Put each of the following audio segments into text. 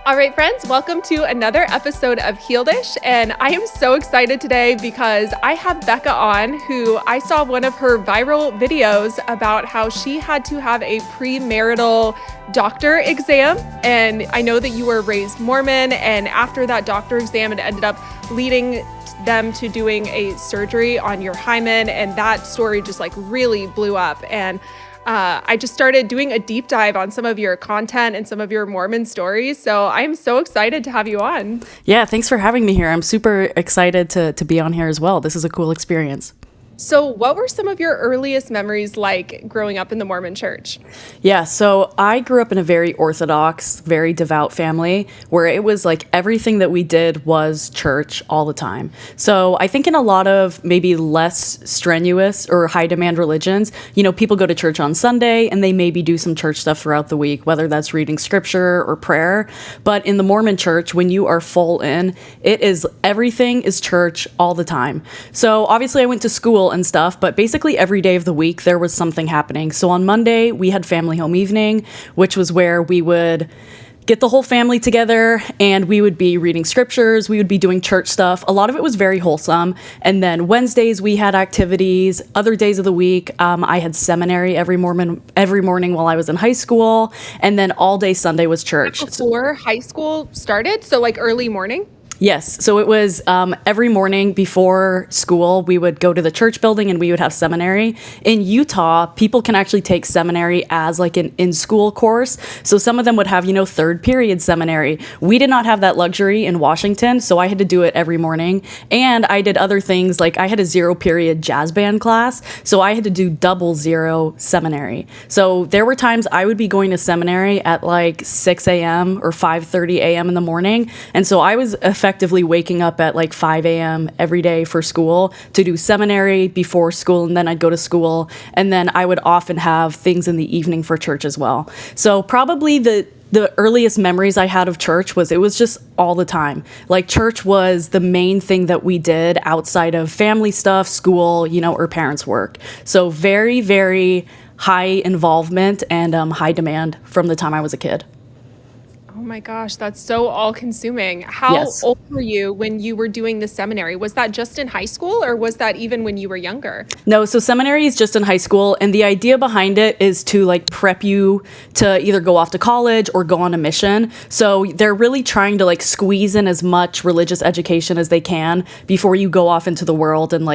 All right, friends, welcome to another episode of Healedish. And I am so excited today because I have Becca on, who I saw one of her viral videos about how she had to have a premarital doctor exam. And I know that you were raised Mormon, and after that doctor exam, it ended up leading them to doing a surgery on your hymen. And that story just really blew up. And I just started doing a deep dive on some of your content and some of your Mormon stories. So I'm so excited to have you on. Yeah, thanks for having me here. I'm super excited to be on here as well. This is a cool experience. So what were some of your earliest memories like growing up in the Mormon church? Yeah, so I grew up in a very orthodox, very devout family where it was like everything that we did was church all the time. So I think in a lot of maybe less strenuous or high demand religions, people go to church on Sunday and they maybe do some church stuff throughout the week, whether that's reading scripture or prayer. But in the Mormon church, when you are full in, everything is church all the time. So obviously I went to school and stuff, but basically every day of the week there was something happening. So on Monday we had family home evening, which was where we would get the whole family together and we would be reading scriptures, we would be doing church stuff. A lot of it was very wholesome. And then Wednesdays we had activities. Other days of the week, I had seminary every morning while I was in high school. And then all day Sunday was church. Before high school started? So early morning? Yes. So it was every morning before school, we would go to the church building and we would have seminary. In Utah, people can actually take seminary as an in-school course. So some of them would have, third period seminary. We did not have that luxury in Washington, so I had to do it every morning. And I did other things, like I had a 0 period jazz band class, so I had to do double 0 seminary. So there were times I would be going to seminary at 6 a.m. or 5:30 a.m. in the morning. And so I was effectively waking up at 5 a.m. every day for school to do seminary before school, and then I'd go to school, and then I would often have things in the evening for church as well. So probably the earliest memories I had of church was it was just all the time. Church was the main thing that we did outside of family stuff, school, or parents' work. So very, very high involvement and high demand from the time I was a kid. Oh my gosh, that's so all-consuming. How Yes. old were you when you were doing the seminary? Was that just in high school, or was that even when you were younger? No, so seminary is just in high school, and the idea behind it is to prep you to either go off to college or go on a mission. So they're really trying to squeeze in as much religious education as they can before you go off into the world and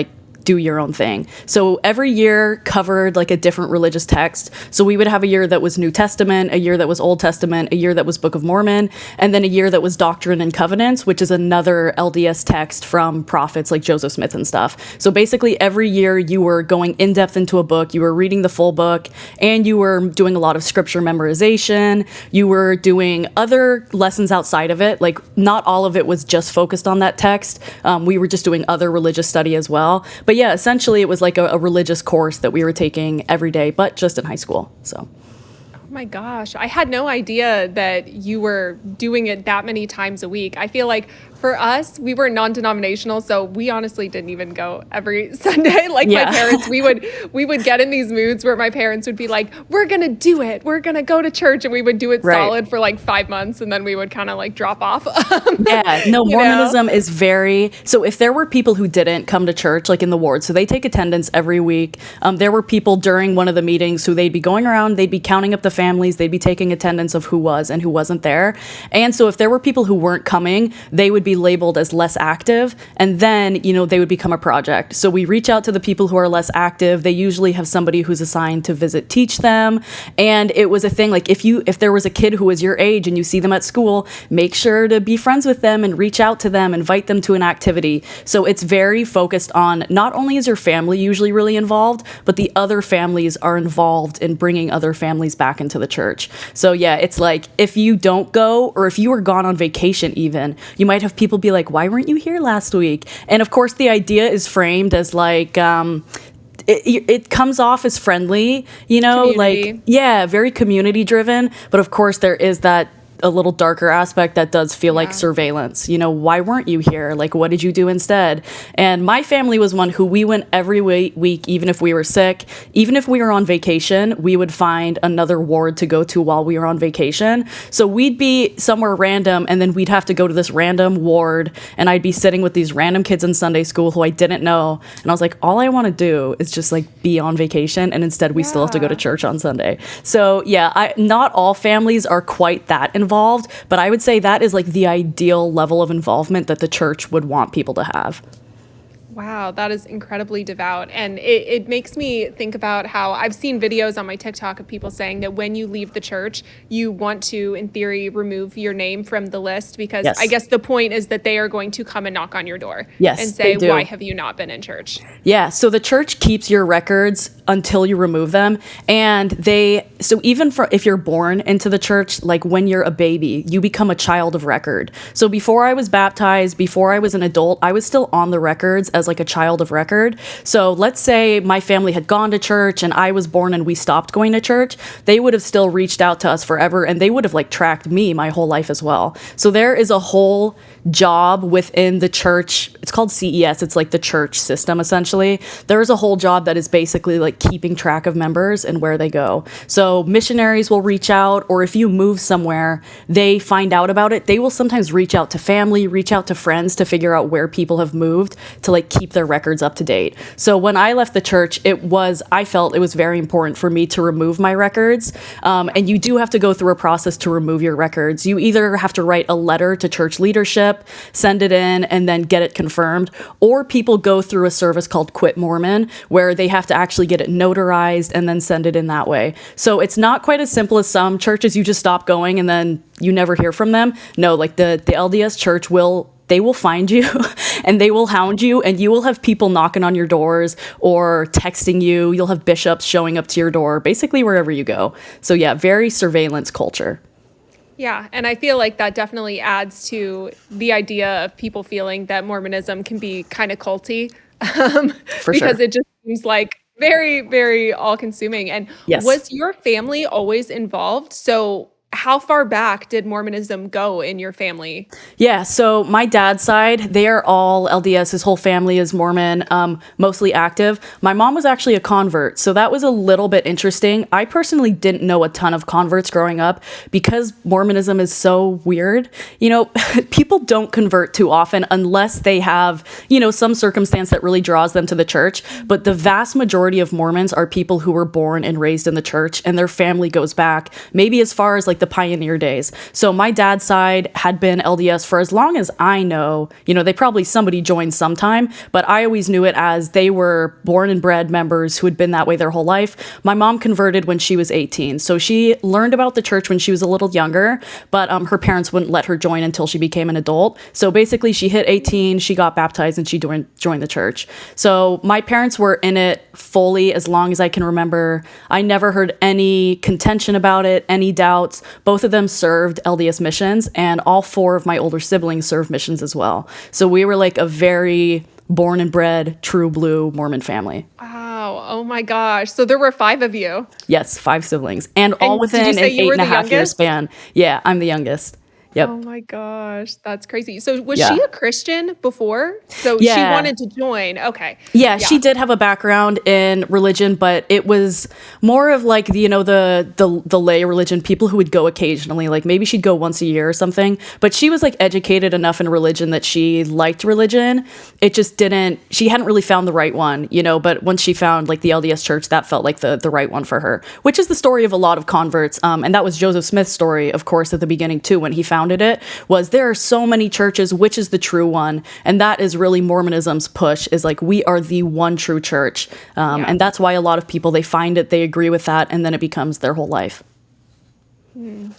do your own thing. So every year covered a different religious text. So we would have a year that was New Testament, a year that was Old Testament, a year that was Book of Mormon, and then a year that was Doctrine and Covenants, which is another LDS text from prophets like Joseph Smith and stuff. So basically every year you were going in depth into a book, you were reading the full book, and you were doing a lot of scripture memorization. You were doing other lessons outside of it. Not all of it was just focused on that text. We were just doing other religious study as well. But yeah, essentially it was a religious course that we were taking every day, but just in high school. So. Oh my gosh, I had no idea that you were doing it that many times a week. I feel like for us, we were non-denominational, so we honestly didn't even go every Sunday. My parents, we would get in these moods where my parents would be like, "We're gonna do it. We're gonna go to church," and we would do it solid for 5 months, and then we would kind of drop off. Yeah, no, Mormonism is very. So if there were people who didn't come to church, in the ward, so they take attendance every week. There were people during one of the meetings who they'd be going around, they'd be counting up the families, they'd be taking attendance of who was and who wasn't there. And so if there were people who weren't coming, they would be labeled as less active, and then they would become a project. So we reach out to the people who are less active. They usually have somebody who's assigned to visit, teach them. And it was a thing if there was a kid who was your age and you see them at school, make sure to be friends with them and reach out to them, invite them to an activity. So it's very focused on not only is your family usually really involved, but the other families are involved in bringing other families back into the church. So yeah, it's if you don't go, or if you were gone on vacation even, you might have people be like, "Why weren't you here last week?" And of course the idea is framed as it comes off as friendly, Community. very community driven. But of course there is that a little darker aspect that does feel like surveillance. You know, why weren't you here? Like, what did you do instead? And my family was one who we went every week, even if we were sick, even if we were on vacation, we would find another ward to go to while we were on vacation. So we'd be somewhere random, and then we'd have to go to this random ward, and I'd be sitting with these random kids in Sunday school who I didn't know. And I was like, all I want to do is just like be on vacation, and instead we still have to go to church on Sunday. So yeah, not all families are quite that involved, but I would say that is like the ideal level of involvement that the church would want people to have. Wow, that is incredibly devout. And it makes me think about how I've seen videos on my TikTok of people saying that when you leave the church, you want to, in theory, remove your name from the list because I guess the point is that they are going to come and knock on your door and say, why have you not been in church? Yeah, so the church keeps your records until you remove them. And so even if you're born into the church, like when you're a baby, you become a child of record. So before I was baptized, before I was an adult, I was still on the records as like a child of record. So let's say my family had gone to church and I was born and we stopped going to church, they would have still reached out to us forever and they would have like tracked me my whole life as well. So there is a whole job within the church. It's called CES. It's like the church system, essentially. There's a whole job that is basically like keeping track of members and where they go. So missionaries will reach out, or if you move somewhere, they find out about it. They will sometimes reach out to family, reach out to friends to figure out where people have moved to like keep their records up to date. So when I left the church, I felt it was very important for me to remove my records. And you do have to go through a process to remove your records. You either have to write a letter to church leadership, send it in, and then get it confirmed, or people go through a service called Quit Mormon, where they have to actually get it notarized and then send it in that way. So it's not quite as simple as some churches. You just stop going and then you never hear from them. No, like the LDS church they will find you and they will hound you, and you will have people knocking on your doors or texting you. You'll have bishops showing up to your door, basically wherever you go. So yeah, very surveillance culture. Yeah, and I feel like that definitely adds to the idea of people feeling that Mormonism can be kind of culty because it just seems like very, very all-consuming. And was your family always involved? So how far back did Mormonism go in your family? Yeah, so my dad's side, they are all LDS. His whole family is Mormon, mostly active. My mom was actually a convert, so that was a little bit interesting. I personally didn't know a ton of converts growing up because Mormonism is so weird. You know, people don't convert too often unless they have, some circumstance that really draws them to the church. But the vast majority of Mormons are people who were born and raised in the church, and their family goes back maybe as far as like the pioneer days. So my dad's side had been LDS for as long as I know. Somebody joined sometime, but I always knew it as they were born and bred members who had been that way their whole life. My mom converted when she was 18. So she learned about the church when she was a little younger, but her parents wouldn't let her join until she became an adult. So basically she hit 18, she got baptized, and she joined the church. So my parents were in it fully as long as I can remember. I never heard any contention about it, any doubts. Both of them served LDS missions, and all four of my older siblings served missions as well. So we were like a very born and bred, true blue Mormon family. Wow. Oh my gosh. So there were 5 of you. Yes, 5 siblings, and all within an 8.5-year span. Yeah, I'm the youngest. Yep. Oh my gosh, that's crazy. So was she a Christian before? So she wanted to join. Okay. Yeah, she did have a background in religion, but it was more of like the lay religion, people who would go occasionally, like maybe she'd go once a year or something. But she was like educated enough in religion that she liked religion. It just she hadn't really found the right one, but once she found like the LDS church, that felt like the right one for her, which is the story of a lot of converts. And that was Joseph Smith's story, of course, at the beginning too, when he founded it, was there are so many churches, which is the true one? And that is really Mormonism's push, is like, we are the one true church. And that's why a lot of people, they find it, they agree with that, and then it becomes their whole life.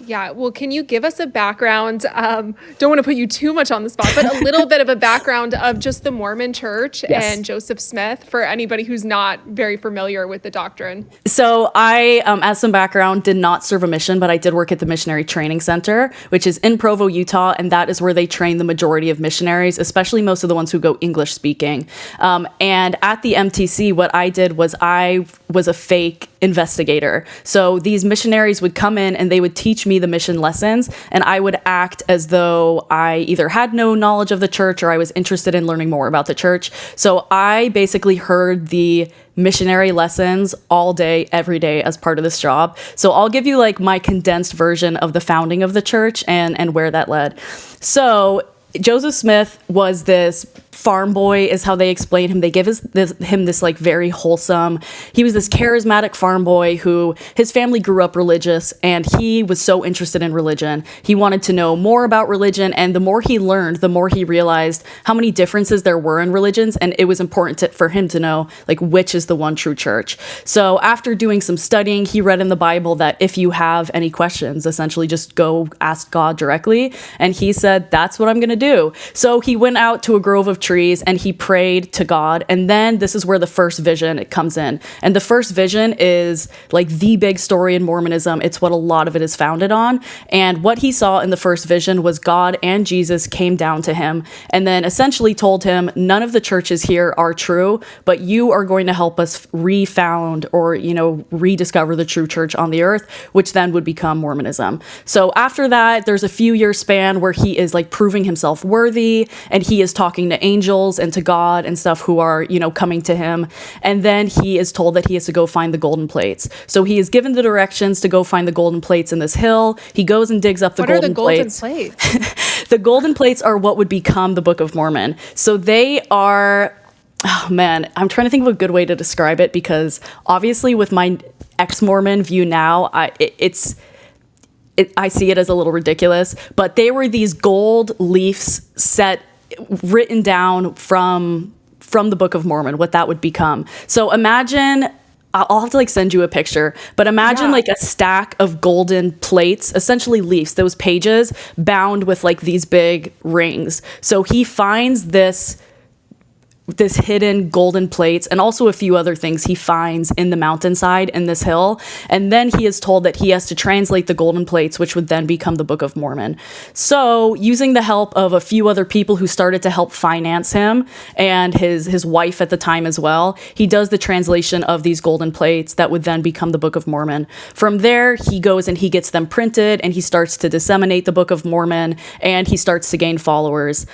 Yeah. Well, can you give us a background? Don't want to put you too much on the spot, but a little bit of a background of just the Mormon Church and Joseph Smith for anybody who's not very familiar with the doctrine. So I, as some background, did not serve a mission, but I did work at the Missionary Training Center, which is in Provo, Utah. And that is where they train the majority of missionaries, especially most of the ones who go English speaking. And at the MTC, what I did was I was a fake investigator. So these missionaries would come in and they would teach me the mission lessons, and I would act as though I either had no knowledge of the church or I was interested in learning more about the church. So I basically heard the missionary lessons all day, every day as part of this job. So I'll give you like my condensed version of the founding of the church and where that led. So Joseph Smith was this farm boy, is how they explain him. They give him this like very wholesome, he was this charismatic farm boy who his family grew up religious, and he was so interested in religion. He wanted to know more about religion, and the more he learned, the more he realized how many differences there were in religions, and it was important for him to know like which is the one true church. So after doing some studying, he read in the Bible that if you have any questions, essentially just go ask God directly, and he said, that's what I'm going to do. So he went out to a grove of trees and he prayed to God. And then this is where the first vision it comes in. And the first vision is like the big story in Mormonism. It's what a lot of it is founded on. And what he saw in the first vision was God and Jesus came down to him and then essentially told him, none of the churches here are true, but you are going to help us refound or, rediscover the true church on the earth, which then would become Mormonism. So after that, there's a few year span where he is like proving himself worthy, and he is talking to angels and to God and stuff who are, coming to him. And then he is told that he has to go find the golden plates. So he is given the directions to go find the golden plates in this hill. He goes and digs up the golden plates. What are the golden plates? The golden plates are what would become the Book of Mormon. So they are, oh man, I'm trying to think of a good way to describe it, because obviously with my ex-Mormon view now, I see it as a little ridiculous, but they were these gold leaves written down from the Book of Mormon, what that would become. So imagine, I'll have to like send you a picture, but imagine like a stack of golden plates, essentially leaves, those pages bound with like these big rings. So he finds this hidden golden plates and also a few other things he finds in the mountainside in this hill. And then he is told that he has to translate the golden plates, which would then become the Book of Mormon. So using the help of a few other people who started to help finance him and his wife at the time as well, he does the translation of these golden plates that would then become the Book of Mormon. From there, he goes and he gets them printed and he starts to disseminate the Book of Mormon, and he starts to gain followers.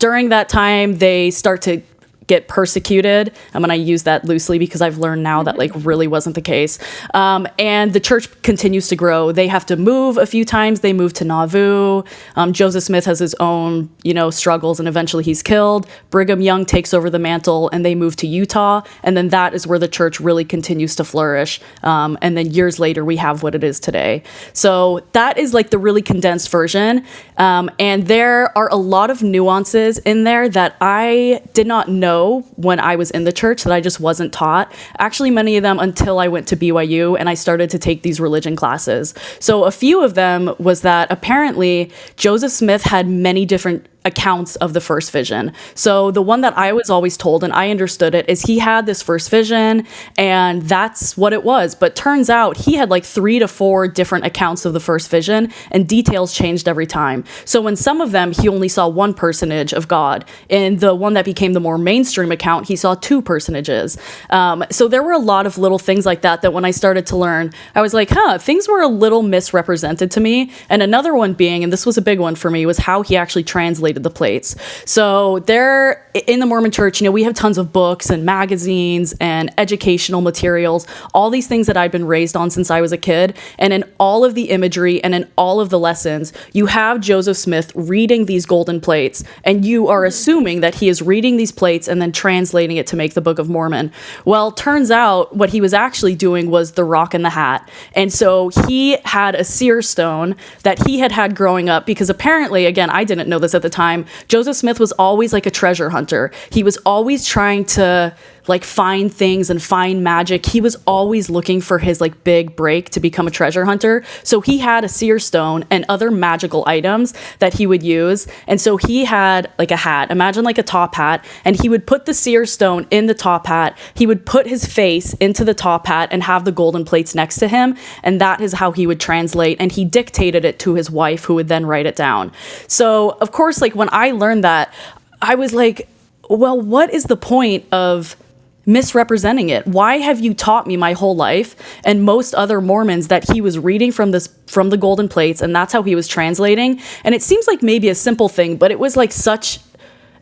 During that time, they start to get persecuted. I'm going to use that loosely because I've learned now that like really wasn't the case. And the church continues to grow. They have to move a few times. They move to Nauvoo. Joseph Smith has his own, struggles, and eventually he's killed. Brigham Young takes over the mantle and they move to Utah. And then that is where the church really continues to flourish. And then years later, we have what it is today. So that is like the really condensed version. And there are a lot of nuances in there that I did not know when I was in the church, that I just wasn't taught. Actually, many of them until I went to BYU and I started to take these religion classes. So a few of them was that apparently Joseph Smith had many different accounts of the first vision. So the one that I was always told, and I understood it, is he had this first vision and that's what it was. But turns out he had like 3 to 4 different accounts of the first vision, and details changed every time. So in some of them, he only saw one personage of God. In the one that became the more mainstream account, he saw 2 personages. So there were a lot of little things like that when I started to learn, I was like, things were a little misrepresented to me. And another one being, and this was a big one for me, was how he actually translated the plates. So there in the Mormon church, we have tons of books and magazines and educational materials, all these things that I've been raised on since I was a kid. And in all of the imagery and in all of the lessons, you have Joseph Smith reading these golden plates, and you are assuming that he is reading these plates and then translating it to make the Book of Mormon. Well, turns out what he was actually doing was the rock and the hat. And so he had a seer stone that he had growing up, because apparently, again, I didn't know this at the time, Joseph Smith was always like a treasure hunter. He was always trying to like find things and find magic. He was always looking for his like big break to become a treasure hunter. So he had a seer stone and other magical items that he would use. And so he had like a hat, imagine like a top hat, and he would put the seer stone in the top hat. He would put his face into the top hat and have the golden plates next to him. And that is how he would translate. And he dictated it to his wife, who would then write it down. So of course, like when I learned that, I was like, well, what is the point of misrepresenting it? Why have you taught me my whole life and most other Mormons that he was reading from the golden plates and that's how he was translating? And it seems like maybe a simple thing, but it was like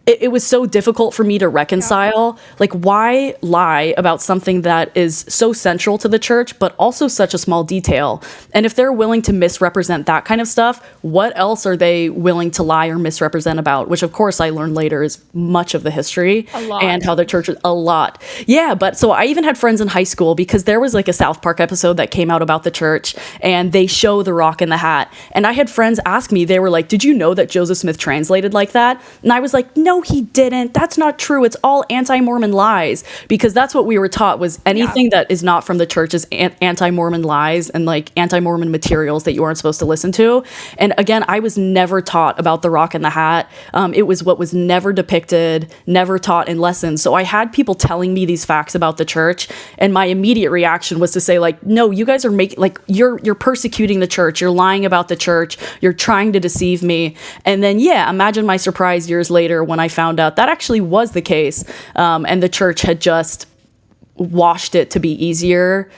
it was so difficult for me to reconcile. Like, why lie about something that is so central to the church, but also such a small detail? And if they're willing to misrepresent that kind of stuff, what else are they willing to lie or misrepresent about? Which, of course, I learned later is much of the history and how the church was a lot. Yeah, but so I even had friends in high school because there was like a South Park episode that came out about the church and they show the rock and the hat. And I had friends ask me, they were like, did you know that Joseph Smith translated like that? And I was like, no, he didn't. That's not true. It's all anti-Mormon lies, because that's what we were taught, was anything that is not from the church is anti-Mormon lies and like anti-Mormon materials that you aren't supposed to listen to. And again, I was never taught about the rock and the hat. It was what was never depicted, never taught in lessons. So I had people telling me these facts about the church, and my immediate reaction was to say like, no, you guys are making, like, you're persecuting the church. You're lying about the church. You're trying to deceive me. And then, imagine my surprise years later when I found out that actually was the case. And the church had just washed it to be easier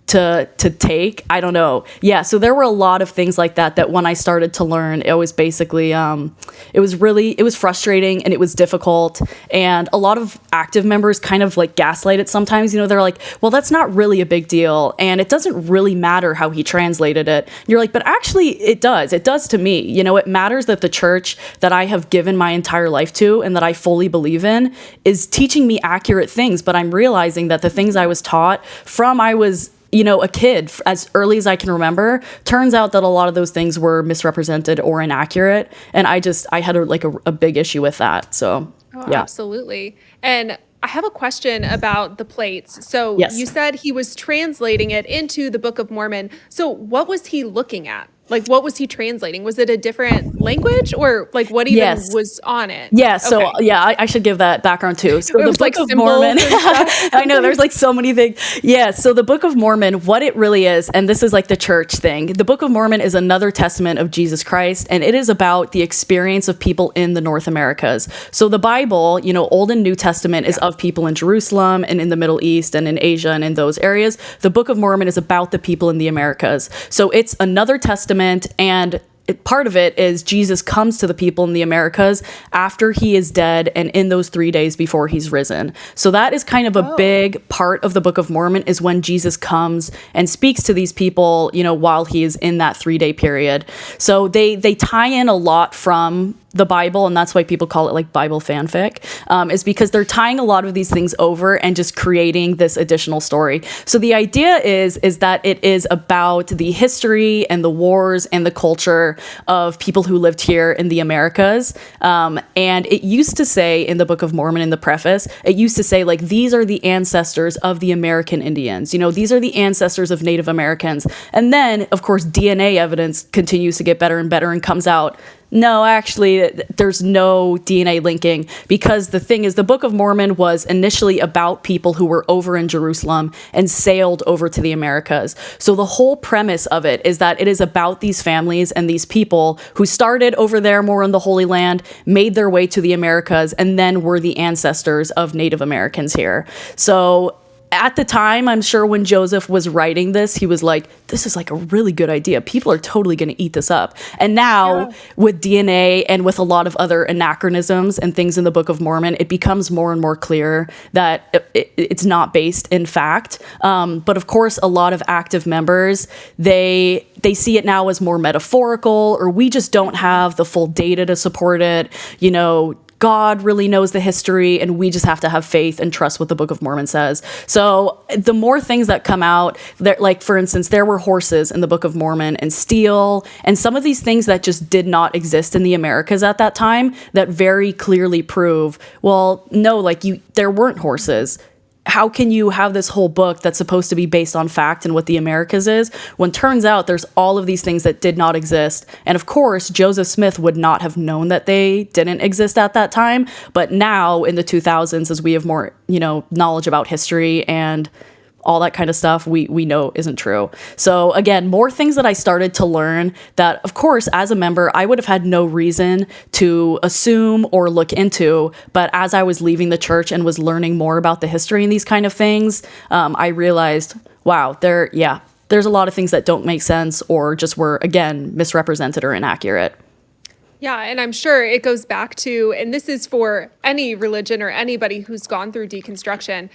to take. I don't know. Yeah. So there were a lot of things like that when I started to learn, it was basically, it was frustrating and it was difficult. And a lot of active members kind of like gaslight it sometimes. They're like, well, that's not really a big deal. And it doesn't really matter how he translated it. And you're like, but actually it does. It does to me. It matters that the church that I have given my entire life to and that I fully believe in is teaching me accurate things. But I'm realizing that the things I was taught from I was a kid, as early as I can remember, turns out that a lot of those things were misrepresented or inaccurate. And I had a big issue with that. So, yeah. Absolutely. And I have a question about the plates. So Yes. You said he was translating it into the Book of Mormon. So what was he looking at? Like, what was he translating? Was it a different language, or like what even was on it? Yeah. So I should give that background too. So the Book of Mormon, I know there's like so many things. Yeah. So the Book of Mormon, what it really is, and this is like the church thing. The Book of Mormon is another testament of Jesus Christ, and it is about the experience of people in the North Americas. So the Bible, Old and New Testament is of people in Jerusalem and in the Middle East and in Asia and in those areas. The Book of Mormon is about the people in the Americas. So it's another testament, and part of it is Jesus comes to the people in the Americas after he is dead and in those 3 days before he's risen. So that is kind of a big part of the Book of Mormon, is when Jesus comes and speaks to these people, while he is in that 3-day period. So they tie in a lot from the Bible, and that's why people call it like Bible fanfic, is because they're tying a lot of these things over and just creating this additional story. So the idea is that it is about the history and the wars and the culture of people who lived here in the Americas. And it used to say in the Book of Mormon, in the preface, it used to say like, these are the ancestors of the American Indians. These are the ancestors of Native Americans. And then, of course, DNA evidence continues to get better and better and comes out. No, actually, there's no DNA linking, because the thing is, the Book of Mormon was initially about people who were over in Jerusalem and sailed over to the Americas. So the whole premise of it is that it is about these families and these people who started over there more in the Holy Land, made their way to the Americas, and then were the ancestors of Native Americans here. So at the time, I'm sure when Joseph was writing this, he was like, this is like a really good idea. People are totally going to eat this up. And now with DNA and with a lot of other anachronisms and things in the Book of Mormon, it becomes more and more clear that it's not based in fact. But of course, a lot of active members, they see it now as more metaphorical, or we just don't have the full data to support it. God really knows the history, and we just have to have faith and trust what the Book of Mormon says. So the more things that come out, like, for instance, there were horses in the Book of Mormon and steel and some of these things that just did not exist in the Americas at that time, that very clearly prove, well, no, like there weren't horses. How can you have this whole book that's supposed to be based on fact and what the Americas is, when turns out there's all of these things that did not exist? And of course, Joseph Smith would not have known that they didn't exist at that time. But now in the 2000s, as we have more, knowledge about history and all that kind of stuff, we know isn't true. So again, more things that I started to learn that, of course, as a member, I would have had no reason to assume or look into. But as I was leaving the church and was learning more about the history and these kind of things, I realized, wow, there's a lot of things that don't make sense or just were, again, misrepresented or inaccurate. Yeah, and I'm sure it goes back to, and this is for any religion or anybody who's gone through deconstruction.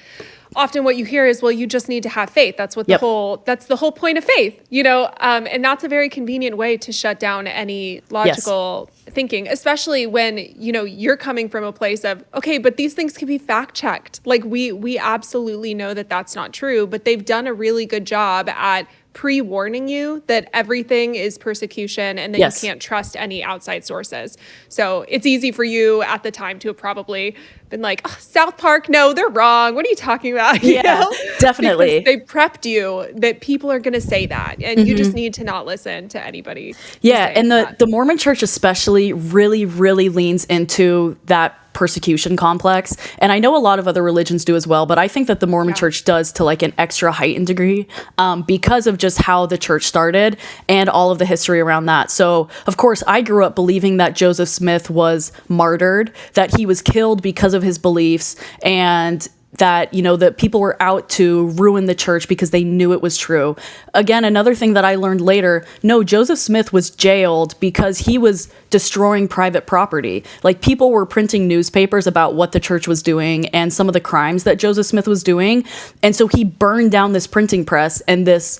Often what you hear is, well, you just need to have faith. That's what that's the whole point of faith, and that's a very convenient way to shut down any logical thinking, especially when, you're coming from a place of, okay, but these things can be fact checked. Like we absolutely know that that's not true, but they've done a really good job at pre-warning you that everything is persecution and that you can't trust any outside sources. So it's easy for you at the time to have probably been like, oh, South Park, no, they're wrong. What are you talking about? Definitely. Because they prepped you that people are going to say that, and you just need to not listen to anybody. And the Mormon Church especially really, really leans into that persecution complex. And I know a lot of other religions do as well, but I think that the Mormon Church does to like an extra heightened degree because of just how the church started and all of the history around that. So, of course, I grew up believing that Joseph Smith was martyred, that he was killed because of his beliefs, and that, that people were out to ruin the church because they knew it was true. Again, another thing that I learned later, no, Joseph Smith was jailed because he was destroying private property. Like, people were printing newspapers about what the church was doing and some of the crimes that Joseph Smith was doing. And so he burned down this printing press and this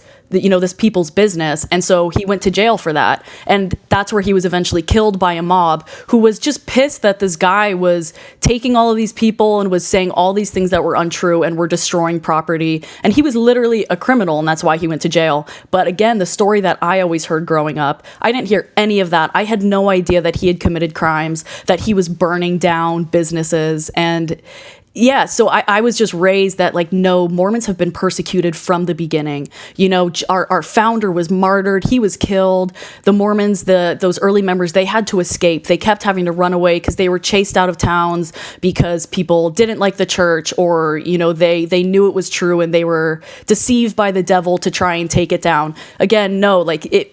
people's business. And so he went to jail for that. And that's where he was eventually killed by a mob who was just pissed that this guy was taking all of these people and was saying all these things that were untrue and were destroying property. And he was literally a criminal, and that's why he went to jail. But again, the story that I always heard growing up, I didn't hear any of that. I had no idea that he had committed crimes, that he was burning down businesses. And so I was just raised that, like, no, Mormons have been persecuted from the beginning. Our founder was martyred. He was killed. The Mormons, those early members, they had to escape. They kept having to run away because they were chased out of towns because people didn't like the church, or, they knew it was true and they were deceived by the devil to try and take it down. Again, no, like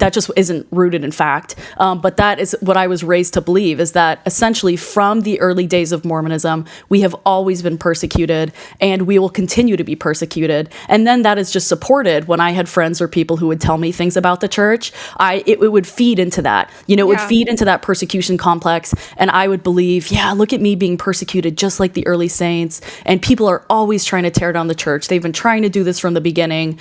that just isn't rooted in fact. But that is what I was raised to believe, is that essentially from the early days of Mormonism, we have always been persecuted and we will continue to be persecuted. And then that is just supported when I had friends or people who would tell me things about the church. It would feed into that, it would feed into that persecution complex. And I would believe, look at me being persecuted just like the early saints. And people are always trying to tear down the church. They've been trying to do this from the beginning.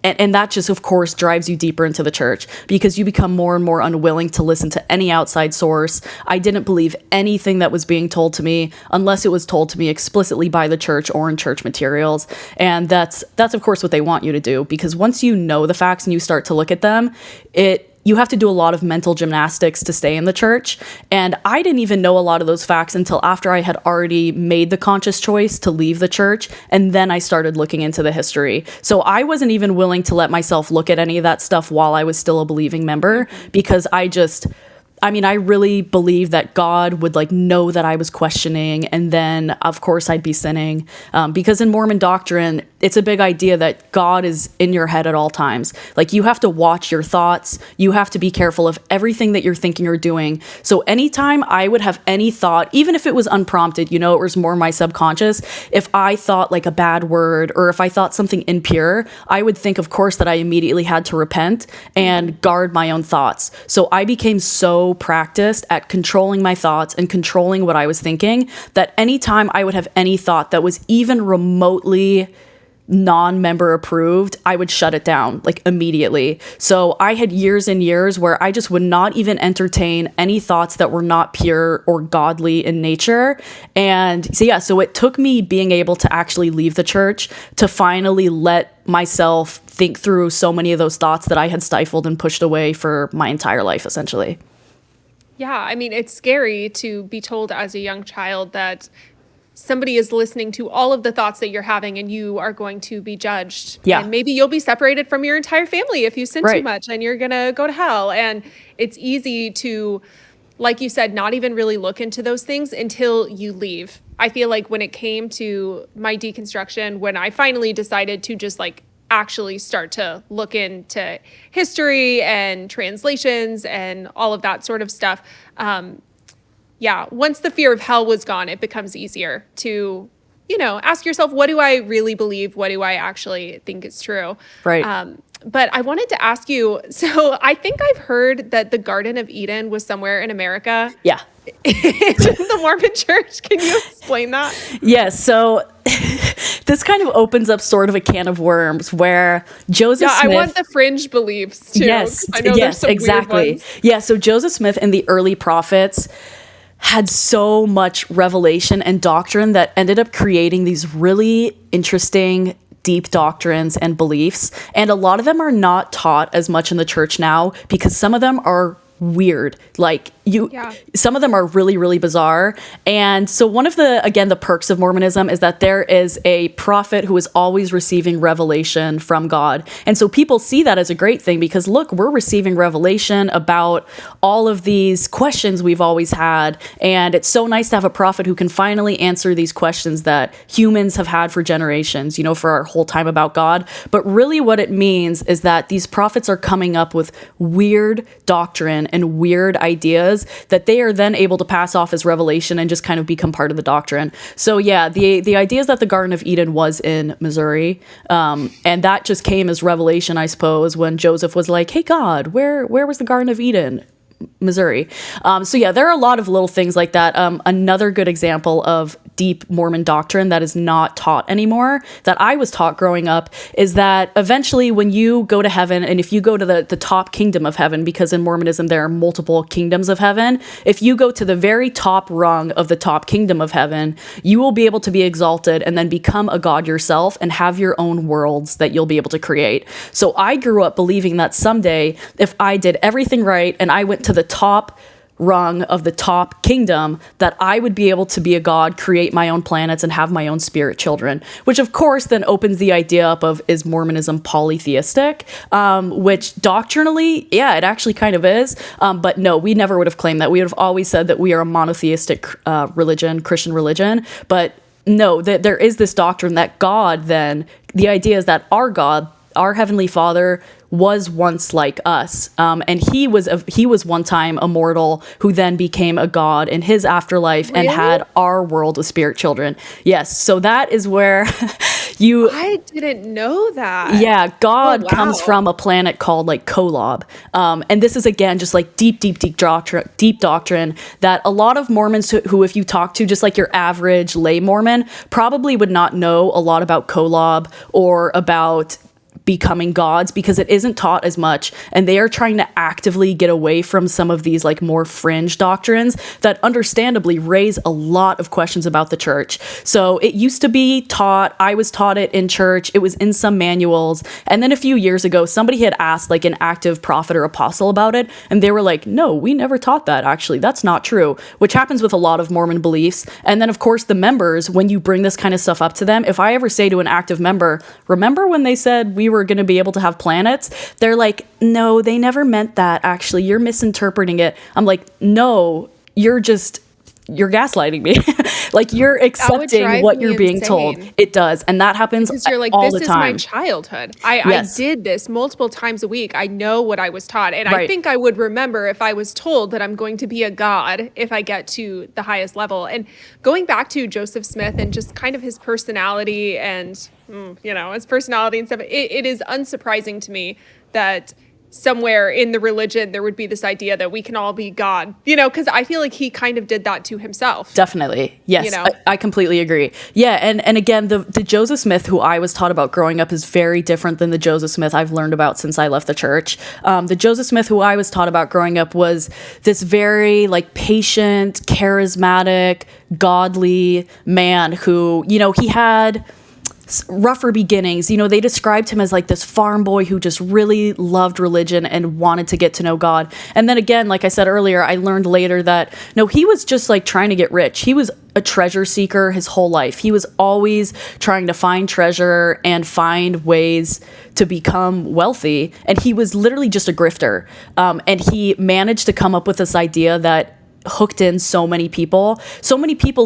And that just, of course, drives you deeper into the church because you become more and more unwilling to listen to any outside source. I didn't believe anything that was being told to me unless it was told to me explicitly by the church or in church materials. And that's of course, what they want you to do, because once you know the facts and you start to look at them, you have to do a lot of mental gymnastics to stay in the church. And I didn't even know a lot of those facts until after I had already made the conscious choice to leave the church. And then I started looking into the history. So I wasn't even willing to let myself look at any of that stuff while I was still a believing member, because I really believe that God would know that I was questioning, and then of course I'd be sinning. Because in Mormon doctrine, it's a big idea that God is in your head at all times. Like, you have to watch your thoughts. You have to be careful of everything that you're thinking or doing. So anytime I would have any thought, even if it was unprompted, it was more my subconscious, if I thought like a bad word or if I thought something impure, I would think, of course, that I immediately had to repent and guard my own thoughts. So I became so practiced at controlling my thoughts and controlling what I was thinking that anytime I would have any thought that was even remotely non-member approved, I would shut it down immediately. So I had years and years where I just would not even entertain any thoughts that were not pure or godly in nature. And so it took me being able to actually leave the church to finally let myself think through so many of those thoughts that I had stifled and pushed away for my entire life, essentially. Yeah, it's scary to be told as a young child that somebody is listening to all of the thoughts that you're having and you are going to be judged. Yeah. And maybe you'll be separated from your entire family if you sin too much and you're going to go to hell. And it's easy to like you said, not even really look into those things until you leave. I feel like when it came to my deconstruction, when I finally decided to just like actually start to look into history and translations and all of that sort of stuff, once the fear of hell was gone, it becomes easier to, ask yourself, what do I really believe? What do I actually think is true? Right. But I wanted to ask you, so I think I've heard that the Garden of Eden was somewhere in America. Yeah. In the Mormon Church. Can you explain that? Yes. So this kind of opens up sort of a can of worms where Joseph Smith. I want the fringe beliefs too. Yes. I know there's some exactly. weird ones. Yeah. So Joseph Smith and the early prophets had so much revelation and doctrine that ended up creating these really interesting, deep doctrines and beliefs. And a lot of them are not taught as much in the church now because some of them are weird. Like some of them are really, really bizarre. And so one of the perks of Mormonism is that there is a prophet who is always receiving revelation from God. And so people see that as a great thing because look, we're receiving revelation about all of these questions we've always had. And it's so nice to have a prophet who can finally answer these questions that humans have had for generations, for our whole time about God. But really what it means is that these prophets are coming up with weird doctrine and weird ideas that they are then able to pass off as revelation and just kind of become part of the doctrine. So yeah, the idea is that the Garden of Eden was in Missouri, and that just came as revelation, I suppose, when Joseph was like, "Hey God, where was the Garden of Eden?" Missouri. So yeah, there are a lot of little things like that. Another good example of deep Mormon doctrine that is not taught anymore, that I was taught growing up, is that eventually when you go to heaven, and if you go to the top kingdom of heaven, because in Mormonism there are multiple kingdoms of heaven, if you go to the very top rung of the top kingdom of heaven, you will be able to be exalted and then become a god yourself and have your own worlds that you'll be able to create. So I grew up believing that someday, if I did everything right and I went to the top rung of the top kingdom, that I would be able to be a god, create my own planets, and have my own spirit children, which of course then opens the idea up of, is Mormonism polytheistic? Which doctrinally, yeah, it actually kind of is. But no, we never would have claimed that. We would have always said that we are a monotheistic religion, Christian religion. But no, that there is this doctrine that God then, the idea is that our God, our Heavenly Father, was once like us, and he was one time a mortal who then became a god in his afterlife. Really? And had our world of spirit children. Yes, so that is where I didn't know that. Yeah, God comes from a planet called like Kolob, and this is again just like deep doctrine that a lot of Mormons who if you talk to, just like your average lay Mormon, probably would not know a lot about Kolob or about becoming gods, because it isn't taught as much, and they are trying to actively get away from some of these like more fringe doctrines that understandably raise a lot of questions about the church. So it used to be taught, I was taught it in church, it was in some manuals, and then a few years ago somebody had asked like an active prophet or apostle about it, and they were like, no, we never taught that, actually, that's not true, which happens with a lot of Mormon beliefs. And then of course the members, when you bring this kind of stuff up to them, if I ever say to an active member, remember when they said we were going to be able to have planets? They're like, no, they never meant that, actually, you're misinterpreting it. I'm like, no, you're gaslighting me. Like, you're accepting what you're being told. It does, and that happens because you're like, all this the time. Is my childhood. I did this multiple times a week. I know what I was taught, and I think I would remember if I was told that I'm going to be a god if I get to the highest level. And going back to Joseph Smith and just kind of his personality and his personality and stuff, it is unsurprising to me that somewhere in the religion there would be this idea that we can all be God, because I feel like he kind of did that to himself. Definitely. Yes, I completely agree. Yeah, and again, the Joseph Smith who I was taught about growing up is very different than the Joseph Smith I've learned about since I left the church. The Joseph Smith who I was taught about growing up was this very like patient, charismatic, godly man who, he had rougher beginnings. They described him as like this farm boy who just really loved religion and wanted to get to know God. And then again, like I said earlier, I learned later that no, he was just like trying to get rich. He was a treasure seeker his whole life. He was always trying to find treasure and find ways to become wealthy. And he was literally just a grifter. And he managed to come up with this idea that hooked in so many people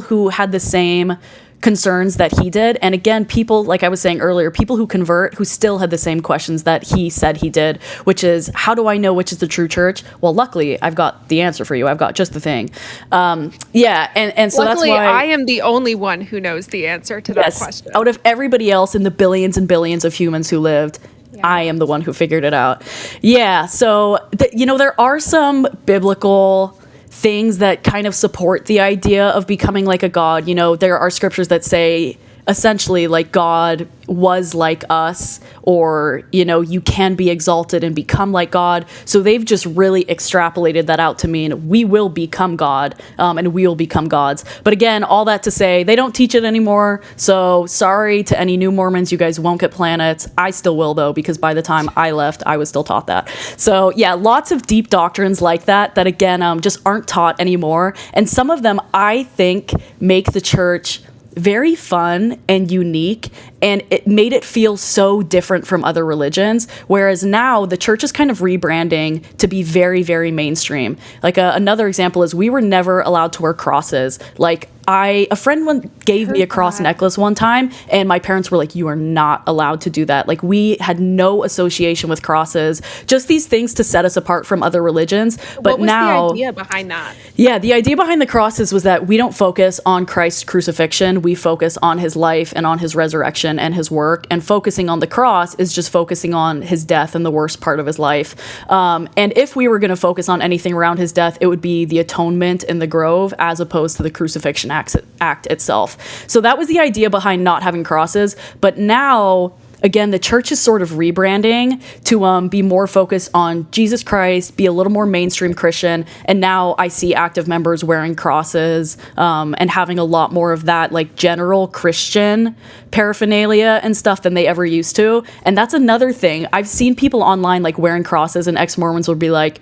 who had the same concerns that he did. And again, people, like I was saying earlier, people who convert who still had the same questions that he said he did, which is, how do I know which is the true church? Well, luckily, I've got the answer for you. I've got just the thing. Yeah. And so Luckily, that's why I am the only one who knows the answer to that question. Out of everybody else in the billions and billions of humans who lived, I am the one who figured it out. Yeah. So, there are some biblical things that kind of support the idea of becoming like a god. There are scriptures that say essentially like God was like us, or you can be exalted and become like God. So they've just really extrapolated that out to mean we will become God, and we will become gods. But again, all that to say, they don't teach it anymore. So sorry to any new Mormons, you guys won't get planets. I still will though, because by the time I left, I was still taught that. So yeah, lots of deep doctrines like that again just aren't taught anymore. And some of them I think make the church very fun and unique, and it made it feel so different from other religions. Whereas now the church is kind of rebranding to be very, very mainstream. Like another example is we were never allowed to wear crosses. Like a friend gave me a cross necklace one time, and my parents were like, you are not allowed to do that. Like, we had no association with crosses, just these things to set us apart from other religions. But what was now, the idea behind that? Yeah, the idea behind the crosses was that we don't focus on Christ's crucifixion. We focus on his life and on his resurrection and his work. And focusing on the cross is just focusing on his death and the worst part of his life. And if we were going to focus on anything around his death, it would be the atonement in the grove as opposed to the crucifixion act itself. So that was the idea behind not having crosses. But now, again, the church is sort of rebranding to be more focused on Jesus Christ, be a little more mainstream Christian. And now I see active members wearing crosses and having a lot more of that like general Christian paraphernalia and stuff than they ever used to. And that's another thing. I've seen people online like wearing crosses, and ex-Mormons will be like,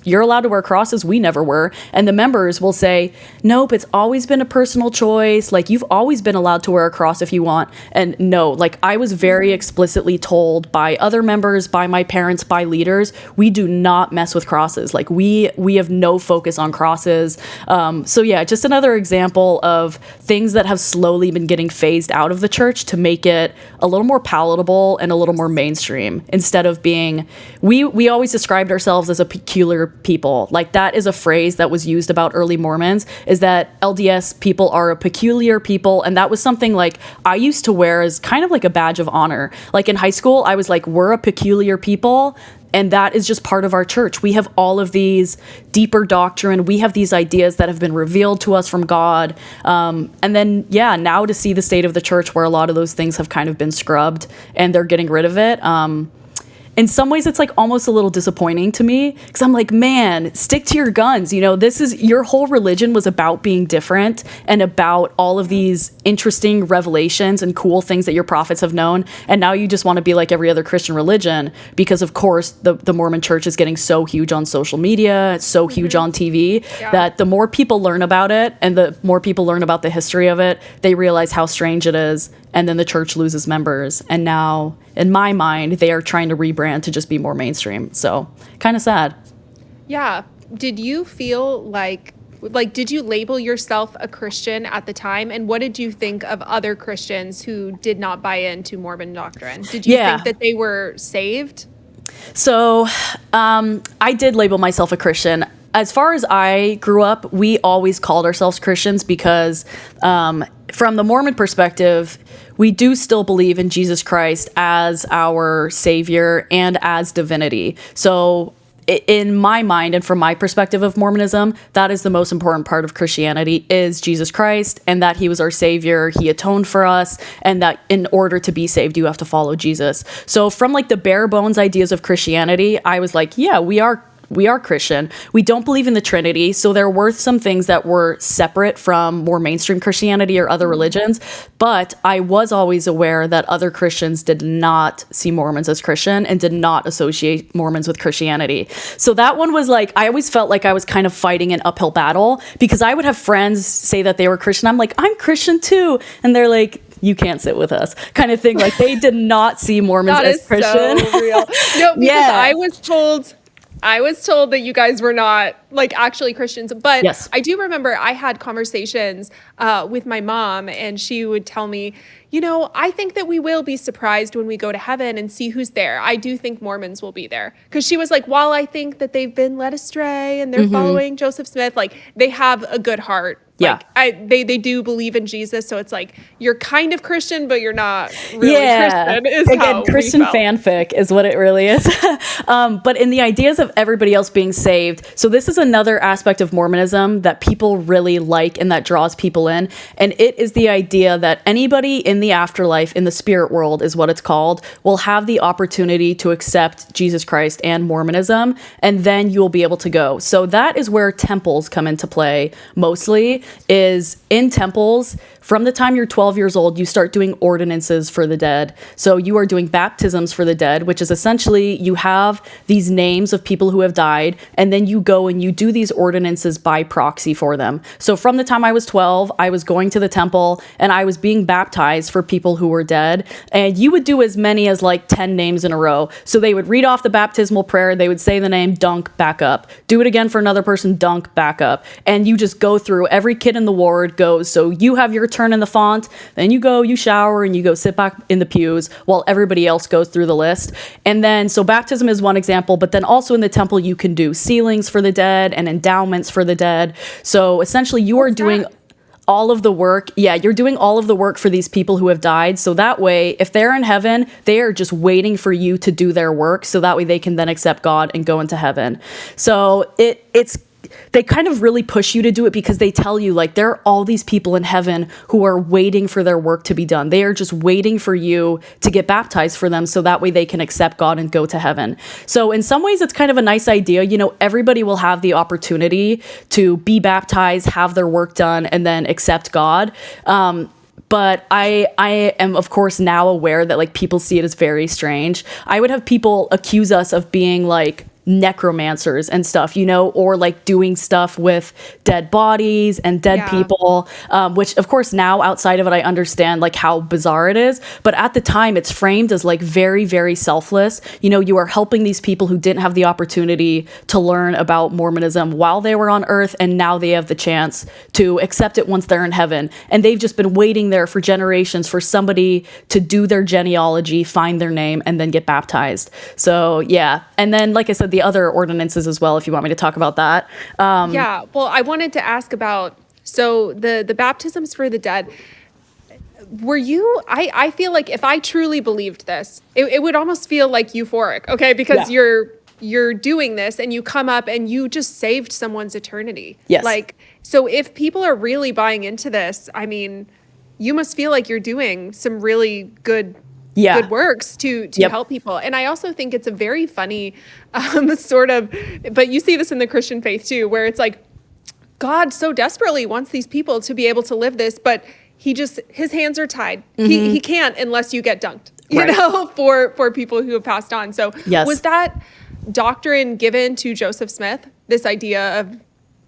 you're allowed to wear crosses, we never were. And the members will say, nope, it's always been a personal choice. Like, you've always been allowed to wear a cross if you want. And no, like, I was very explicitly told by other members, by my parents, by leaders, we do not mess with crosses. Like, we have no focus on crosses. So yeah, just another example of things that have slowly been getting phased out of the church to make it a little more palatable and a little more mainstream, instead of being, we always described ourselves as a peculiar people. Like, that is a phrase that was used about early Mormons, is that LDS people are a peculiar people. And that was something like I used to wear as kind of like a badge of honor. Like in high school, I was like, we're a peculiar people. And that is just part of our church. We have all of these deeper doctrine. We have these ideas that have been revealed to us from God. And then, yeah, now to see the state of the church where a lot of those things have kind of been scrubbed and they're getting rid of it. In some ways, it's like almost a little disappointing to me, because I'm like, man, stick to your guns. This is, your whole religion was about being different and about all of these interesting revelations and cool things that your prophets have known. And now you just want to be like every other Christian religion because, of course, the Mormon church is getting so huge on social media, it's so huge on TV, that the more people learn about it and the more people learn about the history of it, they realize how strange it is. And then the church loses members. And now, in my mind, they are trying to rebrand to just be more mainstream. So, kind of sad. Yeah. Did you feel like, did you label yourself a Christian at the time? And what did you think of other Christians who did not buy into Mormon doctrine? Did you think that they were saved? So, I did label myself a Christian. As far as I grew up, we always called ourselves Christians because from the Mormon perspective, we do still believe in Jesus Christ as our savior and as divinity. So in my mind and from my perspective of Mormonism, that is the most important part of Christianity, is Jesus Christ, and that he was our savior, he atoned for us, and that in order to be saved, you have to follow Jesus. So from like the bare bones ideas of Christianity, I was like, yeah, we are Christian. We don't believe in the Trinity. So there were some things that were separate from more mainstream Christianity or other religions. But I was always aware that other Christians did not see Mormons as Christian and did not associate Mormons with Christianity. So that one was like, I always felt like I was kind of fighting an uphill battle, because I would have friends say that they were Christian. I'm like, I'm Christian too. And they're like, you can't sit with us, kind of thing. Like, they did not see Mormons as Christian. That is so real. No, because I was told I was told that you guys were not like actually Christians, but Yes. I do remember I had conversations with my mom, and she would tell me, I think that we will be surprised when we go to heaven and see who's there. I do think Mormons will be there. Because she was like, while I think that they've been led astray and they're following Joseph Smith, like they have a good heart. Yeah. Like they do believe in Jesus. So it's like, you're kind of Christian, but you're not really Christian. Again, Christian fanfic is what it really is. But in the ideas of everybody else being saved, so this is another aspect of Mormonism that people really like and that draws people in. And it is the idea that anybody in the afterlife, in the spirit world is what it's called, will have the opportunity to accept Jesus Christ and Mormonism, and then you will be able to go. So that is where temples come into play mostly. Is in temples, from the time you're 12 years old, you start doing ordinances for the dead. So you are doing baptisms for the dead, which is essentially you have these names of people who have died, and then you go and you do these ordinances by proxy for them. So from the time I was 12, I was going to the temple and I was being baptized for people who were dead. And you would do as many as like 10 names in a row. So they would read off the baptismal prayer, they would say the name, dunk, back up. Do it again for another person, dunk, back up. And you just go through, every kid in the ward goes, so you have your turn in the font, then you go, you shower, and you go sit back in the pews while everybody else goes through the list. And then, so baptism is one example, but then also in the temple, you can do sealings for the dead and endowments for the dead. So essentially you are doing all of the work. Yeah, you're doing all of the work for these people who have died. So that way, if they're in heaven, they are just waiting for you to do their work. So that way they can then accept God and go into heaven. So they kind of really push you to do it because they tell you like there are all these people in heaven who are waiting for their work to be done. They are just waiting for you to get baptized for them so that way they can accept God and go to heaven. So in some ways it's kind of a nice idea. Everybody will have the opportunity to be baptized, have their work done, and then accept God. But I am, of course, now aware that like people see it as very strange. I would have people accuse us of being like necromancers and stuff, or like doing stuff with dead bodies and dead people, which of course now outside of it, I understand like how bizarre it is. But at the time it's framed as like very, very selfless. You are helping these people who didn't have the opportunity to learn about Mormonism while they were on earth. And now they have the chance to accept it once they're in heaven. And they've just been waiting there for generations for somebody to do their genealogy, find their name, and then get baptized. So yeah. And then, like I said, the other ordinances as well, if you want me to talk about that. Yeah, well, I wanted to ask about, so the baptisms for the dead, were you, I feel like if I truly believed this, it would almost feel like euphoric, okay? Because you're doing this and you come up and you just saved someone's eternity. Yes. Like, so if people are really buying into this, I mean, you must feel like you're doing some really good works to help people. And I also think it's a very funny sort of, but you see this in the Christian faith too, where it's like, God so desperately wants these people to be able to live this, but his hands are tied. He can't unless you get dunked, for people who have passed on. So was that doctrine given to Joseph Smith, this idea of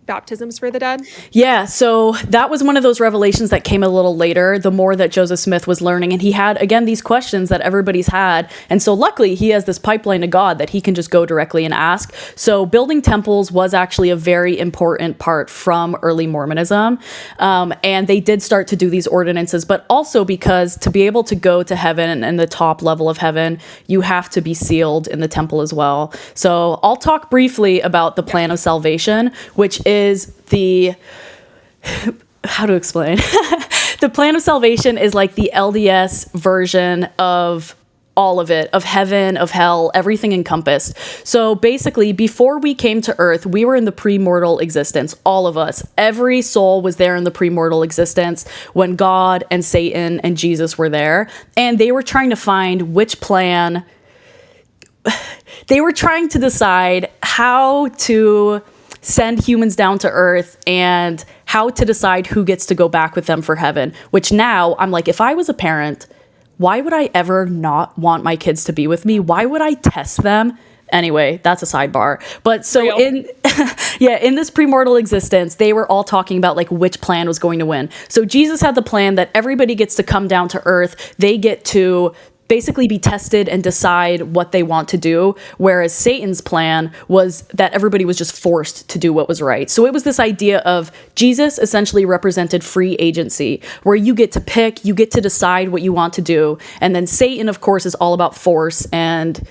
baptisms for the dead? Yeah, so that was one of those revelations that came a little later, the more that Joseph Smith was learning. And he had, again, these questions that everybody's had. And so luckily, he has this pipeline to God that he can just go directly and ask. So building temples was actually a very important part from early Mormonism. And they did start to do these ordinances, but also because to be able to go to heaven and the top level of heaven, you have to be sealed in the temple as well. So I'll talk briefly about the plan of salvation, which is how to explain? The plan of salvation is like the LDS version of all of it, of heaven, of hell, everything encompassed. So basically, before we came to earth, we were in the premortal existence, all of us. Every soul was there in the premortal existence when God and Satan and Jesus were there. And they were trying to find which plan. They were trying to decide how to send humans down to earth and how to decide who gets to go back with them for heaven, which now I'm like, if I was a parent, why would I ever not want my kids to be with me? Why would I test them? Anyway, that's a sidebar. But so in this premortal existence, they were all talking about like which plan was going to win. So Jesus had the plan that everybody gets to come down to earth. They get to basically be tested and decide what they want to do, whereas Satan's plan was that everybody was just forced to do what was right. So it was this idea of Jesus essentially represented free agency, where you get to pick, you get to decide what you want to do, and then Satan, of course, is all about force and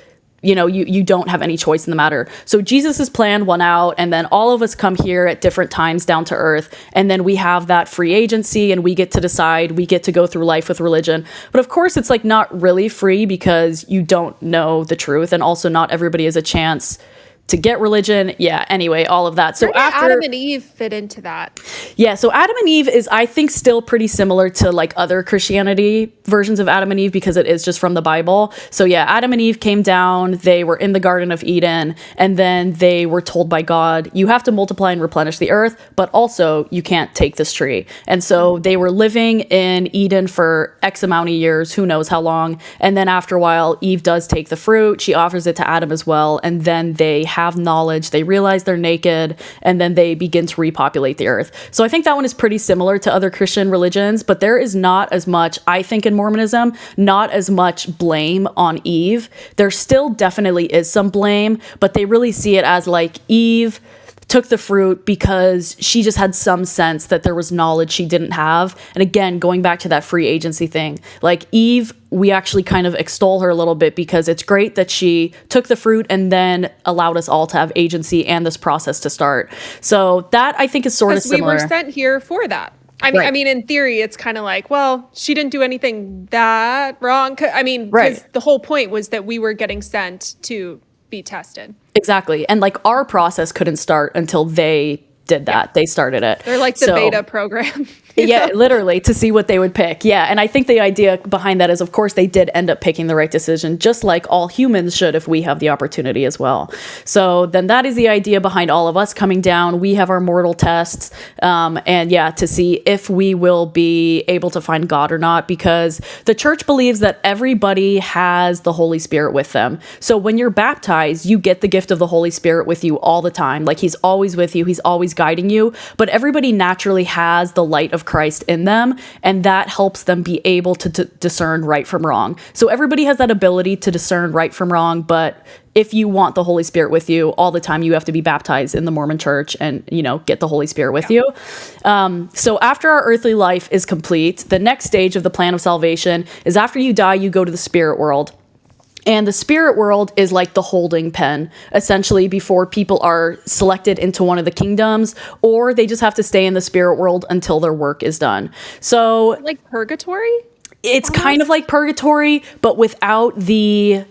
you don't have any choice in the matter. So Jesus's plan won out, and then all of us come here at different times down to earth, and then we have that free agency, and we get to decide, we get to go through life with religion. But of course, it's like not really free because you don't know the truth, and also not everybody has a chance to get religion. Yeah, anyway, all of that. So Where did Adam and Eve fit into that? Yeah, so Adam and Eve is, I think, still pretty similar to like other Christianity versions of Adam and Eve because it is just from the Bible. So yeah, Adam and Eve came down, they were in the Garden of Eden, and then they were told by God, you have to multiply and replenish the earth, but also you can't take this tree. And so they were living in Eden for X amount of years, who knows how long. And then after a while, Eve does take the fruit, she offers it to Adam as well, and then they have knowledge, they realize they're naked, and then they begin to repopulate the earth. So I think that one is pretty similar to other Christian religions, but there is not as much, I think in Mormonism, not as much blame on Eve. There still definitely is some blame, but they really see it as like Eve took the fruit because she just had some sense that there was knowledge she didn't have. And again, going back to that free agency thing, like Eve, we actually kind of extol her a little bit because it's great that she took the fruit and then allowed us all to have agency and this process to start. So that I think is sort of similar. We were sent here for that. I mean, in theory, it's kind of like, well, she didn't do anything that wrong. I mean, because the whole point was that we were getting sent to be tested. Exactly. And like our process couldn't start until they did that. Yeah. They started it. They're like the beta program. Yeah, literally, to see what they would pick. Yeah, and I think the idea behind that is, of course, they did end up picking the right decision, just like all humans should if we have the opportunity as well. So then that is the idea behind all of us coming down. We have our mortal tests, and yeah, to see if we will be able to find God or not, because the church believes that everybody has the Holy Spirit with them. So when you're baptized, you get the gift of the Holy Spirit with you all the time. Like he's always with you, he's always guiding you, but everybody naturally has the light of Christ in them, and that helps them be able to discern right from wrong. So everybody has that ability to discern right from wrong, but if you want the Holy Spirit with you all the time, you have to be baptized in the Mormon church and, get the Holy Spirit with you. So after our earthly life is complete, the next stage of the plan of salvation is after you die, you go to the spirit world. And the spirit world is like the holding pen, essentially, before people are selected into one of the kingdoms, or they just have to stay in the spirit world until their work is done. So, like purgatory? It's kind of like purgatory, but without the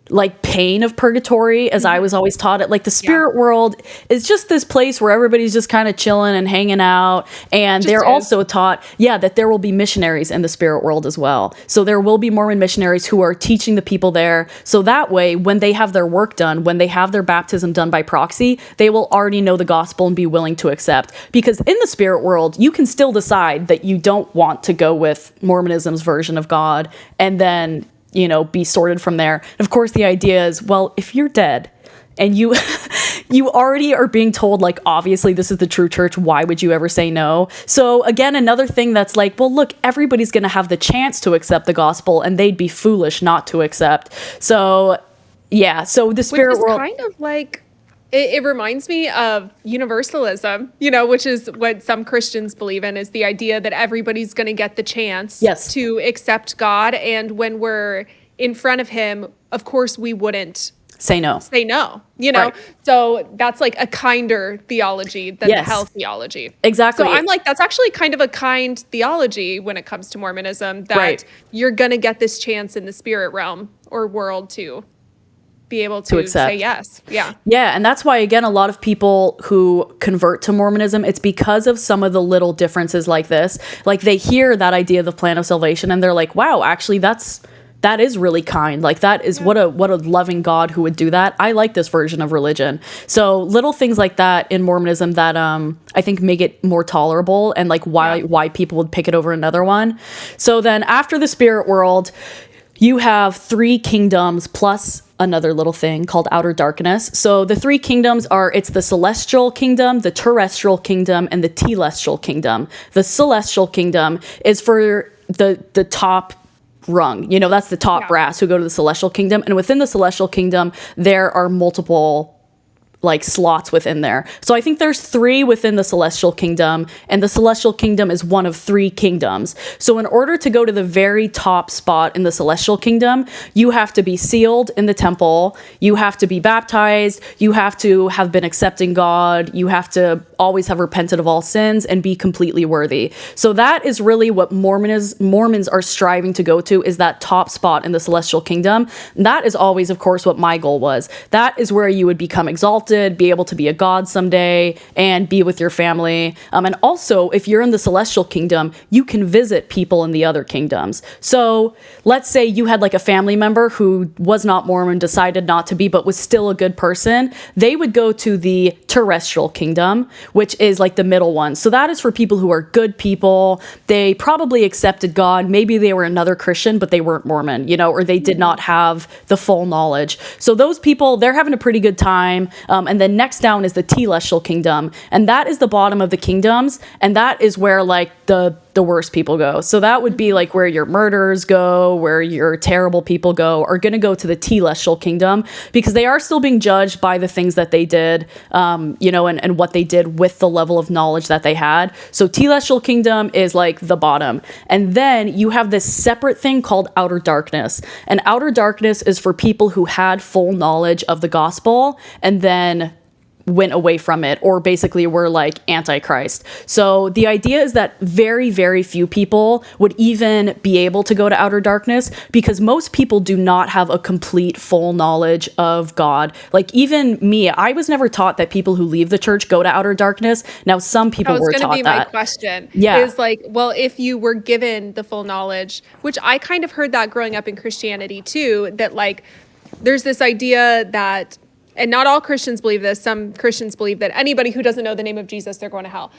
like pain of purgatory, as I was always taught it. Like the spirit world is just this place where everybody's just kind of chilling and hanging out. And they're also taught, that there will be missionaries in the spirit world as well. So there will be Mormon missionaries who are teaching the people there. So that way, when they have their work done, when they have their baptism done by proxy, they will already know the gospel and be willing to accept. Because in the spirit world, you can still decide that you don't want to go with Mormonism's version of God and then be sorted from there. And of course, the idea is, well, if you're dead and you already are being told, like, obviously this is the true church, why would you ever say no? So again, another thing that's like, well, look, everybody's going to have the chance to accept the gospel and they'd be foolish not to accept. So yeah, so the spirit world kind of like, it reminds me of universalism, which is what some Christians believe in, is the idea that everybody's going to get the chance to accept God. And when we're in front of him, of course, we wouldn't say no, Right. So that's like a kinder theology than the hell theology. Exactly. So I'm like, that's actually kind of a kind theology when it comes to Mormonism, that you're going to get this chance in the spirit realm or world to be able to say yes. Yeah. Yeah. And that's why, again, a lot of people who convert to Mormonism, it's because of some of the little differences like this. Like they hear that idea of the plan of salvation and they're like, wow, actually that is really kind. Like that is what a loving God who would do that. I like this version of religion. So little things like that in Mormonism that I think make it more tolerable and like why people would pick it over another one. So then after the spirit world, you have 3 kingdoms plus another little thing called outer darkness. So the 3 kingdoms it's the celestial kingdom, the terrestrial kingdom, and the telestial kingdom. The celestial kingdom is for the top rung. You know, that's the top brass who go to the celestial kingdom. And within the celestial kingdom, there are multiple like slots within there. So I think there's 3 within the celestial kingdom, and the celestial kingdom is one of 3 kingdoms. So in order to go to the very top spot in the celestial kingdom, you have to be sealed in the temple, you have to be baptized, you have to have been accepting God, you have to always have repented of all sins and be completely worthy. So that is really what Mormons are striving to go to, is that top spot in the celestial kingdom. And that is always, of course, what my goal was. That is where you would become exalted, be able to be a god someday, and be with your family. And also, if you're in the celestial kingdom, you can visit people in the other kingdoms. So let's say you had like a family member who was not Mormon, decided not to be, but was still a good person. They would go to the terrestrial kingdom, which is like the middle one. So that is for people who are good people. They probably accepted God. Maybe they were another Christian, but they weren't Mormon, you know, or they did not have the full knowledge. So those people, they're having a pretty good time. And then next down is the telestial kingdom. And that is the bottom of the kingdoms. And that is where like the worst people go. So that would be like where your murderers go, where your terrible people go, are going to go to the telestial kingdom, because they are still being judged by the things that they did, you know, and what they did with the level of knowledge that they had. So telestial kingdom is like the bottom. And then you have this separate thing called outer darkness. And outer darkness is for people who had full knowledge of the gospel and then went away from it, or basically were like antichrist. So the idea is that very, very few people would even be able to go to outer darkness, because most people do not have a complete full knowledge of God. Like even me, I was never taught that people who leave the church go to outer darkness. Now some people were taught that. That was going to be my question. Yeah. Is like, well, if you were given the full knowledge, which I kind of heard that growing up in Christianity too, that like there's this idea that, and not all Christians believe this. Some Christians believe that anybody who doesn't know the name of Jesus, they're going to hell.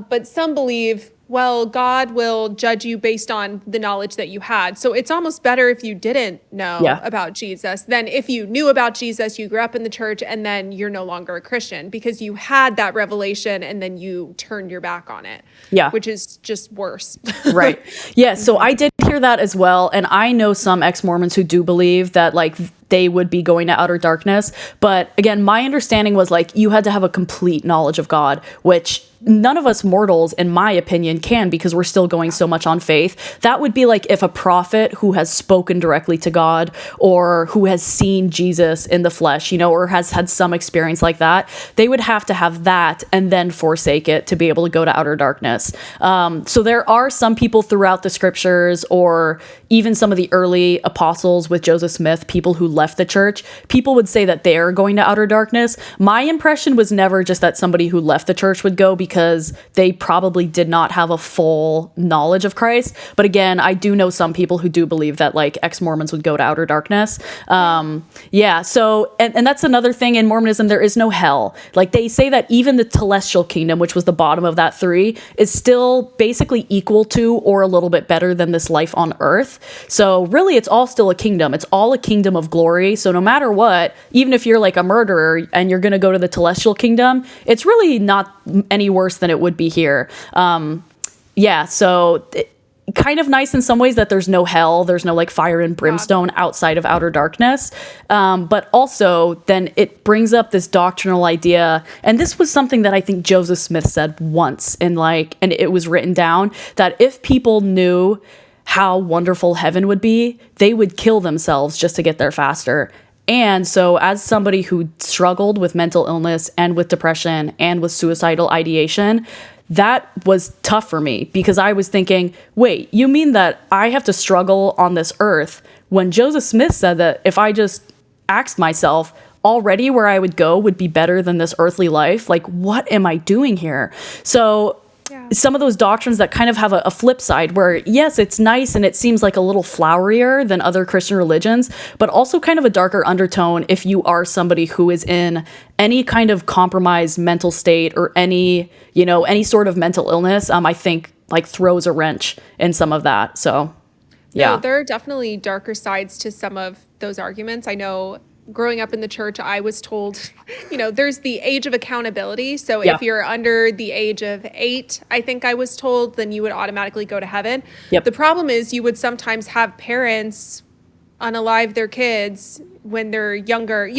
But some believe, well, God will judge you based on the knowledge that you had. So it's almost better if you didn't know about Jesus than if you knew about Jesus, you grew up in the church, and then you're no longer a Christian because you had that revelation and then you turned your back on it. Yeah. Which is just worse. Right. Yeah. So I did hear that as well. And I know some ex-Mormons who do believe that like they would be going to outer darkness. But again, my understanding was like you had to have a complete knowledge of God, which none of us mortals, in my opinion, can, because we're still going so much on faith. That would be like if a prophet who has spoken directly to God, or who has seen Jesus in the flesh, you know, or has had some experience like that, they would have to have that and then forsake it to be able to go to outer darkness. So there are some people throughout the scriptures, or even some of the early apostles with Joseph Smith, people who left the church, people would say that they're going to outer darkness. My impression was never just that somebody who left the church would go, because they probably did not have a full knowledge of Christ. But again, I do know some people who do believe that like ex-Mormons would go to outer darkness. Yeah. So, and that's another thing in Mormonism, there is no hell. Like they say that even the telestial kingdom, which was the bottom of that 3, is still basically equal to or a little bit better than this life on earth. So really it's all still a kingdom. It's all a kingdom of glory. So no matter what, even if you're like a murderer and you're going to go to the telestial kingdom, it's really not any worse than it would be here. So kind of nice in some ways that there's no hell, there's no like fire and brimstone outside of outer darkness. But also then it brings up this doctrinal idea. And this was something that I think Joseph Smith said once and it was written down, that if people knew how wonderful heaven would be, they would kill themselves just to get there faster. And so as somebody who struggled with mental illness and with depression and with suicidal ideation, that was tough for me, because I was thinking, wait, you mean that I have to struggle on this earth, when Joseph Smith said that if I just asked myself, already where I would go would be better than this earthly life? Like, what am I doing here? So some of those doctrines that kind of have a flip side, where yes, it's nice and it seems like a little flowerier than other Christian religions, but also kind of a darker undertone if you are somebody who is in any kind of compromised mental state, or any sort of mental illness. I think like throws a wrench in some of that. So yeah, there are definitely darker sides to some of those arguments. I know growing up in the church, I was told, there's the age of accountability. So Yeah. if you're under the age of 8, I think I was told, then you would automatically go to heaven. Yep. The problem is you would sometimes have parents unalive their kids when they're younger.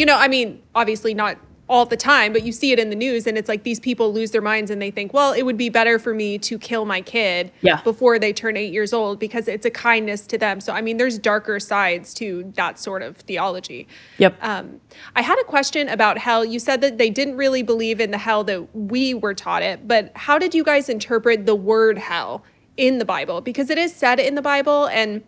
Obviously not all the time, but you see it in the news, and it's like these people lose their minds and they think, well, it would be better for me to kill my kid before they turn 8 years old because it's a kindness to them. So, there's darker sides to that sort of theology. Yep. I had a question about hell. You said that they didn't really believe in the hell that we were taught it, but how did you guys interpret the word hell in the Bible? Because it is said in the Bible, and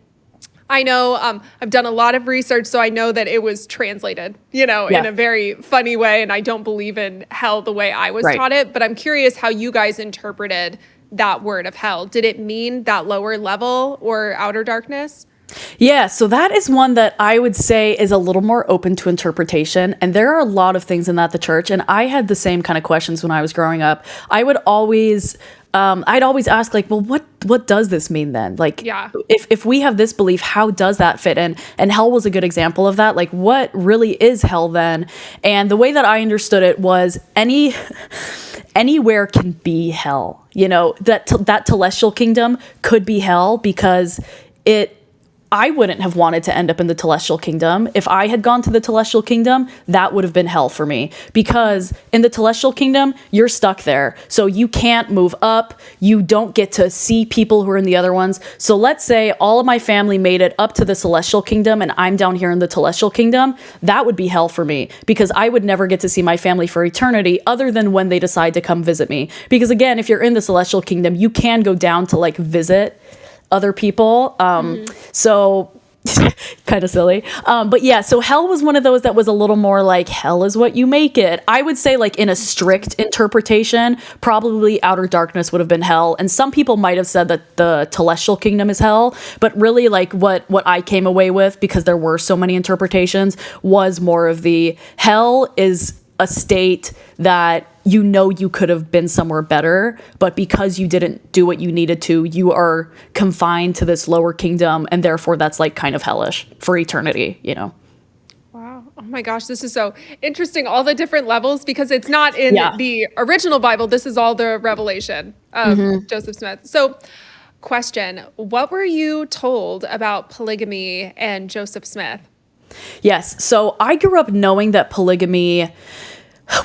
I know I've done a lot of research, so I know that it was translated, in a very funny way, and I don't believe in hell the way I was taught it, but I'm curious how you guys interpreted that word of hell. Did it mean that lower level or outer darkness? Yeah, so that is one that I would say is a little more open to interpretation. And there are a lot of things in that the church, and I had the same kind of questions when I was growing up. I'd always ask, like, well, what does this mean then? Like, if we have this belief, how does that fit in? And hell was a good example of that. Like, what really is hell then? And the way that I understood it was anywhere can be hell. That celestial kingdom could be hell because I wouldn't have wanted to end up in the celestial kingdom. If I had gone to the celestial kingdom, that would have been hell for me, because in the celestial kingdom, you're stuck there. So you can't move up. You don't get to see people who are in the other ones. So let's say all of my family made it up to the celestial kingdom and I'm down here in the celestial kingdom. That would be hell for me, because I would never get to see my family for eternity other than when they decide to come visit me. Because again, if you're in the celestial kingdom, you can go down to like visit other people. So kind of silly. But yeah, so hell was one of those that was a little more like hell is what you make it. I would say, like, in a strict interpretation, probably outer darkness would have been hell. And some people might have said that the celestial kingdom is hell, but really like what I came away with, because there were so many interpretations, was more of the hell is a state that you could have been somewhere better, but because you didn't do what you needed to, you are confined to this lower kingdom, and therefore that's like kind of hellish for eternity, Wow. Oh my gosh, this is so interesting, all the different levels, because it's not in the original Bible. This is all the revelation of Joseph Smith. So question, what were you told about polygamy and Joseph Smith? Yes. So I grew up knowing that polygamy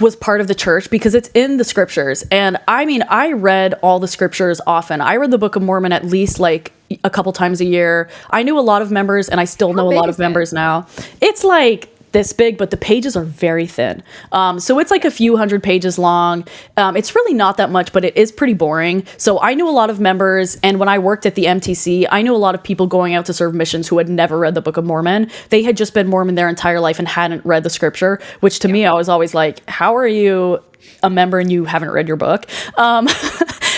was part of the church because it's in the scriptures. And I read all the scriptures often. I read the Book of Mormon at least like a couple times a year. I knew a lot of members, and I still know a lot of members now. It's like this big, but the pages are very thin. So it's like a few hundred pages long. It's really not that much, but it is pretty boring. So I knew a lot of members, and when I worked at the MTC, I knew a lot of people going out to serve missions who had never read the Book of Mormon. They had just been Mormon their entire life and hadn't read the scripture, which to me, I was always like, how are you a member and you haven't read your book?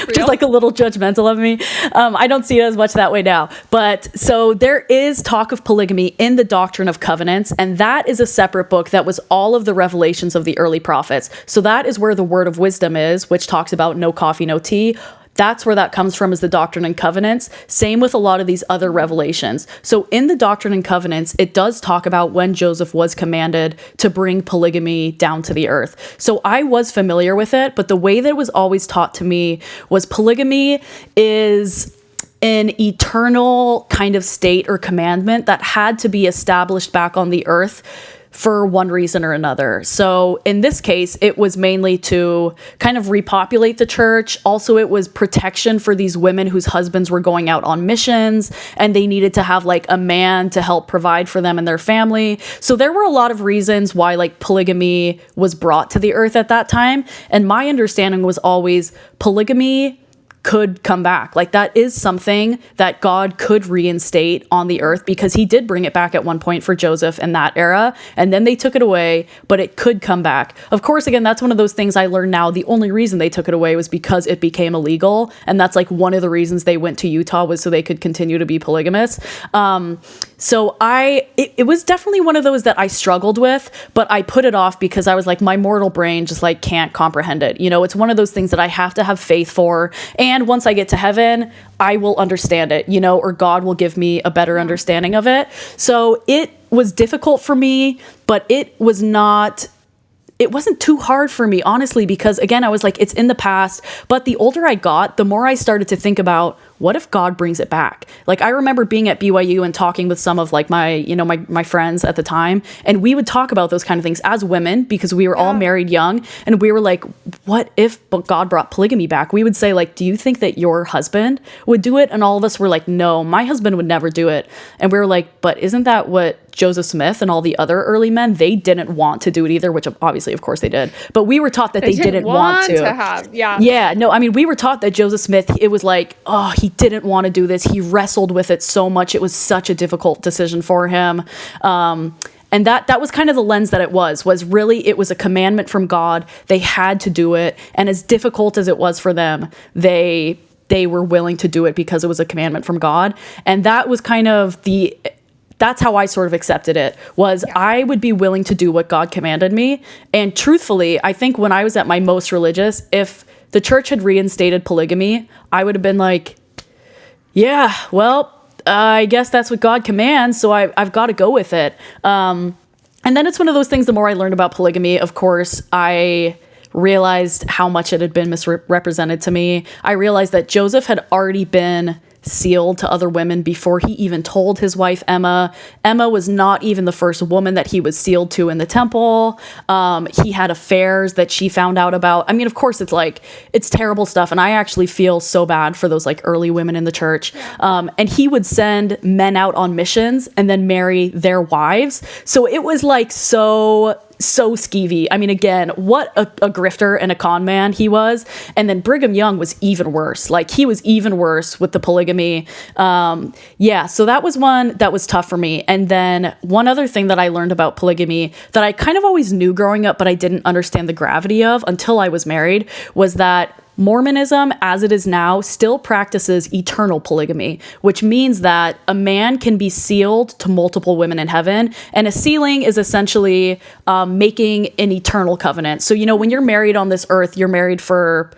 Which is like a little judgmental of me. I don't see it as much that way now. But so there is talk of polygamy in the Doctrine of Covenants, and that is a separate book that was all of the revelations of the early prophets. So that is where the Word of Wisdom is, which talks about no coffee, no tea. That's where that comes from, is the Doctrine and Covenants. Same with a lot of these other revelations. So in the Doctrine and Covenants, it does talk about when Joseph was commanded to bring polygamy down to the earth. So I was familiar with it, but the way that it was always taught to me was polygamy is an eternal kind of state or commandment that had to be established back on the earth for one reason or another. So in this case, it was mainly to kind of repopulate the church. Also, it was protection for these women whose husbands were going out on missions, and they needed to have like a man to help provide for them and their family. So there were a lot of reasons why like polygamy was brought to the earth at that time. And my understanding was always polygamy could come back. Like, that is something that God could reinstate on the earth, because he did bring it back at one point for Joseph in that era, and then they took it away, but it could come back. Of course, again, that's one of those things I learned now. The only reason they took it away was because it became illegal, and that's like one of the reasons they went to Utah, was so they could continue to be polygamous. So it was definitely one of those that I struggled with, but I put it off because I was like, my mortal brain just like can't comprehend it. You know, it's one of those things that I have to have faith for. And once I get to heaven, I will understand it, you know, or God will give me a better understanding of it. So it was difficult for me, but it wasn't too hard for me, honestly, because again, I was like, it's in the past. But the older I got, the more I started to think about, what if God brings it back? Like, I remember being at BYU and talking with some of like my friends at the time, and we would talk about those kind of things as women because we were all married young, and we were like, what if God brought polygamy back? We would say like, do you think that your husband would do it? And all of us were like, no, my husband would never do it. And we were like, but isn't that what Joseph Smith and all the other early men, they didn't want to do it either, which obviously, of course they did. But we were taught that they didn't want to have. Yeah. Yeah. No, I mean, we were taught that Joseph Smith, it was like, oh, he didn't want to do this. He wrestled with it so much. It was such a difficult decision for him. And that was kind of the lens that it was really, it was a commandment from God. They had to do it. And as difficult as it was for them, they were willing to do it because it was a commandment from God. And that was kind of that's how I sort of accepted it, was I would be willing to do what God commanded me. And truthfully, I think when I was at my most religious, if the church had reinstated polygamy, I would have been like, yeah, well, I guess that's what God commands, so I've got to go with it. And then it's one of those things, the more I learned about polygamy, of course, I realized how much it had been misrepresented to me. I realized that Joseph had already been sealed to other women before he even told his wife Emma. Emma was not even the first woman that he was sealed to in the temple. He had affairs that she found out about. I mean, of course, it's terrible stuff, and I actually feel so bad for those like early women in the church. And he would send men out on missions and then marry their wives. So it was like so skeevy. I mean, again, what a grifter and a con man he was. And then Brigham Young was even worse. Like, he was even worse with the polygamy. So that was one that was tough for me. And then one other thing that I learned about polygamy that I kind of always knew growing up, but I didn't understand the gravity of until I was married, was that Mormonism, as it is now, still practices eternal polygamy, which means that a man can be sealed to multiple women in heaven. And a sealing is essentially making an eternal covenant. So, you know, when you're married on this earth, you're married for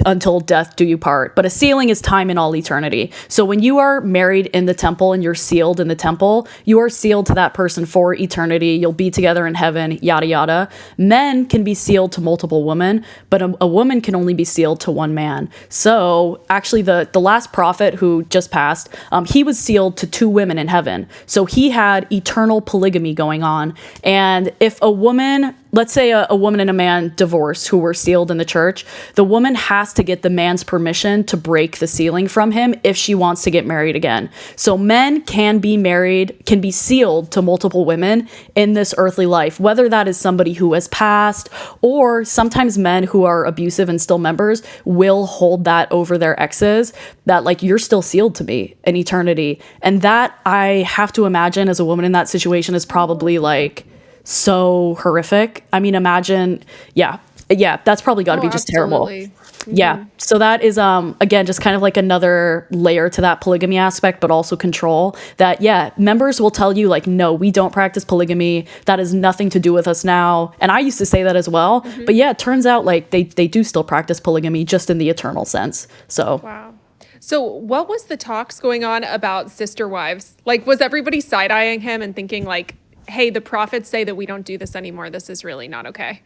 until death do you part. But a sealing is time in all eternity. So when you are married in the temple and you're sealed in the temple, you are sealed to that person for eternity. You'll be together in heaven, yada, yada. Men can be sealed to multiple women, but a woman can only be sealed to one man. So actually the last prophet who just passed, he was sealed to 2 women in heaven. So he had eternal polygamy going on. And if a woman, let's say a woman and a man divorce who were sealed in the church, the woman has to get the man's permission to break the sealing from him if she wants to get married again. So men can be married, can be sealed to multiple women in this earthly life, whether that is somebody who has passed, or sometimes men who are abusive and still members will hold that over their exes, that like, you're still sealed to me in eternity. And that, I have to imagine, as a woman in that situation, is probably like so horrific. I mean, imagine, that's probably got to be just terrible. Mm-hmm. Yeah. So that is, again, just kind of like another layer to that polygamy aspect, but also control that, members will tell you like, no, we don't practice polygamy. That has nothing to do with us now. And I used to say that as well. Mm-hmm. But it turns out like they do still practice polygamy, just in the eternal sense. So. Wow. So what was the talks going on about sister wives? Like, was everybody side-eyeing him and thinking like, hey, the prophets say that we don't do this anymore. This is really not okay.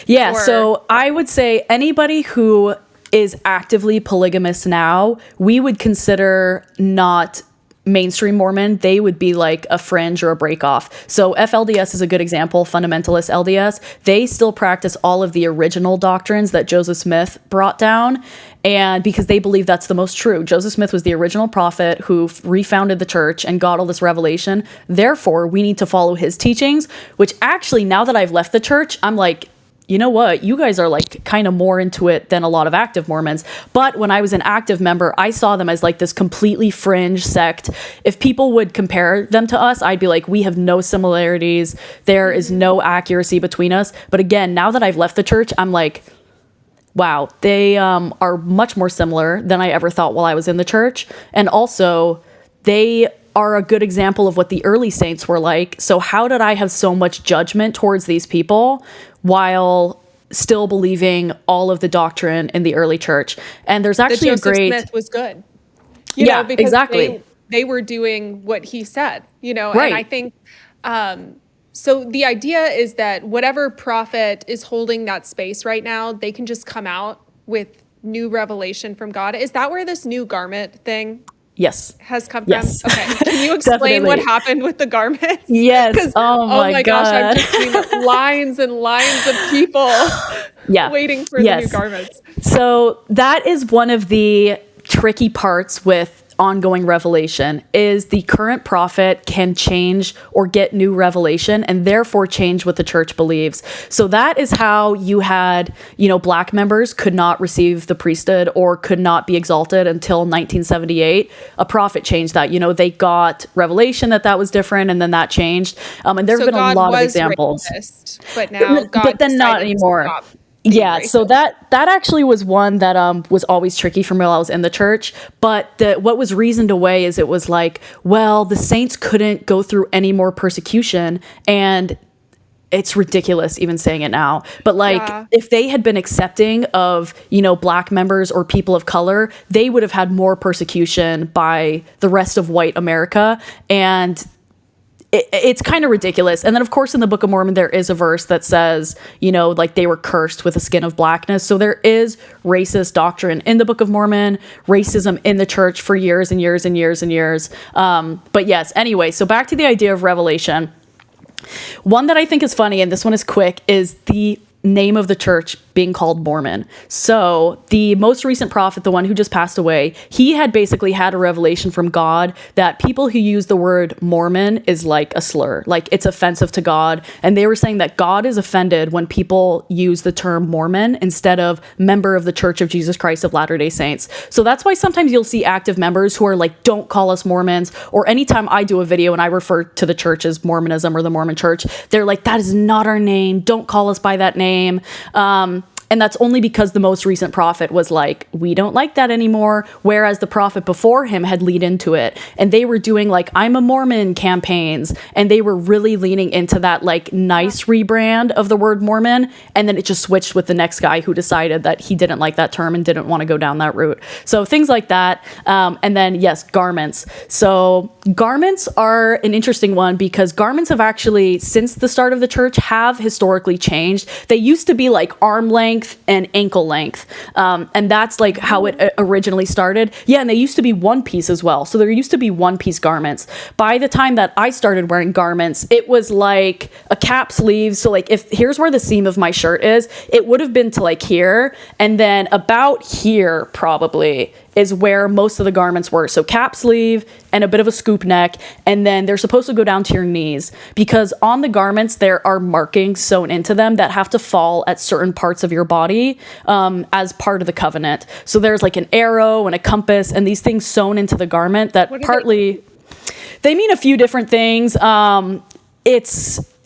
Yeah. So I would say anybody who is actively polygamous now, we would consider not mainstream Mormon. They would be like a fringe or a break off. So FLDS is a good example, fundamentalist LDS. They still practice all of the original doctrines that Joseph Smith brought down. And because they believe that's the most true. Joseph Smith was the original prophet who refounded the church and got all this revelation. Therefore, we need to follow his teachings, which actually, now that I've left the church, I'm like, you know what? You guys are like kind of more into it than a lot of active Mormons. But when I was an active member, I saw them as like this completely fringe sect. If people would compare them to us, I'd be like, we have no similarities. There is no accuracy between us. But again, now that I've left the church, I'm like, wow, they are much more similar than I ever thought while I was in the church. And also, they are a good example of what the early saints were like. So how did I have so much judgment towards these people while still believing all of the doctrine in the early church? And there's actually Joseph Smith was good, because exactly. they were doing what he said, Right. and I think, so the idea is that whatever prophet is holding that space right now, they can just come out with new revelation from God. Is that where this new garment thing Yes. has come Yes. from? Okay. Can you explain what happened with the garments? Yes. Oh my gosh, God. I've just seen lines and lines of people waiting for the new garments. So that is one of the tricky parts with ongoing revelation, is the current prophet can change or get new revelation and therefore change what the church believes. So that is how you had, black members could not receive the priesthood or could not be exalted until 1978. A prophet changed that. They got revelation that was different, and then that changed. And there have been a lot of examples. Racist, but now God but then not anymore. Yeah, so that actually was one that was always tricky for me while I was in the church. But what was reasoned away is it was like, well, the saints couldn't go through any more persecution, and it's ridiculous even saying it now. But if they had been accepting of, black members or people of color, they would have had more persecution by the rest of white America. And it's kind of ridiculous. And then, of course, in the Book of Mormon, there is a verse that says, they were cursed with a skin of blackness. So there is racist doctrine in the Book of Mormon, racism in the church for years and years and years and years. But yes, anyway, so back to the idea of revelation. One that I think is funny, and this one is quick, is the name of the church being called Mormon. So the most recent prophet, the one who just passed away, he had basically had a revelation from God that people who use the word Mormon is like a slur, like it's offensive to God. And they were saying that God is offended when people use the term Mormon instead of member of the Church of Jesus Christ of Latter-day Saints. So that's why sometimes you'll see active members who are like, don't call us Mormons. Or anytime I do a video and I refer to the church as Mormonism or the Mormon church, they're like, that is not our name. Don't call us by that name. And that's only because the most recent prophet was like, we don't like that anymore. Whereas the prophet before him had leaned into it. And they were doing like, I'm a Mormon campaigns. And they were really leaning into that like nice rebrand of the word Mormon. And then it just switched with the next guy who decided that he didn't like that term and didn't want to go down that route. So things like that. And then, yes, garments. So garments are an interesting one because garments have actually, since the start of the church, have historically changed. They used to be like arm length and ankle length. And that's like how it originally started. Yeah, and they used to be one piece as well. So there used to be one piece garments. By the time that I started wearing garments, it was like a cap sleeve. So like here's where the seam of my shirt is, it would have been to like here. And then about here probably is where most of the garments were. So cap sleeve and a bit of a scoop neck. And then they're supposed to go down to your knees because on the garments, there are markings sewn into them that have to fall at certain parts of your body as part of the covenant. So there's like an arrow and a compass and these things sewn into the garment that partly, they mean a few different things.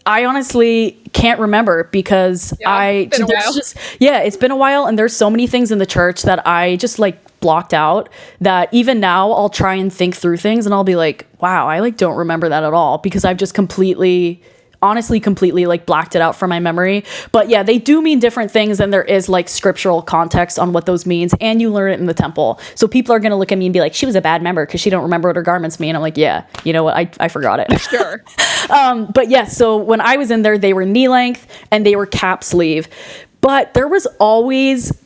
I honestly can't remember because it's been a while and there's so many things in the church that I just like blocked out that even now I'll try and think through things and I'll be like, wow, I like don't remember that at all because I've just completely like blacked it out from my memory. But yeah, they do mean different things and there is like scriptural context on what those means and you learn it in the temple. So people are going to look at me and be like, she was a bad member because she don't remember what her garments mean. I'm like, yeah, you know what? I forgot it. Sure. But yeah, so when I was in there, they were knee length and they were cap sleeve, but there was always,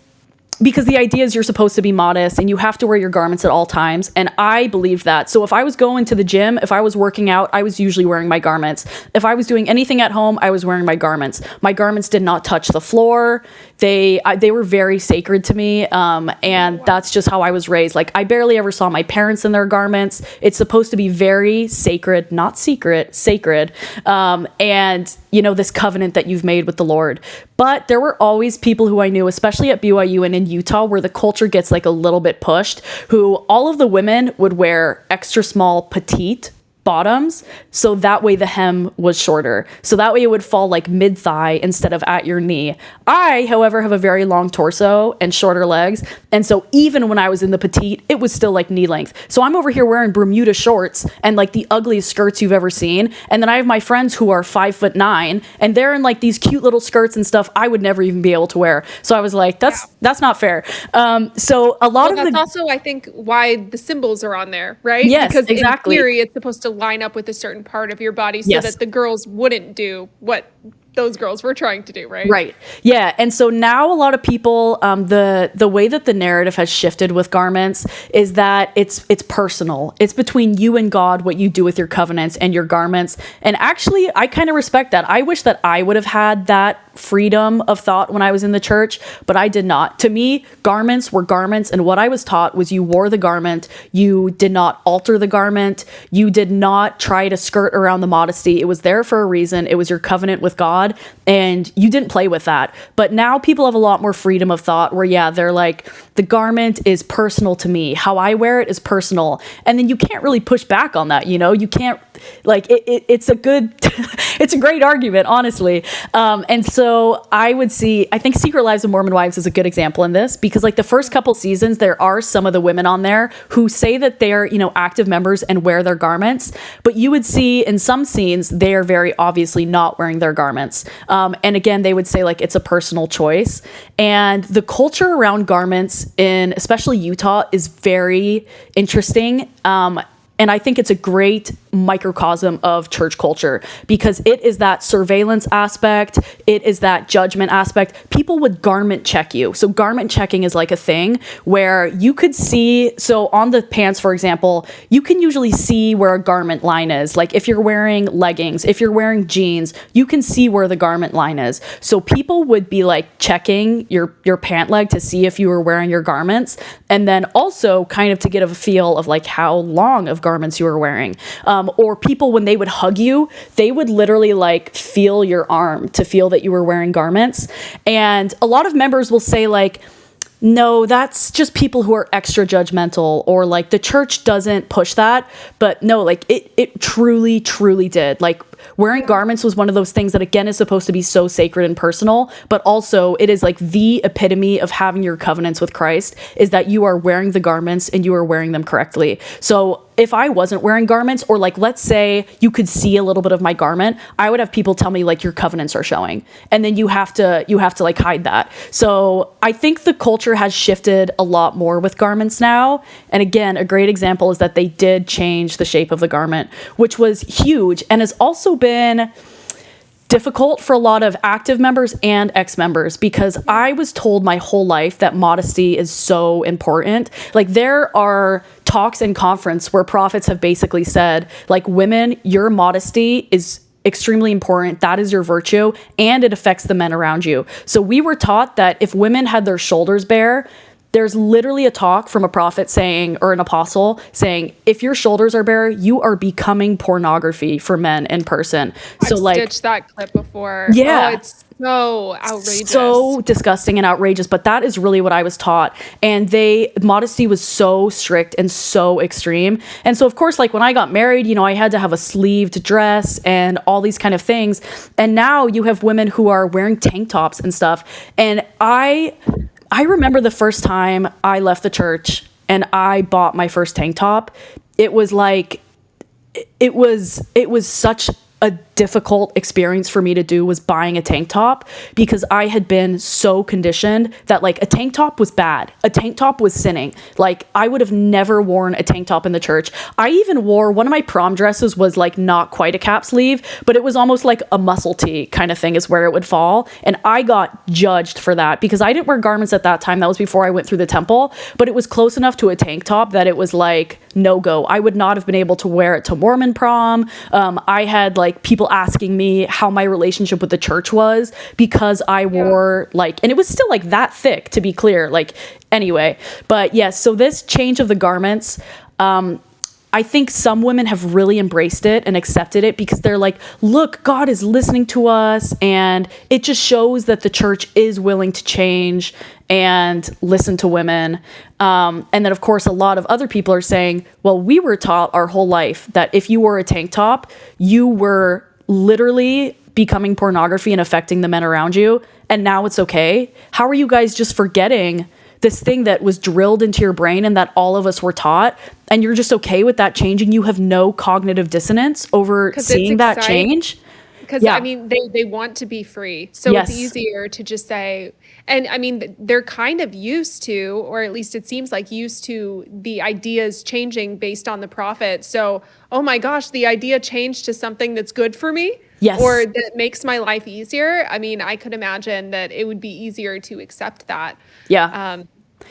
because the idea is you're supposed to be modest and you have to wear your garments at all times. And I believed that. So if I was going to the gym, if I was working out, I was usually wearing my garments. If I was doing anything at home, I was wearing my garments. My garments did not touch the floor. They were very sacred to me. And that's just how I was raised. Like I barely ever saw my parents in their garments. It's supposed to be very sacred, not secret, sacred. And this covenant that you've made with the Lord. But there were always people who I knew, especially at BYU and in Utah, where the culture gets like a little bit pushed, who all of the women would wear extra small petite bottoms, so that way the hem was shorter. So that way it would fall like mid-thigh instead of at your knee. I, however, have a very long torso and shorter legs, and so even when I was in the petite, it was still like knee length. So I'm over here wearing Bermuda shorts and like the ugliest skirts you've ever seen, and then I have my friends who are 5'9", and they're in like these cute little skirts and stuff I would never even be able to wear. So I was like, that's not fair. So a lot of that's also, I think, why the symbols are on there, right? Yes, because exactly. in theory, it's supposed to line up with a certain part of your body so that the girls wouldn't do what those girls were trying to do, right? Right. Yeah. And so now a lot of people, the way that the narrative has shifted with garments is that it's personal. It's between you and God, what you do with your covenants and your garments. And actually, I kind of respect that. I wish that I would have had that freedom of thought when I was in the church, but I did not. To me, garments were garments, and what I was taught was you wore the garment, you did not alter the garment, you did not try to skirt around the modesty. It was there for a reason. It was your covenant with God, and you didn't play with that. But now people have a lot more freedom of thought where, yeah, they're like, the garment is personal to me. How I wear it is personal. And then you can't really push back on that, you know? You can't, like, it's a good, it's a great argument, honestly. And so I think Secret Lives of Mormon Wives is a good example in this, because like the first couple seasons, there are some of the women on there who say that they're, you know, active members and wear their garments, but you would see in some scenes, they are very obviously not wearing their garments. And again, they would say like, it's a personal choice. And the culture around garments in especially Utah is very interesting. And I think it's a great microcosm of church culture, because it is that surveillance aspect. It is that judgment aspect. People would garment check you. So garment checking is like a thing where you could see, so on the pants, for example, you can usually see where a garment line is. Like if you're wearing leggings, if you're wearing jeans, you can see where the garment line is. So people would be like checking your pant leg to see if you were wearing your garments. And then also kind of to get a feel of like how long of garments you were wearing. Or people, when they would hug you, they would literally like feel your arm to feel that you were wearing garments. And a lot of members will say like, no, that's just people who are extra judgmental, or like the church doesn't push that. But no, like it truly, truly did. Like wearing garments was one of those things that again is supposed to be so sacred and personal, but also it is like the epitome of having your covenants with Christ, is that you are wearing the garments and you are wearing them correctly. So if I wasn't wearing garments, or like, let's say you could see a little bit of my garment, I would have people tell me like, your covenants are showing. And then you have to like hide that. So I think the culture has shifted a lot more with garments now. And again, a great example is that they did change the shape of the garment, which was huge and has also been difficult for a lot of active members and ex-members, because I was told my whole life that modesty is so important. Like there are talks in conference where prophets have basically said, like, women, your modesty is extremely important. That is your virtue, and it affects the men around you. So we were taught that if women had their shoulders bare, there's literally a talk from a prophet saying, or an apostle saying, if your shoulders are bare, you are becoming pornography for men in person. I've stitched that clip before. Yeah. Oh, it's so outrageous. So disgusting and outrageous, but that is really what I was taught. And modesty was so strict and so extreme. And so of course, like when I got married, you know, I had to have a sleeved dress and all these kind of things. And now you have women who are wearing tank tops and stuff. And I remember the first time I left the church and I bought my first tank top. It was like, it was such a difficult experience for me to do, was buying a tank top, because I had been so conditioned that like a tank top was bad. A tank top was sinning. Like I would have never worn a tank top in the church. I even wore, one of my prom dresses was like not quite a cap sleeve, but it was almost like a muscle tee kind of thing is where it would fall. And I got judged for that because I didn't wear garments at that time. That was before I went through the temple, but it was close enough to a tank top that it was like no go. I would not have been able to wear it to Mormon prom. I had like people asking me how my relationship with the church was because I wore like, and it was still like that thick, to be clear, like anyway. But yes, so this change of the garments, I think some women have really embraced it and accepted it because they're like, look, God is listening to us. And it just shows that the church is willing to change and listen to women. And then, of course, a lot of other people are saying, well, we were taught our whole life that if you wore a tank top, you were literally becoming pornography and affecting the men around you. And now it's okay. How are you guys just forgetting this thing that was drilled into your brain and that all of us were taught, and you're just okay with that changing? You have no cognitive dissonance over seeing that change? Because, I mean, they want to be free. So it's easier to just say, and I mean, they're kind of used to, or at least it seems like used to, the ideas changing based on the prophet. So, oh my gosh, the idea changed to something that's good for me. Yes. Or that makes my life easier. I mean, I could imagine that it would be easier to accept that. Yeah.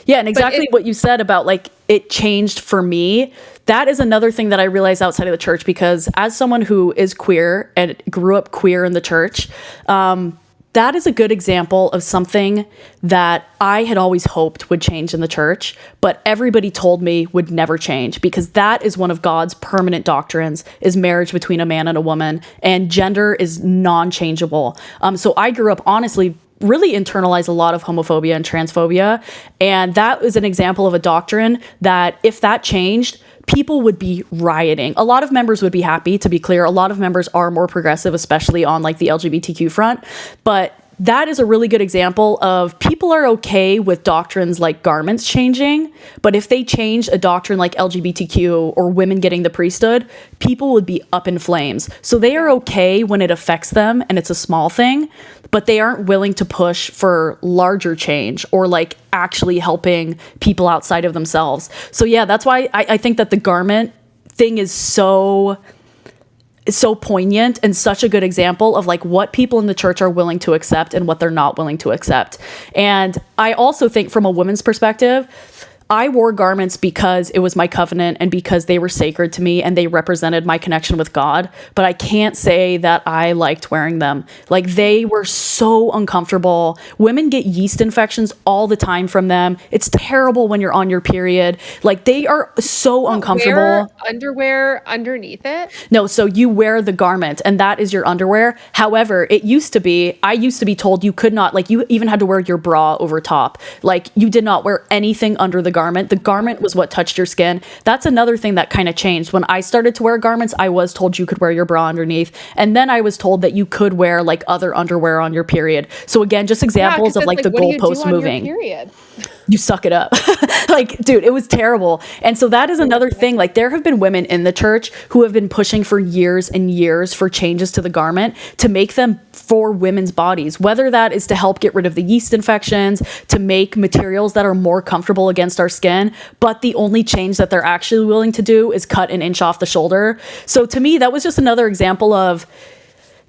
Yeah, and exactly what you said about like it changed for me. That is another thing that I realized outside of the church, because as someone who is queer and grew up queer in the church, that is a good example of something that I had always hoped would change in the church, but everybody told me would never change, because that is one of God's permanent doctrines, is marriage between a man and a woman, and gender is non-changeable. So I grew up honestly really internalized a lot of homophobia and transphobia. And that was an example of a doctrine that if that changed, people would be rioting. A lot of members would be happy, to be clear. A lot of members are more progressive, especially on like the LGBTQ front. But that is a really good example of people are okay with doctrines like garments changing, but if they change a doctrine like LGBTQ or women getting the priesthood, people would be up in flames. So they are okay when it affects them and it's a small thing, but they aren't willing to push for larger change or like actually helping people outside of themselves. So yeah, that's why I think that the garment thing is so poignant and such a good example of like what people in the church are willing to accept and what they're not willing to accept. And I also think from a woman's perspective, I wore garments because it was my covenant and because they were sacred to me and they represented my connection with God. But I can't say that I liked wearing them. Like, they were so uncomfortable. Women get yeast infections all the time from them. It's terrible when you're on your period. Like, they are so uncomfortable. Wear underwear underneath it? No, so you wear the garment and that is your underwear. However, I used to be told you could not, like, you even had to wear your bra over top. Like, you did not wear anything under the garment. The garment was what touched your skin. That's another thing that kind of changed. When I started to wear garments, I was told you could wear your bra underneath. And then I was told that you could wear like other underwear on your period. So again, just examples of like the goalpost moving. You suck it up. Like, dude, it was terrible. And so that is another thing. Like, there have been women in the church who have been pushing for years and years for changes to the garment to make them for women's bodies, whether that is to help get rid of the yeast infections, to make materials that are more comfortable against our skin. But the only change that they're actually willing to do is cut an inch off the shoulder. So to me, that was just another example of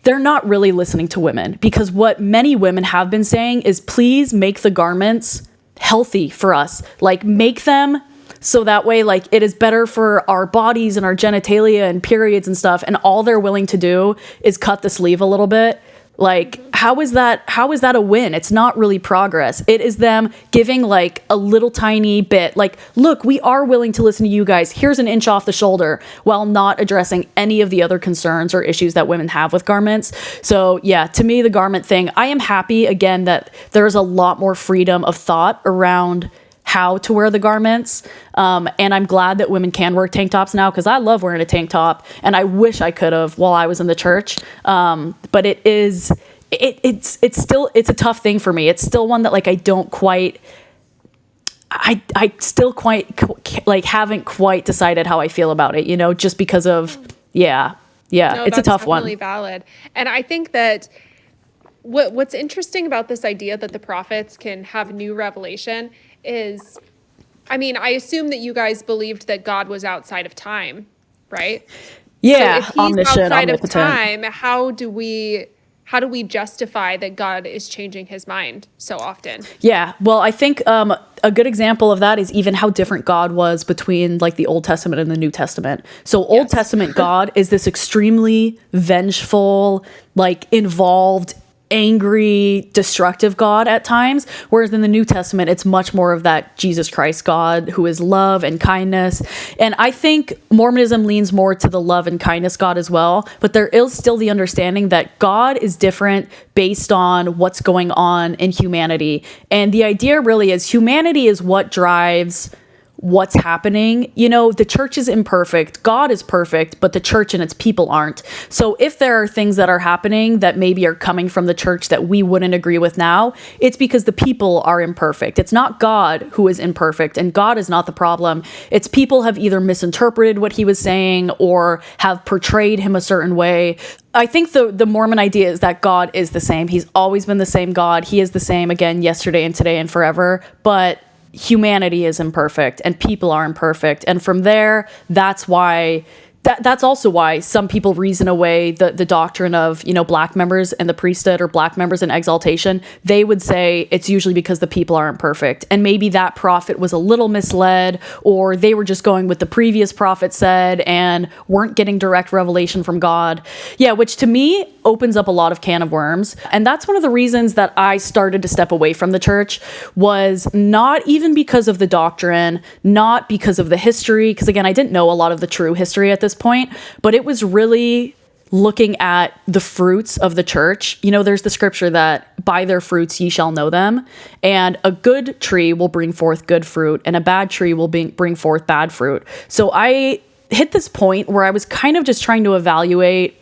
they're not really listening to women, because what many women have been saying is, please make the garments healthy for us. Like, make them so that way, like, it is better for our bodies and our genitalia and periods and stuff. And all they're willing to do is cut the sleeve a little bit. Like, how is that a win? It's not really progress. It is them giving like a little tiny bit, like, look, we are willing to listen to you guys. Here's an inch off the shoulder, while not addressing any of the other concerns or issues that women have with garments. So yeah, to me, the garment thing, I am happy again that there's a lot more freedom of thought around how to wear the garments. And I'm glad that women can wear tank tops now, because I love wearing a tank top and I wish I could have while I was in the church. But it's a tough thing for me. It's still one that like I still like haven't quite decided how I feel about it, you know, just because of, no, it's a tough one. Definitely valid. And I think that what's interesting about this idea that the prophets can have new revelation is, I mean, I assume that you guys believed that God was outside of time, right? Yeah, so if he's omniscient, outside omnipotent. of time, how do we justify that God is changing his mind so often? Yeah, well, I think a good example of that is even how different God was between like the Old Testament and the New Testament. So Old Testament God is this extremely vengeful, like involved, angry, destructive God at times, whereas in the New Testament, it's much more of that Jesus Christ God who is love and kindness. And I think Mormonism leans more to the love and kindness God as well, but there is still the understanding that God is different based on what's going on in humanity. And the idea really is humanity is what drives what's happening. You know, the church is imperfect, God is perfect, but the church and its people aren't. So if there are things that are happening that maybe are coming from the church that we wouldn't agree with now, it's because the people are imperfect. It's not God who is imperfect, and God is not the problem. It's people have either misinterpreted what he was saying or have portrayed him a certain way. I think the Mormon idea is that God is the same. He's always been the same God. He is the same again yesterday and today and forever. But humanity is imperfect and people are imperfect. And from there, that's also why some people reason away the doctrine of, you know, black members in the priesthood or black members in exaltation. They would say it's usually because the people aren't perfect. And maybe that prophet was a little misled, or they were just going with the previous prophet said and weren't getting direct revelation from God. Yeah, which to me opens up a lot of can of worms. And that's one of the reasons that I started to step away from the church, was not even because of the doctrine, not because of the history, because again, I didn't know a lot of the true history at this point, but it was really looking at the fruits of the church. You know, there's the scripture that by their fruits ye shall know them, and a good tree will bring forth good fruit and a bad tree will bring forth bad fruit. So I hit this point where I was kind of just trying to evaluate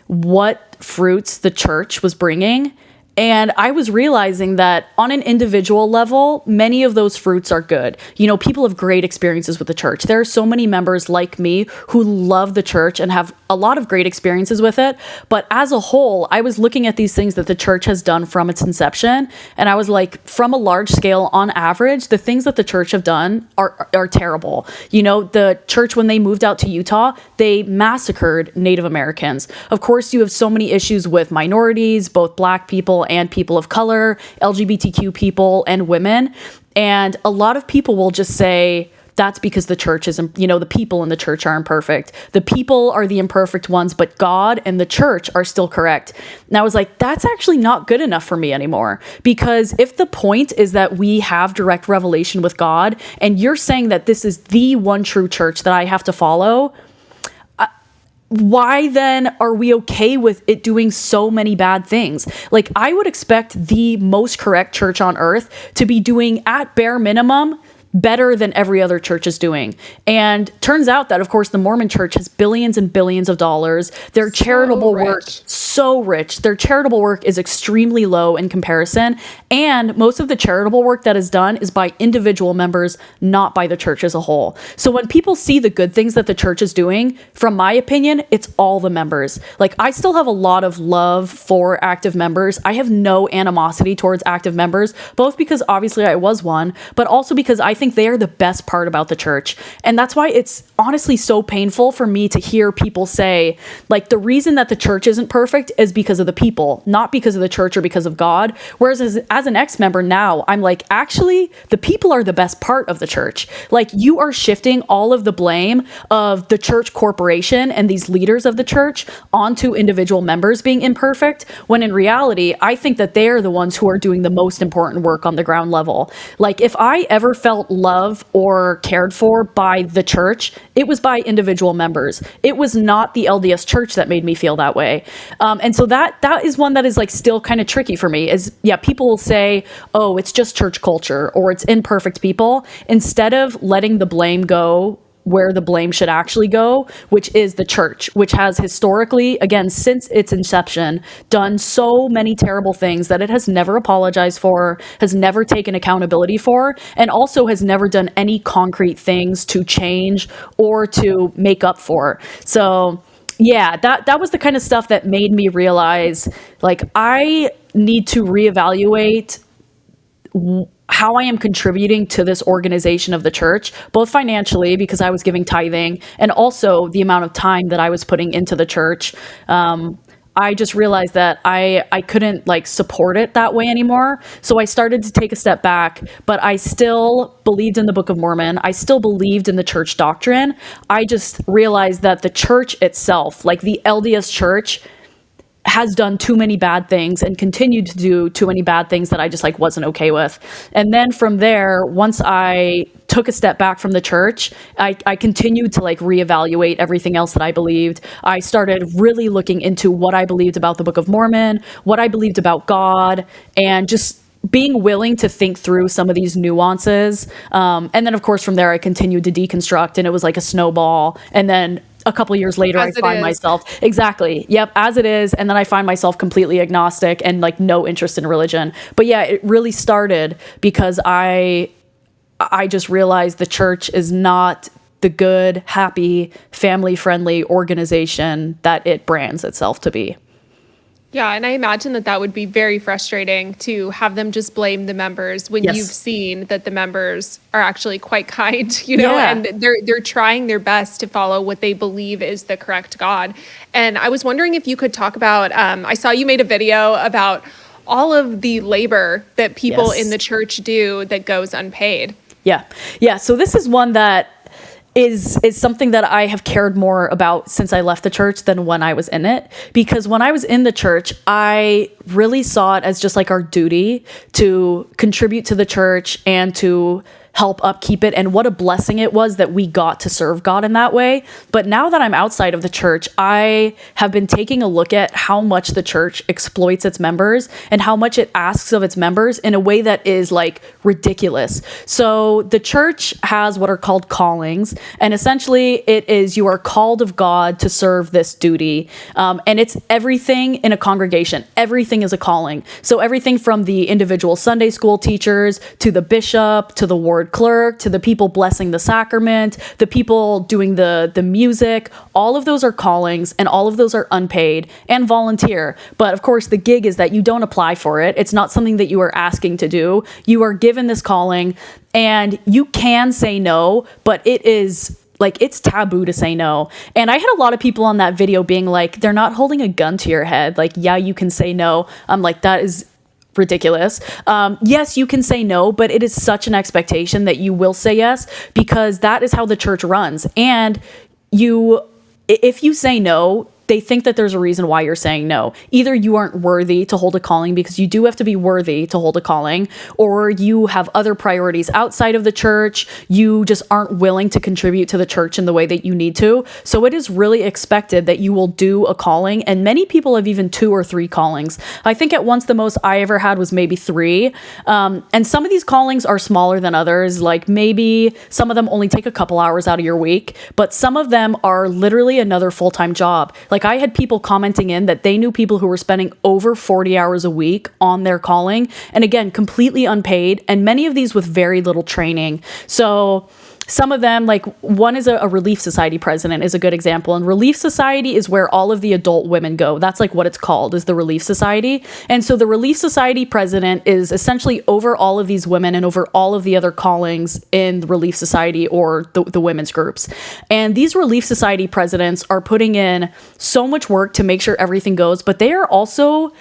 what fruits the church was bringing. And I was realizing that on an individual level, many of those fruits are good. You know, people have great experiences with the church. There are so many members like me who love the church and have a lot of great experiences with it. But as a whole, I was looking at these things that the church has done from its inception. And I was like, from a large scale, on average, the things that the church have done are terrible. You know, the church, when they moved out to Utah, they massacred Native Americans. Of course, you have so many issues with minorities, both black people and people of color, LGBTQ people and women. And a lot of people will just say, that's because the church isn't, you know, the people in the church are imperfect. The people are the imperfect ones, but God and the church are still correct. And I was like, that's actually not good enough for me anymore. Because if the point is that we have direct revelation with God, and you're saying that this is the one true church that I have to follow, why then are we okay with it doing so many bad things? Like, I would expect the most correct church on earth to be doing, at bare minimum, better than every other church is doing. And turns out that, of course, the Mormon church has billions and billions of dollars. Their charitable work, so rich. Their charitable work is extremely low in comparison. And most of the charitable work that is done is by individual members, not by the church as a whole. So when people see the good things that the church is doing, from my opinion, it's all the members. Like, I still have a lot of love for active members. I have no animosity towards active members, both because obviously I was one, but also because I think they are the best part about the church. And that's why it's honestly so painful for me to hear people say, like, the reason that the church isn't perfect is because of the people, not because of the church or because of God. Whereas as an ex-member now, I'm like, actually, the people are the best part of the church. Like, you are shifting all of the blame of the church corporation and these leaders of the church onto individual members being imperfect, when in reality, I think that they're the ones who are doing the most important work on the ground level. Like, if I ever felt love or cared for by the church, it was by individual members. It was not the LDS church that made me feel that way. And so that is one that is like still kind of tricky for me, is, yeah, people will say, oh, it's just church culture or it's imperfect people, instead of letting the blame go where the blame should actually go, which is the church, which has historically, again, since its inception, done so many terrible things that it has never apologized for, has never taken accountability for, and also has never done any concrete things to change or to make up for. So yeah, that was the kind of stuff that made me realize, like, I need to reevaluate how I am contributing to this organization of the church, both financially, because I was giving tithing, and also the amount of time that I was putting into the church. I just realized that I couldn't like support it that way anymore. So I started to take a step back, but I still believed in the Book of Mormon. I still believed in the church doctrine. I just realized that the church itself, like the LDS church, has done too many bad things and continued to do too many bad things that I just like wasn't okay with. And then from there, once I took a step back from the church, I continued to like reevaluate everything else that I believed. I started really looking into what I believed about the Book of Mormon, what I believed about God, and just being willing to think through some of these nuances. And then, of course, from there, I continued to deconstruct, and it was like a snowball. And then a couple years later, I find myself exactly. Yep. As it is. And then I find myself completely agnostic and like no interest in religion. But yeah, it really started because I just realized the church is not the good, happy, family-friendly organization that it brands itself to be. Yeah, and I imagine that would be very frustrating to have them just blame the members when you've seen that the members are actually quite kind, and they're trying their best to follow what they believe is the correct God. And I was wondering if you could talk about, I saw you made a video about all of the labor that people in the church do that goes unpaid. Yeah. So this is one that is something that I have cared more about since I left the church than when I was in it. Because when I was in the church, I really saw it as just like our duty to contribute to the church and to help upkeep it, and what a blessing it was that we got to serve God in that way. But now that I'm outside of the church, I have been taking a look at how much the church exploits its members and how much it asks of its members in a way that is like ridiculous. So the church has what are called callings, and essentially it is you are called of God to serve this duty. And it's everything in a congregation. Everything is a calling. So everything from the individual Sunday school teachers to the bishop to the ward clerk to the people blessing the sacrament, the people doing the music, all of those are callings, and all of those are unpaid and volunteer. But of course, the gig is that you don't apply for it. It's not something that you are asking to do. You are given this calling, and you can say no, but it is like, it's taboo to say no. And I had a lot of people on that video being like, they're not holding a gun to your head. Like, yeah, you can say no. I'm like, that is ridiculous. Yes, you can say no, but it is such an expectation that you will say yes, because that is how the church runs. And if you say no, they think that there's a reason why you're saying no. Either you aren't worthy to hold a calling, because you do have to be worthy to hold a calling, or you have other priorities outside of the church. You just aren't willing to contribute to the church in the way that you need to. So it is really expected that you will do a calling. And many people have even 2 or 3 callings. I think at once the most I ever had was maybe 3. And some of these callings are smaller than others. Like maybe some of them only take a couple hours out of your week, but some of them are literally another full-time job. Like I had people commenting in that they knew people who were spending over 40 hours a week on their calling. And again, completely unpaid. And many of these with very little training. So some of them, like one is a Relief Society president is a good example. And Relief Society is where all of the adult women go. That's like what it's called, is the Relief Society. And so the Relief Society president is essentially over all of these women and over all of the other callings in the Relief Society or the women's groups. And these Relief Society presidents are putting in so much work to make sure everything goes, but they are also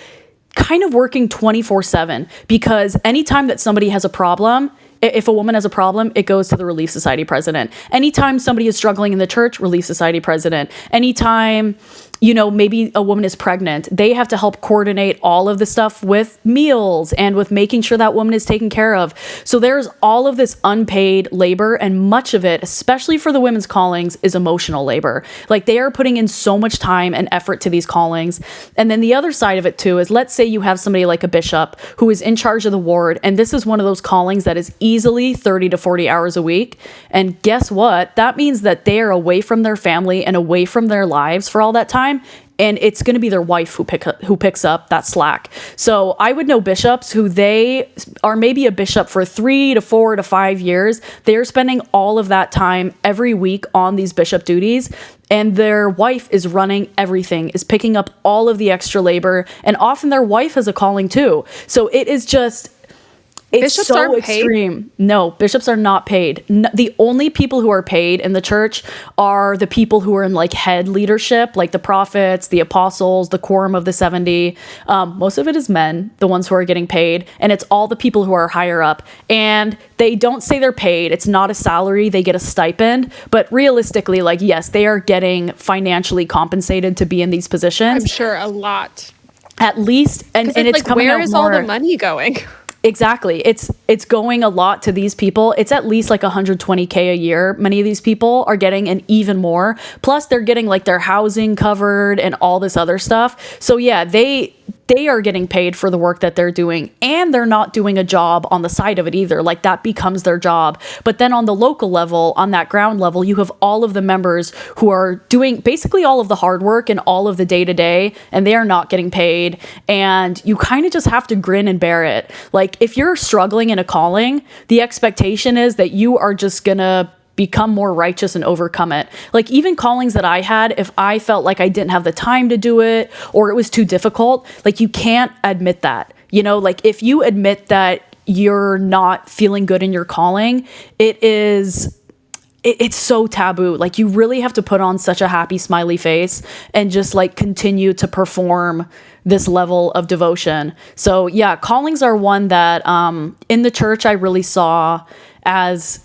kind of working 24/7, because anytime that somebody has a problem, if a woman has a problem, it goes to the Relief Society president. Anytime somebody is struggling in the church, Relief Society president. Anytime, maybe a woman is pregnant, they have to help coordinate all of the stuff with meals and with making sure that woman is taken care of. So there's all of this unpaid labor, and much of it, especially for the women's callings, is emotional labor. Like they are putting in so much time and effort to these callings. And then the other side of it too is, let's say you have somebody like a bishop who is in charge of the ward, and this is one of those callings that is easily 30 to 40 hours a week. And guess what? That means that they are away from their family and away from their lives for all that time. And it's going to be their wife who picks up that slack. So I would know bishops who they are maybe a bishop for 3 to 4 to 5 years. They're spending all of that time every week on these bishop duties. And their wife is running everything, is picking up all of the extra labor. And often their wife has a calling too. So it is just... It's bishops so aren't extreme. Paid? No, bishops are not paid. The only people who are paid in the church are the people who are in like head leadership, like the prophets, the apostles, the quorum of the 70. Most of it is men, the ones who are getting paid. And it's all the people who are higher up. And they don't say they're paid. It's not a salary. They get a stipend. But realistically, like, yes, they are getting financially compensated to be in these positions. I'm sure a lot. At least, and Because it's like, coming where out is more. all the money going? Exactly. It's going a lot to these people. It's at least like 120K a year. Many of these people are getting, and even more. Plus they're getting like their housing covered and all this other stuff. So yeah, they are getting paid for the work that they're doing, and they're not doing a job on the side of it either. Like that becomes their job. But then on the local level, on that ground level, you have all of the members who are doing basically all of the hard work and all of the day to day, and they are not getting paid. And you kind of just have to grin and bear it. Like if you're struggling in a calling, the expectation is that you are just gonna become more righteous and overcome it. Like even callings that I had, if I felt like I didn't have the time to do it or it was too difficult, like you can't admit that. You know, like if you admit that you're not feeling good in your calling, it's so taboo. Like you really have to put on such a happy smiley face and just like continue to perform this level of devotion. So yeah, callings are one that in the church I really saw as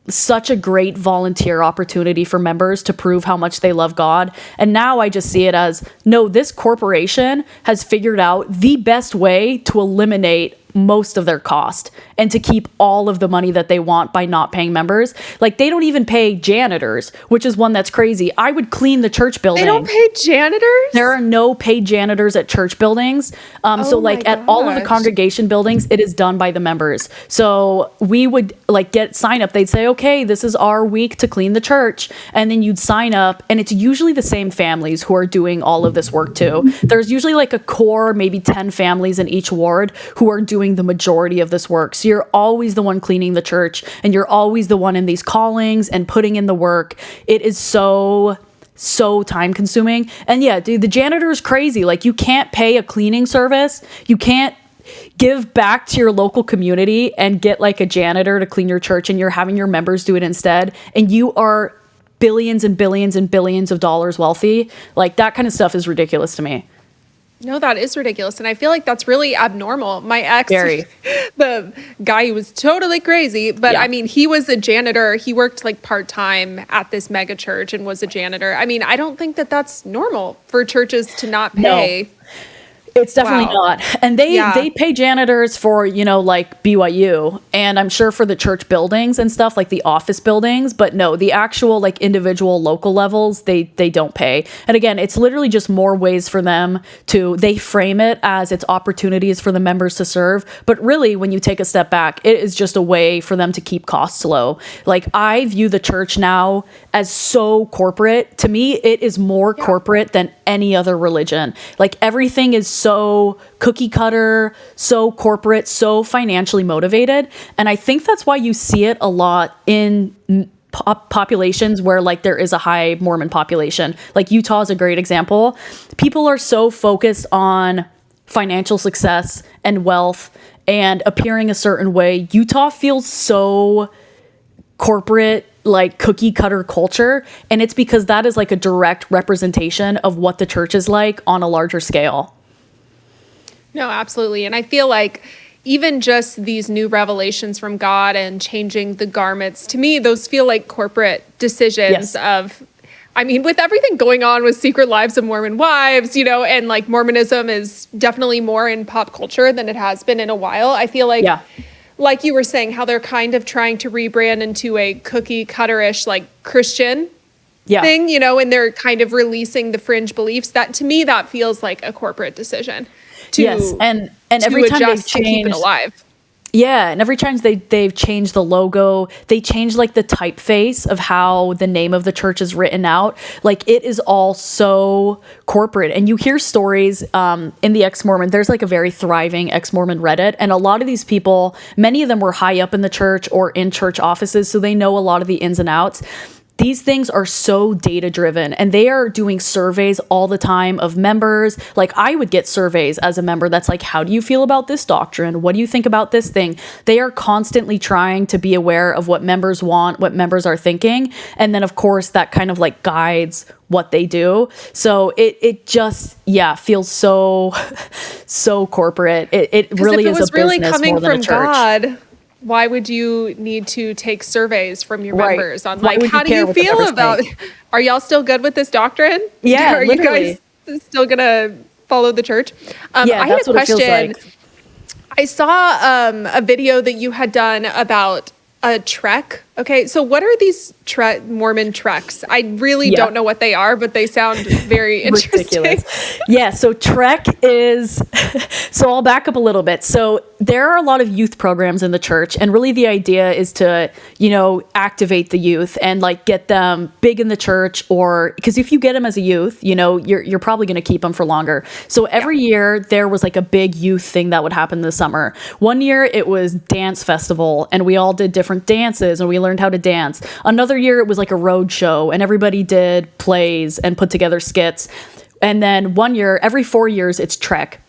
such a great volunteer opportunity for members to prove how much they love God. And now I just see it as, no, this corporation has figured out the best way to eliminate most of their cost and to keep all of the money that they want by not paying members. Like they don't even pay janitors, which is one that's crazy. I would clean the church building. They don't pay janitors? There are no paid janitors at church buildings. So like at all of the congregation buildings, it is done by the members. So we would like get sign up. They'd say, okay, this is our week to clean the church. And then you'd sign up, and it's usually the same families who are doing all of this work too. There's usually like a core, maybe 10 families in each ward who are doing the majority of this work. So you're always the one cleaning the church, and you're always the one in these callings and putting in the work. It is so time consuming. And yeah, dude, the janitor is crazy. Like you can't pay a cleaning service. You can't give back to your local community and get like a janitor to clean your church, and you're having your members do it instead. And you are billions and billions and billions of dollars wealthy. Like that kind of stuff is ridiculous to me. No, that is ridiculous. And I feel like that's really abnormal. My ex, the guy who was totally crazy, but I mean, he was a janitor. He worked like part-time at this mega church and was a janitor. I mean, I don't think that that's normal for churches to not pay. No. It's definitely not. And they pay janitors for, you know, like BYU, and I'm sure for the church buildings and stuff, like the office buildings, but no, the actual like individual local levels, they don't pay. And again, it's literally just more ways for them to, they frame it as it's opportunities for the members to serve. But really, when you take a step back, it is just a way for them to keep costs low. Like I view the church now as so corporate. To me, it is more corporate than any other religion. Like everything is so cookie cutter, so corporate, so financially motivated. And I think that's why you see it a lot in populations where like there is a high Mormon population. Like Utah is a great example. People are so focused on financial success and wealth and appearing a certain way. Utah feels so corporate, like cookie cutter culture. And it's because that is like a direct representation of what the church is like on a larger scale. No, absolutely. And I feel like even just these new revelations from God and changing the garments, to me, those feel like corporate decisions of, I mean, with everything going on with Secret Lives of Mormon Wives, you know, and like Mormonism is definitely more in pop culture than it has been in a while. I feel like you were saying, how they're kind of trying to rebrand into a cookie cutter-ish like Christian thing, you know, and they're kind of releasing the fringe beliefs. That to me, that feels like a corporate decision. And every time they change, to keep it alive. Yeah, and every time they've changed the logo, they change like the typeface of how the name of the church is written out. Like it is all so corporate. And you hear stories in the ex-Mormon. There's like a very thriving ex-Mormon Reddit, and a lot of these people, many of them were high up in the church or in church offices, so they know a lot of the ins and outs. These things are so data driven, and they are doing surveys all the time of members. Like I would get surveys as a member that's like, how do you feel about this doctrine? What do you think about this thing? They are constantly trying to be aware of what members want, what members are thinking. And then of course that kind of like guides what they do. So it just, feels so corporate. It really is a business really coming more than from a church. God, why would you need to take surveys from your members on like, how do you feel about, are y'all still good with this doctrine? Yeah, are literally. you guys still gonna follow the church. Yeah, I had that's a what it feels question. like. I saw a video that you had done about a trek. Okay, so what are these Mormon treks? I really Yeah. don't know what they are, but they sound very interesting. Ridiculous. Yeah, so Trek is, so I'll back up a little bit. So there are a lot of youth programs in the church, and really the idea is to, activate the youth and like get them big in the church, or because if you get them as a youth, you're probably going to keep them for longer. So every year there was like a big youth thing that would happen this summer. One year it was dance festival, and we all did different dances and we learned how to dance. Another year it was like a road show, and everybody did plays and put together skits. And then one year, every 4 years, it's Trek.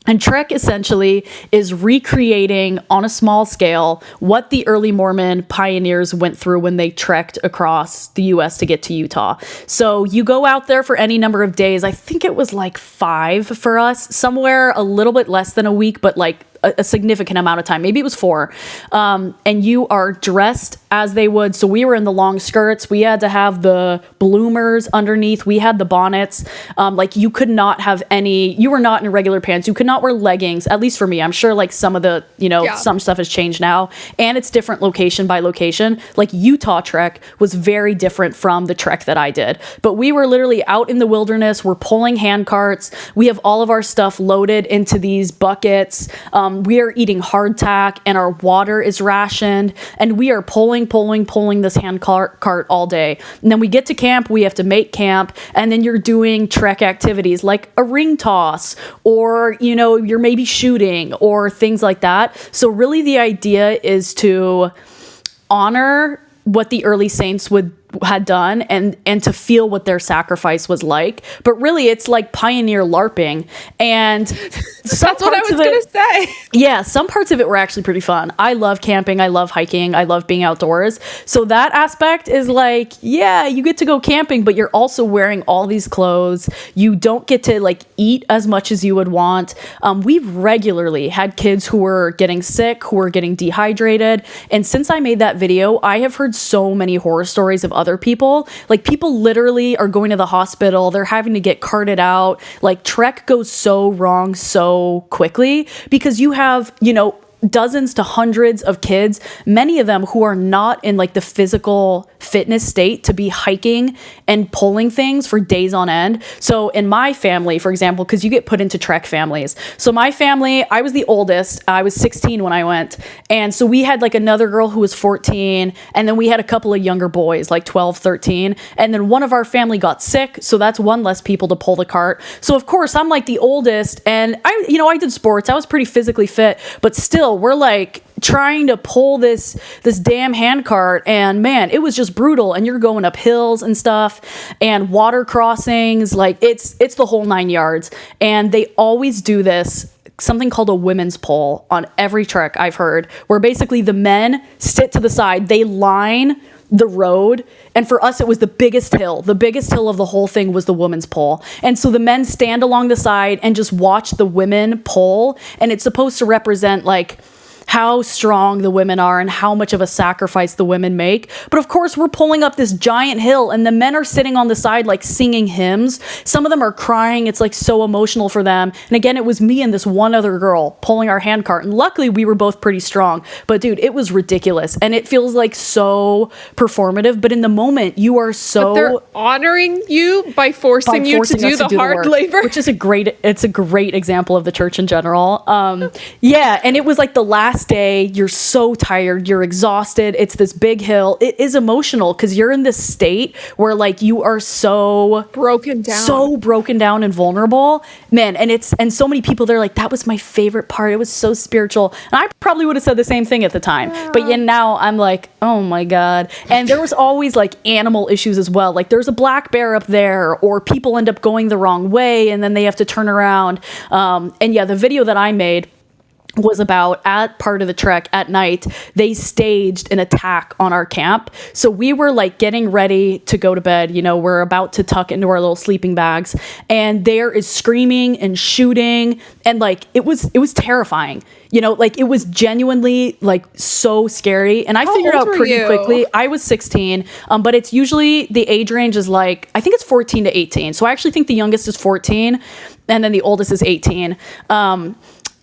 And Trek essentially is recreating on a small scale what the early Mormon pioneers went through when they trekked across the US to get to Utah. So you go out there for any number of days. I think it was like 5 for us, somewhere a little bit less than a week, but like a significant amount of time. Maybe it was 4. And you are dressed as they would. So we were in the long skirts. We had to have the bloomers underneath. We had the bonnets. Like you could not have you were not in regular pants. You could not wear leggings, at least for me. I'm sure like some of the, some stuff has changed now, and it's different location by location. Like Utah trek was very different from the trek that I did. But we were literally out in the wilderness. We're pulling hand carts. We have all of our stuff loaded into these buckets. We are eating hardtack, and our water is rationed, and we are pulling this hand cart all day. And then we get to camp, we have to make camp, and then you're doing trek activities like a ring toss, or, you're maybe shooting or things like that. So really the idea is to honor what the early saints had done and to feel what their sacrifice was like. But really it's like pioneer LARPing, and that's what I was going to say. Yeah, some parts of it were actually pretty fun. I love camping, I love hiking, I love being outdoors. So that aspect is like, yeah, you get to go camping, but you're also wearing all these clothes. You don't get to like eat as much as you would want. We've regularly had kids who were getting sick, who were getting dehydrated. And since I made that video, I have heard so many horror stories of other people. Like people literally are going to the hospital. They're having to get carted out. Like trek goes so wrong so quickly because you have, dozens to hundreds of kids, many of them who are not in like the physical fitness state to be hiking and pulling things for days on end. So in my family, for example, because you get put into trek families. So my family, I was the oldest. I was 16 when I went. And so we had like another girl who was 14. And then we had a couple of younger boys, like 12, 13. And then one of our family got sick. So that's one less people to pull the cart. So of course I'm like the oldest, and I did sports. I was pretty physically fit, but still we're like trying to pull this damn hand cart, and man, it was just brutal. And you're going up hills and stuff and water crossings, like it's the whole 9 yards. And they always do this, something called a women's pole on every trek I've heard, where basically the men sit to the side, they line the road. And for us, it was the biggest hill. The biggest hill of the whole thing was the women's pole. And so the men stand along the side and just watch the women pull. And it's supposed to represent like how strong the women are and how much of a sacrifice the women make. But of course, we're pulling up this giant hill, and the men are sitting on the side like singing hymns. Some of them are crying. It's like so emotional for them. And again, it was me and this one other girl pulling our hand cart. And luckily, we were both pretty strong. But dude, it was ridiculous. And it feels like so performative. But in the moment, you are so... But they're honoring you by forcing you to do the hard labor. Which is a great example of the church in general. Yeah, and it was like the last day, you're so tired, you're exhausted, it's this big hill. It is emotional because you're in this state where like you are so broken down and vulnerable, man. And so many people, they're like, that was my favorite part, it was so spiritual. And I probably would have said the same thing at the time, but yeah, now I'm like, oh my god. And there was always like animal issues as well, like there's a black bear up there, or people end up going the wrong way and then they have to turn around. And yeah, the video that I made was about at part of the trek at night, they staged an attack on our camp. So we were like getting ready to go to bed, we're about to tuck into our little sleeping bags, and there is screaming and shooting, and like it was terrifying. Like it was genuinely like so scary. And I figured out pretty quickly, I was 16, but it's usually the age range is like, I think it's 14 to 18. So I actually think the youngest is 14 and then the oldest is 18.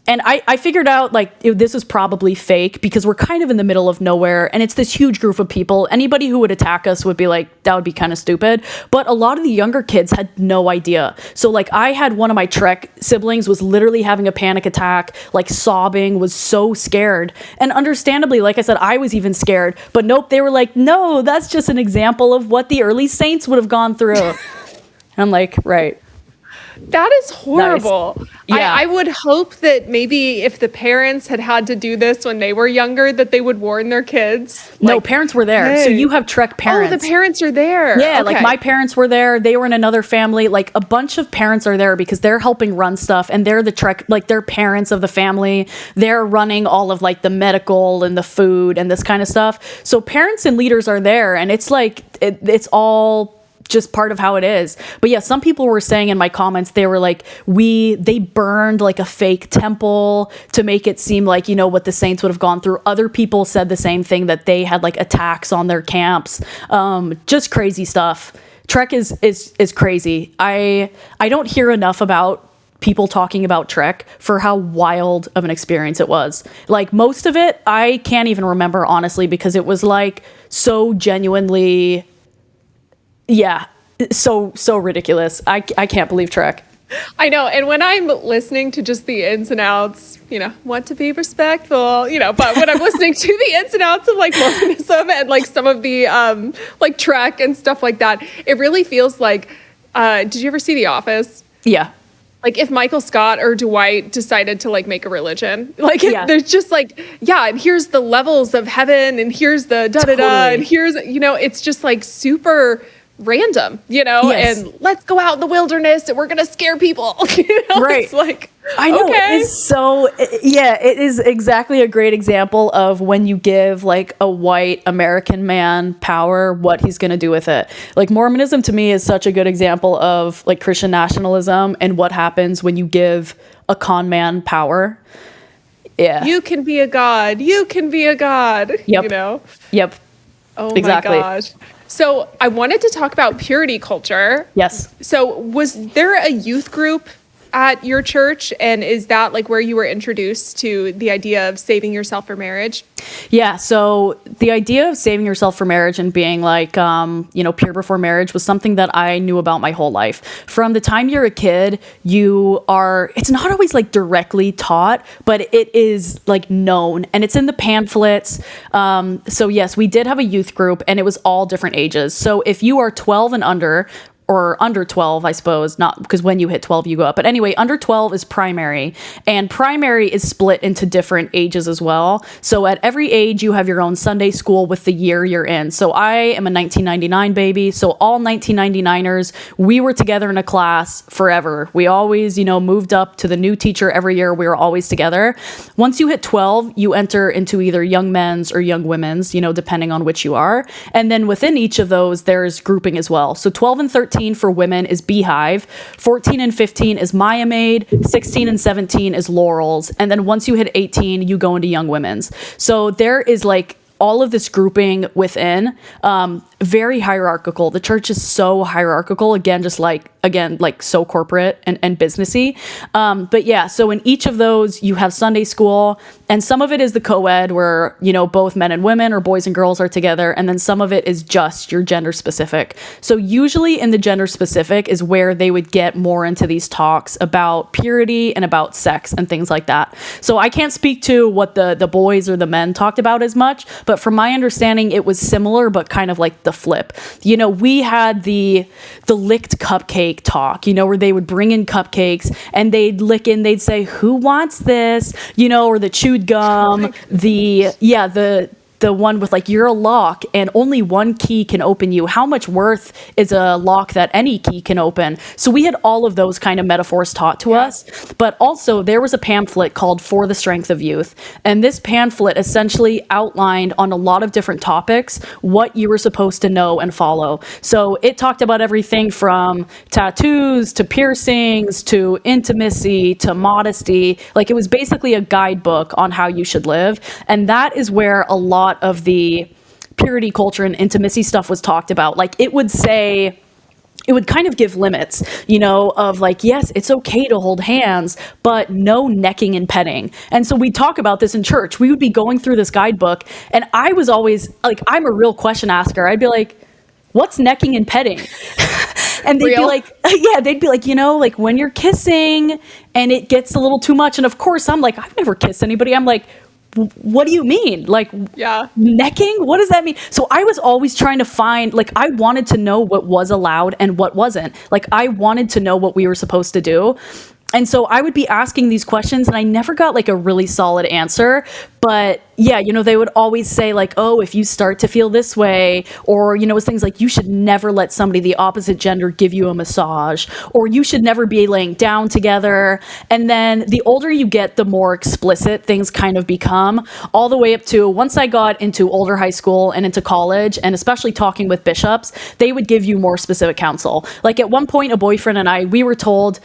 And I figured out like this is probably fake because we're kind of in the middle of nowhere and it's this huge group of people. Anybody who would attack us would be like, that would be kind of stupid. But a lot of the younger kids had no idea. So like I had one of my Trek siblings was literally having a panic attack, like sobbing, was so scared. And understandably, like I said, I was even scared. But nope, they were like, no, that's just an example of what the early saints would have gone through. And I'm like, right. That is horrible. Nice. Yeah. I would hope that maybe if the parents had to do this when they were younger, that they would warn their kids. No, parents were there. Hey. So you have Trek parents. Oh, the parents are there. Yeah, okay. Like my parents were there. They were in another family. Like a bunch of parents are there because they're helping run stuff and they're the Trek, like they're parents of the family. They're running all of like the medical and the food and this kind of stuff. So parents and leaders are there and it's like, it's all just part of how it is. But yeah, some people were saying in my comments, they were like, they burned like a fake temple to make it seem like, what the saints would have gone through. Other people said the same thing, that they had like attacks on their camps. Just crazy stuff. Trek is crazy. I don't hear enough about people talking about Trek for how wild of an experience it was. Like most of it, I can't even remember honestly, because it was like so genuinely, yeah, so ridiculous. I can't believe Trek. I know. And when I'm listening to just the ins and outs, want to be respectful, but when I'm listening to the ins and outs of like Mormonism and like some of the like Trek and stuff like that, it really feels like, did you ever see The Office? Yeah. Like if Michael Scott or Dwight decided to like make a religion, like there's just like, and here's the levels of heaven and here's the da-da-da and here's, it's just like super random, yes. And let's go out in the wilderness and we're going to scare people. Right. It's like, I know. Okay. It is so, it is exactly a great example of when you give like a white American man power, what he's going to do with it. Like Mormonism to me is such a good example of like Christian nationalism and what happens when you give a con man power. Yeah. You can be a god. You can be a god. Yep. Yep. Oh exactly. My gosh. So I wanted to talk about purity culture. Yes. So was there a youth group at your church? And is that like where you were introduced to the idea of saving yourself for marriage? Yeah. So the idea of saving yourself for marriage and being like, pure before marriage was something that I knew about my whole life. From the time you're a kid, it's not always like directly taught, but it is like known and it's in the pamphlets. So yes, we did have a youth group and it was all different ages. So if you are 12 and under, or under 12, I suppose, not because when you hit 12, you go up. But anyway, under 12 is primary, and primary is split into different ages as well. So at every age, you have your own Sunday school with the year you're in. So I am a 1999 baby. So all 1999ers, we were together in a class forever. We always, moved up to the new teacher every year. We were always together. Once you hit 12, you enter into either young men's or young women's, depending on which you are. And then within each of those, there's grouping as well. So 12 and 13 for women is Beehive, 14 and 15 is Maya Maid, 16 and 17 is Laurels, and then once you hit 18, you go into Young Women's. So there is like all of this grouping within, very hierarchical. The church is so hierarchical, again, so corporate and businessy. But yeah, so in each of those, you have Sunday school, and some of it is the co-ed where, both men and women or boys and girls are together. And then some of it is just your gender specific. So usually in the gender specific is where they would get more into these talks about purity and about sex and things like that. So I can't speak to what the boys or the men talked about as much, but from my understanding, it was similar, but kind of like the flip. We had the licked cupcake talk, where they would bring in cupcakes and they'd say, who wants this? Or the chewed gum, the the one with like, you're a lock and only one key can open you. How much worth is a lock that any key can open? So we had all of those kind of metaphors taught to us. But also there was a pamphlet called For the Strength of Youth. And this pamphlet essentially outlined on a lot of different topics what you were supposed to know and follow. So it talked about everything from tattoos to piercings to intimacy to modesty. Like, it was basically a guidebook on how you should live. And that is where a lot of the purity culture and intimacy stuff was talked about. Like, it would kind of give limits, of like, yes, it's okay to hold hands, but no necking and petting. And so we talk about this in church. We would be going through this guidebook, and I was always like, I'm a real question asker. I'd be like, what's necking and petting? And they'd be like, yeah, they'd be like, like when you're kissing and it gets a little too much. And of course, I'm like, I've never kissed anybody. I'm like, what do you mean? Like, necking? What does that mean? So I was always trying to find, like, I wanted to know what was allowed and what wasn't. Like, I wanted to know what we were supposed to do. And so I would be asking these questions, and I never got like a really solid answer. But yeah, they would always say like, oh, if you start to feel this way, or, it's things like, you should never let somebody the opposite gender give you a massage, or you should never be laying down together. And then the older you get, the more explicit things kind of become, all the way up to once I got into older high school and into college, and especially talking with bishops, they would give you more specific counsel. Like, at one point, a boyfriend and I, we were told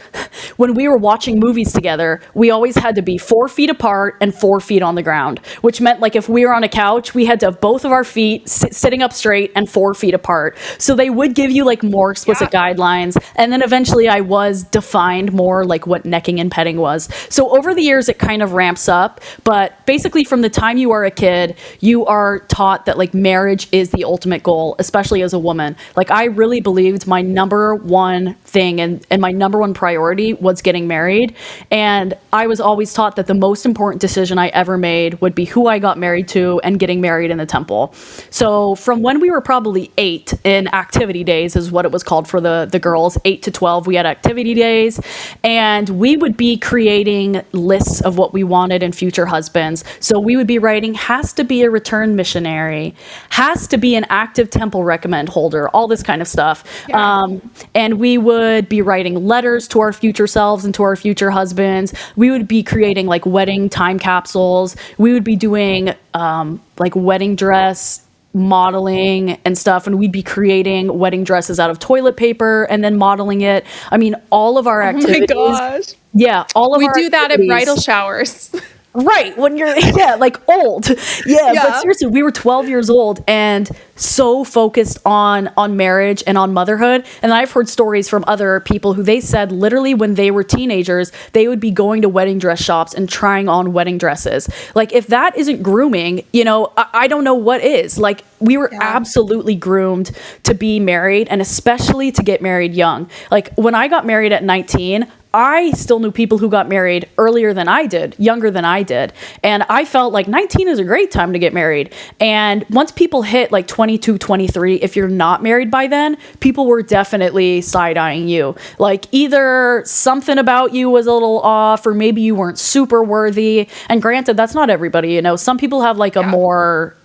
when we were watching movies together, we always had to be 4 feet apart and 4 feet on the ground, which meant like if we were on a couch, we had to have both of our feet sitting up straight and 4 feet apart. So they would give you like more explicit guidelines. And then eventually I was defined more like what necking and petting was. So over the years, it kind of ramps up. But basically from the time you are a kid, you are taught that like marriage is the ultimate goal, especially as a woman. Like, I really believed my number one thing and my number one priority was getting married. And I was always taught that the most important decision I ever made would be who I got married to and getting married in the temple. So from when we were probably 8, in activity days is what it was called for the girls, 8 to 12, we had activity days, and we would be creating lists of what we wanted in future husbands. So we would be writing, has to be a returned missionary, has to be an active temple recommend holder, all this kind of stuff. And we would be writing letters to our future selves and to our future husbands. We would be creating like wedding time capsules. We would be doing like wedding dress modeling and stuff, and we'd be creating wedding dresses out of toilet paper and then modeling it. I mean, all of our activities. Oh my gosh. Yeah, all of we our do that at bridal showers. Right, when you're like old. But seriously, we were 12 years old and so focused on marriage and on motherhood. And I've heard stories from other people who they said literally when they were teenagers, they would be going to wedding dress shops and trying on wedding dresses. Like, if that isn't grooming, I don't know what is. Like, we were absolutely groomed to be married, and especially to get married young. Like, when I got married at 19, I still knew people who got married earlier than I did, younger than I did. And I felt like 19 is a great time to get married. And once people hit like 22, 23, if you're not married by then, people were definitely side-eyeing you. Like, either something about you was a little off, or maybe you weren't super worthy. And granted, that's not everybody, Some people have like a more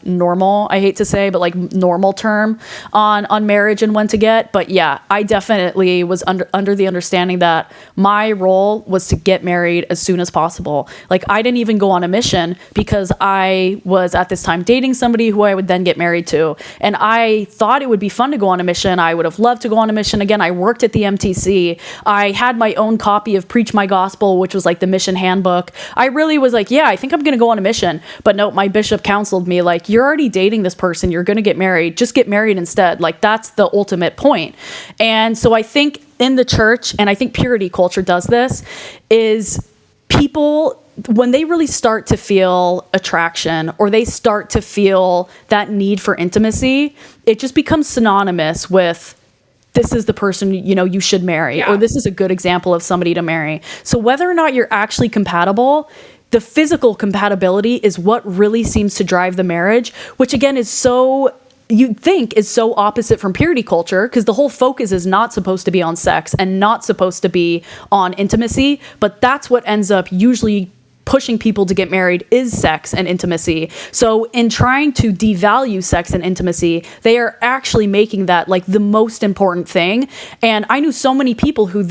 normal, I hate to say, but like normal term on marriage and when to get. But yeah, I definitely was under the understanding that my role was to get married as soon as possible. Like, I didn't even go on a mission because I was at this time dating somebody who I would then get married to. And I thought it would be fun to go on a mission. I would have loved to go on a mission. Again, I worked at the MTC. I had my own copy of Preach My Gospel, which was like the mission handbook. I really was like, yeah, I think I'm going to go on a mission. But no, my bishop counseled me like, you're already dating this person, you're going to get married, just get married instead. Like, that's the ultimate point. And so I think in the church, and I think purity culture does this, is people, when they really start to feel attraction, or they start to feel that need for intimacy, it just becomes synonymous with, this is the person, you should marry, or this is a good example of somebody to marry. So whether or not you're actually compatible, the physical compatibility is what really seems to drive the marriage, which again is so, you'd think is so opposite from purity culture, because the whole focus is not supposed to be on sex and not supposed to be on intimacy, but that's what ends up usually pushing people to get married is sex and intimacy. So in trying to devalue sex and intimacy, they are actually making that like the most important thing. And I knew so many people who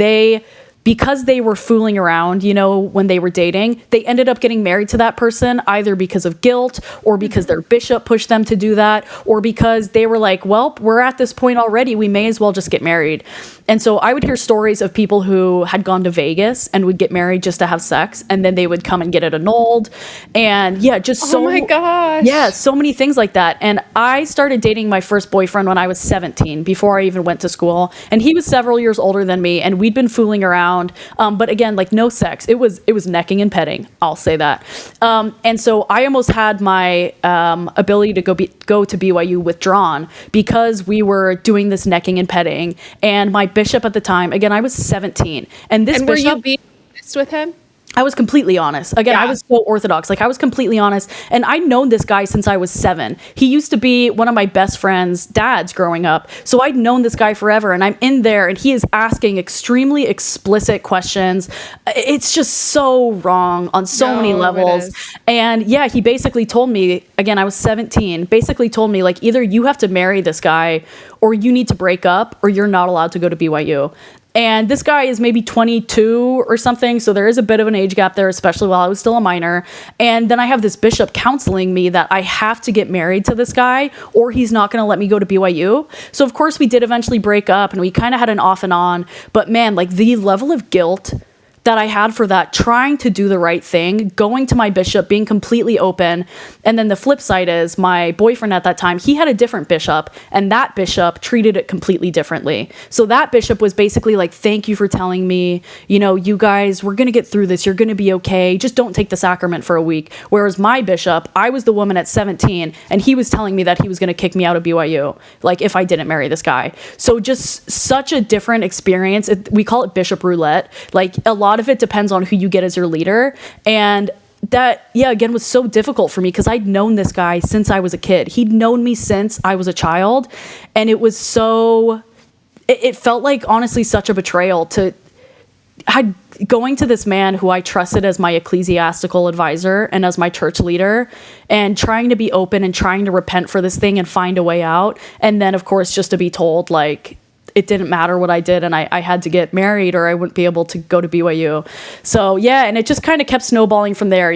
because they were fooling around, when they were dating, they ended up getting married to that person either because of guilt or because their bishop pushed them to do that, or because they were like, well, we're at this point already, we may as well just get married. And so I would hear stories of people who had gone to Vegas and would get married just to have sex, and then they would come and get it annulled. And oh my gosh. Yeah, so many things like that. And I started dating my first boyfriend when I was 17, before I even went to school. And he was several years older than me, and we'd been fooling around. But again, like no sex. It was necking and petting. I'll say that. And so I almost had my ability to go to BYU withdrawn because we were doing this necking and petting. And my bishop at the time, again, I was 17, and this were bishop, you being honest with him? I was completely honest. Again, I was so orthodox. Like I was completely honest. And I'd known this guy since I was 7. He used to be one of my best friend's dads growing up. So I'd known this guy forever, and I'm in there and he is asking extremely explicit questions. It's just so wrong on so many levels. And he basically told me, again, I was 17, basically told me like, either you have to marry this guy or you need to break up or you're not allowed to go to BYU. And this guy is maybe 22 or something, so there is a bit of an age gap there, especially while I was still a minor. And then I have this bishop counseling me that I have to get married to this guy or he's not going to let me go to BYU. So of course we did eventually break up, and we kind of had an off and on. But man, like the level of guilt that I had for that, trying to do the right thing, going to my bishop, being completely open. And then the flip side is my boyfriend at that time, he had a different bishop, and that bishop treated it completely differently. So that bishop was basically like, thank you for telling me, you guys, we're going to get through this. You're going to be okay. Just don't take the sacrament for a week. Whereas my bishop, I was the woman at 17, and he was telling me that he was going to kick me out of BYU, like if I didn't marry this guy. So just such a different experience. We call it bishop roulette. Like a lot of it depends on who you get as your leader. And that, again, was so difficult for me because I'd known this guy since I was a kid. He'd known me since I was a child. And it was it felt like honestly such a betrayal going to this man who I trusted as my ecclesiastical advisor and as my church leader, and trying to be open and trying to repent for this thing and find a way out. And then of course, just to be told like, it didn't matter what I did and I had to get married or I wouldn't be able to go to BYU. So and it just kind of kept snowballing from there.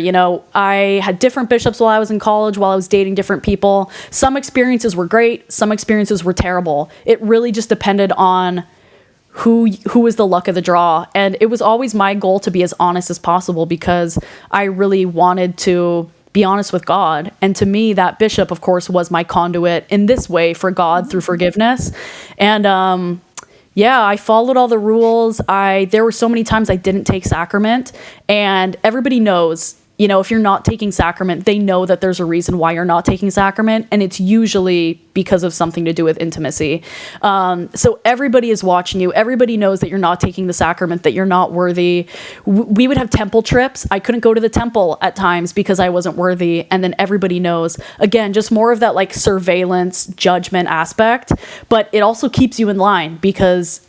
I had different bishops while I was in college, while I was dating different people. Some experiences were great. Some experiences were terrible. It really just depended on who was the luck of the draw. And it was always my goal to be as honest as possible because I really wanted to be honest with God. And to me, that bishop, of course, was my conduit in this way for God through forgiveness. And I followed all the rules. There were so many times I didn't take sacrament, and everybody knows, if you're not taking sacrament, they know that there's a reason why you're not taking sacrament, and it's usually because of something to do with intimacy. So everybody is watching you. Everybody knows that you're not taking the sacrament, that you're not worthy. We would have temple trips. I couldn't go to the temple at times because I wasn't worthy. And then everybody knows, again, just more of that like surveillance judgment aspect, but it also keeps you in line because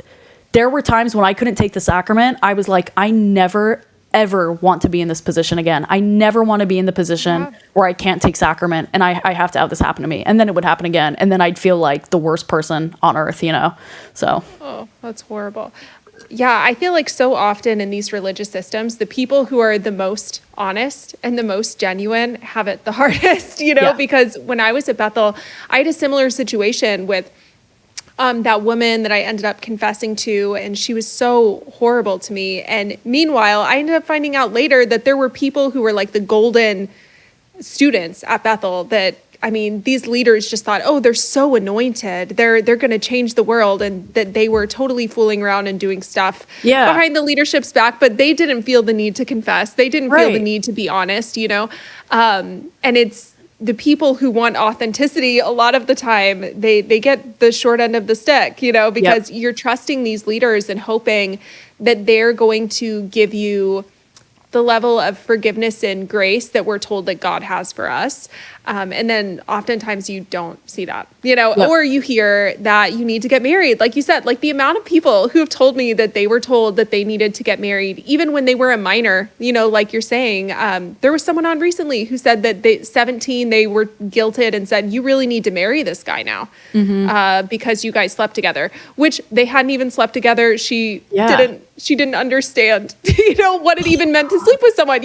there were times when I couldn't take the sacrament. I was like, I never ever want to be in this position again. I never want to be in the position where I can't take sacrament and I have to have this happen to me. And then it would happen again. And then I'd feel like the worst person on earth, so. Oh, that's horrible. Yeah, I feel like so often in these religious systems, the people who are the most honest and the most genuine have it the hardest, because when I was at Bethel, I had a similar situation with that woman that I ended up confessing to, and she was so horrible to me. And meanwhile, I ended up finding out later that there were people who were like the golden students at Bethel that, these leaders just thought, oh, they're so anointed. They're going to change the world, and that they were totally fooling around and doing stuff behind the leadership's back, but they didn't feel the need to confess. They didn't feel the need to be honest, and it's, the people who want authenticity, a lot of the time, they get the short end of the stick, because you're trusting these leaders and hoping that they're going to give you the level of forgiveness and grace that we're told that God has for us. And then oftentimes you don't see that, Yep. or you hear that you need to get married. Like you said, like the amount of people who have told me that they were told that they needed to get married, even when they were a minor, like you're saying, there was someone on recently who said that 17, they were guilted and said, you really need to marry this guy now, because you guys slept together, which they hadn't even slept together. She didn't understand, what it even meant to sleep with someone,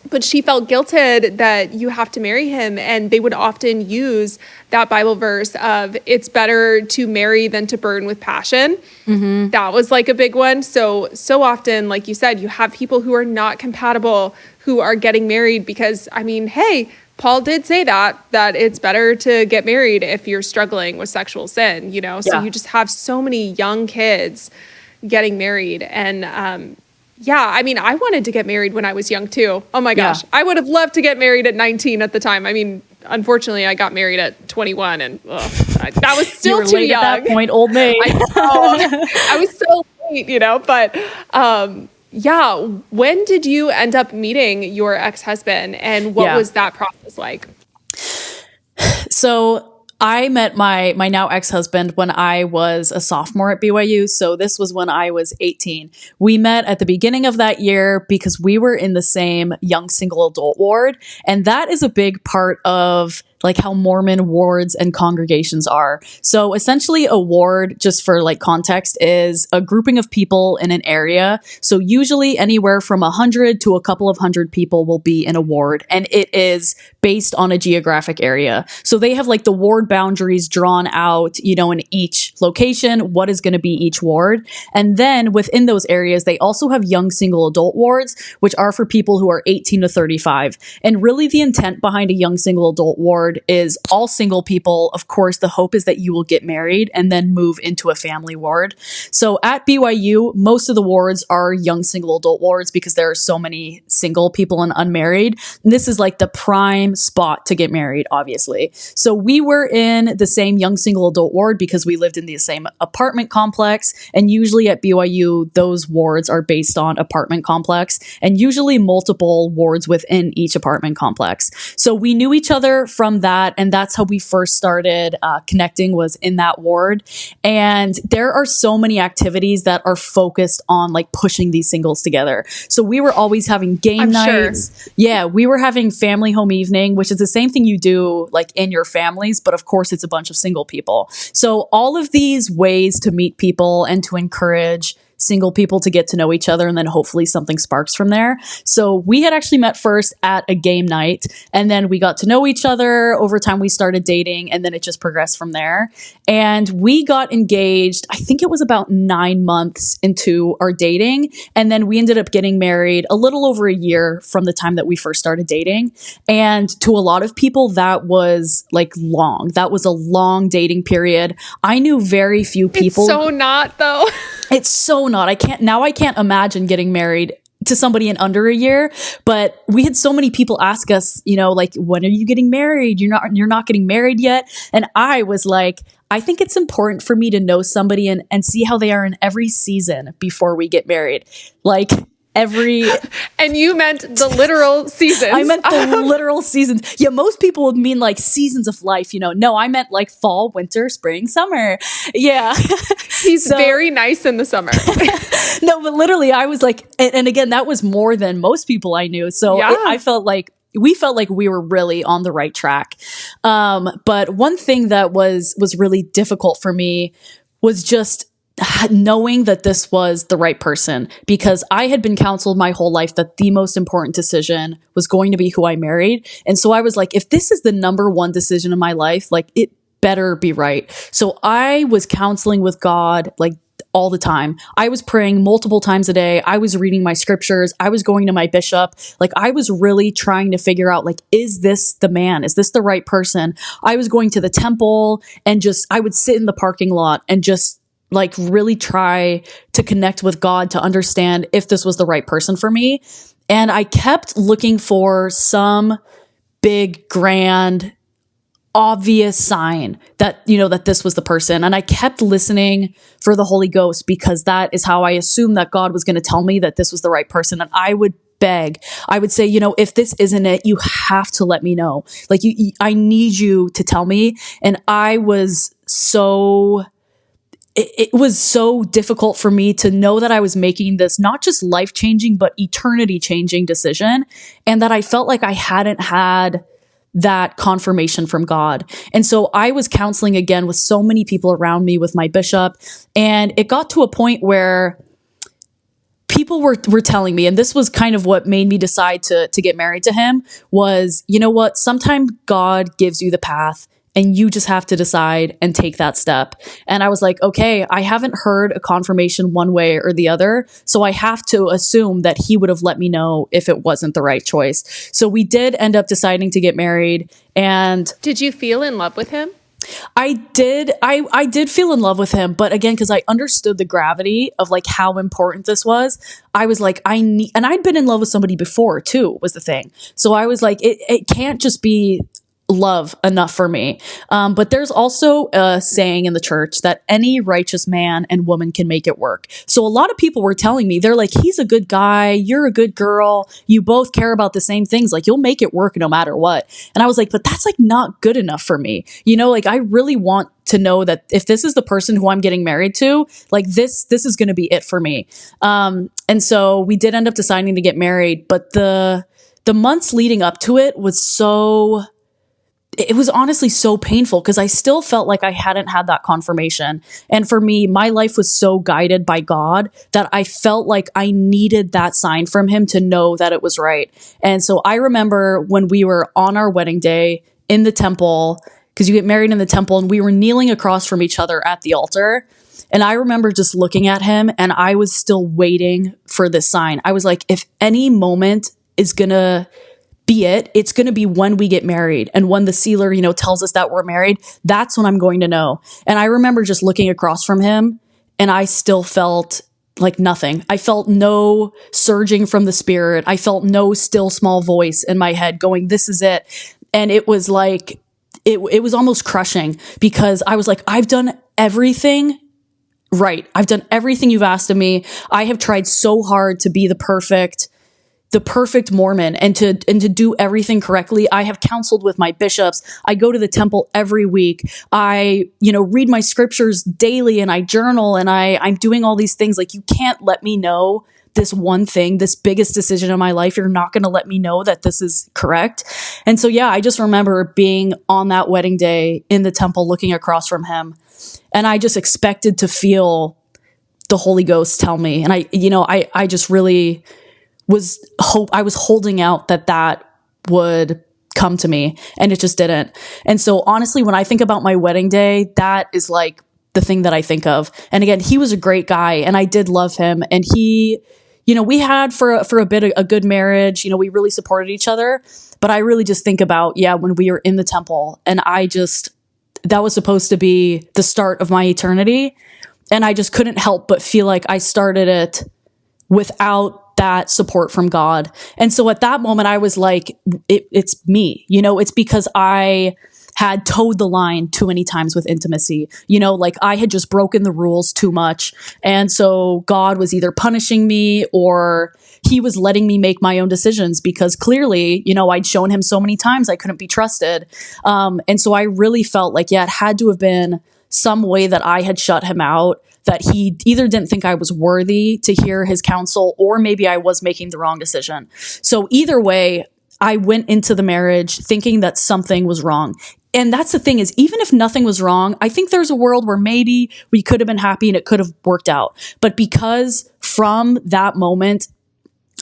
but she felt guilted that you have to marry him. And they would often use that Bible verse of it's better to marry than to burn with passion. That was like a big one. So often, like you said, you have people who are not compatible who are getting married because, hey, Paul did say that it's better to get married if you're struggling with sexual sin, So you just have so many young kids getting married. And, I wanted to get married when I was young too. Oh my gosh. I would have loved to get married at 19 at the time. Unfortunately, I got married at 21 and that was still you were too late young. at that point, old maid. I was so late, but when did you end up meeting your ex-husband and what was that process like? So I met my now ex-husband when I was a sophomore at BYU. So this was when I was 18. We met at the beginning of that year because we were in the same young single adult ward. And that is a big part of like how Mormon wards and congregations are. So essentially a ward, just for like context, is a grouping of people in an area. So usually anywhere from 100 to a couple of hundred people will be in a ward, and it is based on a geographic area. So they have like the ward boundaries drawn out, in each location, what is going to be each ward. And then within those areas, they also have young single adult wards, which are for people who are 18 to 35. And really the intent behind a young single adult ward is all single people. Of course, the hope is that you will get married and then move into a family ward. So at BYU, most of the wards are young single adult wards because there are so many single people and unmarried. And this is like the prime spot to get married, obviously. So we were in the same young single adult ward because we lived in the same apartment complex. And usually at BYU, those wards are based on apartment complex and usually multiple wards within each apartment complex. So we knew each other from that. And that's how we first started connecting, was in that ward. And there are so many activities that are focused on like pushing these singles together. So we were always having game nights. Sure. Yeah, we were having family home evening, which is the same thing you do like in your families, but of course it's a bunch of single people. So all of these ways to meet people and to encourage single people to get to know each other, and then hopefully something sparks from there. So we had actually met first at a game night, and then we got to know each other. Over time, we started dating, and then it just progressed from there. And we got engaged, I think it was about 9 months into our dating. And then we ended up getting married a little over a year from the time that we first started dating. And to a lot of people, that was like long. That was a long dating period. I knew very few people. It's so not though. It's so not. I can't imagine getting married to somebody in under a year. But we had so many people ask us, like, when are you getting married? You're not getting married yet. And I was like, I think it's important for me to know somebody and see how they are in every season before we get married. Like and you meant the literal seasons. I meant the literal seasons. Yeah, most people would mean like seasons of life, No, I meant like fall, winter, spring, summer. Yeah. He's very nice in the summer. No, but literally I was like, and again, that was more than most people I knew. So I felt like we felt like we were really on the right track. But one thing that was really difficult for me was just knowing that this was the right person, because I had been counseled my whole life that the most important decision was going to be who I married. And so I was like, if this is the number one decision in my life, like it better be right. So I was counseling with God, like all the time. I was praying multiple times a day. I was reading my scriptures. I was going to my bishop. Like I was really trying to figure out, like, is this the man? Is this the right person? I was going to the temple and I would sit in the parking lot and just like really try to connect with God to understand if this was the right person for me. And I kept looking for some big, grand, obvious sign that, that this was the person. And I kept listening for the Holy Ghost because that is how I assumed that God was going to tell me that this was the right person. And I would beg. I would say, if this isn't it, you have to let me know. Like, I need you to tell me. And I was so, it was so difficult for me to know that I was making this not just life-changing, but eternity-changing decision. And that I felt like I hadn't had that confirmation from God. And so I was counseling again with so many people around me, with my bishop. And it got to a point where people were telling me, and this was kind of what made me decide to get married to him, was, you know what, sometimes God gives you the path and you just have to decide and take that step. And I was like, okay, I haven't heard a confirmation one way or the other, so I have to assume that he would have let me know if it wasn't the right choice. So we did end up deciding to get married. And did you feel in love with him? I did. I did feel in love with him, but again, because I understood the gravity of like how important this was, I was like, and I'd been in love with somebody before too, was the thing. So I was like, it can't just be love enough for me. But there's also a saying in the church that any righteous man and woman can make it work. So a lot of people were telling me, they're like, he's a good guy, you're a good girl, you both care about the same things, like you'll make it work no matter what. And I was like, but that's like not good enough for me. Like I really want to know that if this is the person who I'm getting married to, like this is going to be it for me. And so we did end up deciding to get married, but the months leading up to it was honestly so painful because I still felt like I hadn't had that confirmation. And for me, my life was so guided by God that I felt like I needed that sign from him to know that it was right. And so I remember when we were on our wedding day in the temple, because you get married in the temple, and we were kneeling across from each other at the altar. And I remember just looking at him, and I was still waiting for this sign. I was like, if any moment is going to be it's going to be when we get married. And when the sealer, tells us that we're married, that's when I'm going to know. And I remember just looking across from him, and I still felt like nothing. I felt no surging from the spirit. I felt no still small voice in my head going, this is it. And it was like, it was almost crushing, because I was like, I've done everything right. I've done everything you've asked of me. I have tried so hard to be the perfect Mormon and to do everything correctly. I have counseled with my bishops. I go to the temple every week. I, read my scriptures daily, and I journal, and I'm doing all these things. Like, you can't let me know this one thing, this biggest decision in my life. You're not going to let me know that this is correct. And so, yeah, I just remember being on that wedding day in the temple, looking across from him, and I just expected to feel the Holy Ghost tell me. And I just really I was holding out that would come to me, and it just didn't. And so honestly, when I think about my wedding day, that is like the thing that I think of. And again, he was a great guy, and I did love him. And he, we had for a bit a good marriage. We really supported each other. But I really just think about, when we were in the temple, and that was supposed to be the start of my eternity. And I just couldn't help but feel like I started it without that support from God. And so at that moment, I was like, it's me, it's because I had towed the line too many times with intimacy, like I had just broken the rules too much. And so God was either punishing me, or he was letting me make my own decisions, because clearly, I'd shown him so many times I couldn't be trusted. And so I really felt like, it had to have been some way that I had shut him out, that he either didn't think I was worthy to hear his counsel, or maybe I was making the wrong decision. So either way, I went into the marriage thinking that something was wrong. And that's the thing, is even if nothing was wrong, I think there's a world where maybe we could have been happy and it could have worked out. But because from that moment,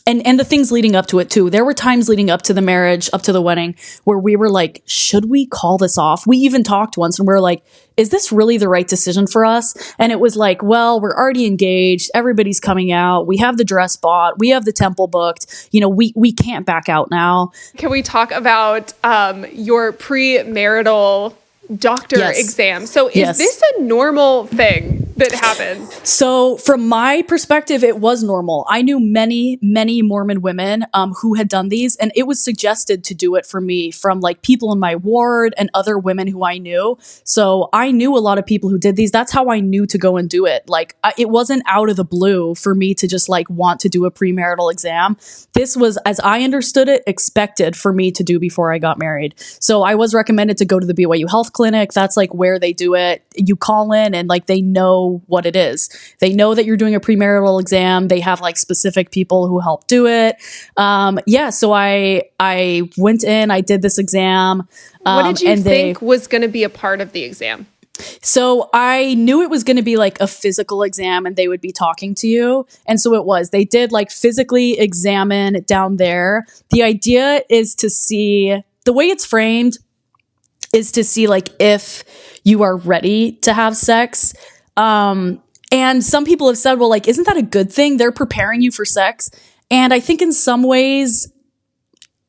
and the things leading up to it too, there were times leading up to the marriage, up to the wedding, where we were like, should we call this off? We even talked once, and we were like, is this really the right decision for us? And it was like, well, we're already engaged. Everybody's coming out. We have the dress bought. We have the temple booked. We can't back out now. Can we talk about your premarital doctor exam? So is this a normal thing that happens? So from my perspective, it was normal. I knew many, many Mormon women who had done these, and it was suggested to do it for me from like people in my ward and other women who I knew. So I knew a lot of people who did these. That's how I knew to go and do it. Like it wasn't out of the blue for me to just like want to do a premarital exam. This was, as I understood it, expected for me to do before I got married. So I was recommended to go to the BYU Health Clinic. That's like where they do it. You call in and like they know what it is. They know that you're doing a premarital exam. They have like specific people who help do it. So I went in, I did this exam. What did you think was going to be a part of the exam? So I knew it was going to be like a physical exam and they would be talking to you. And so it was. They did like physically examine down there. The idea is to see, the way it's framed is to see like if you are ready to have sex. And some people have said, well, like, isn't that a good thing? They're preparing you for sex. And I think in some ways,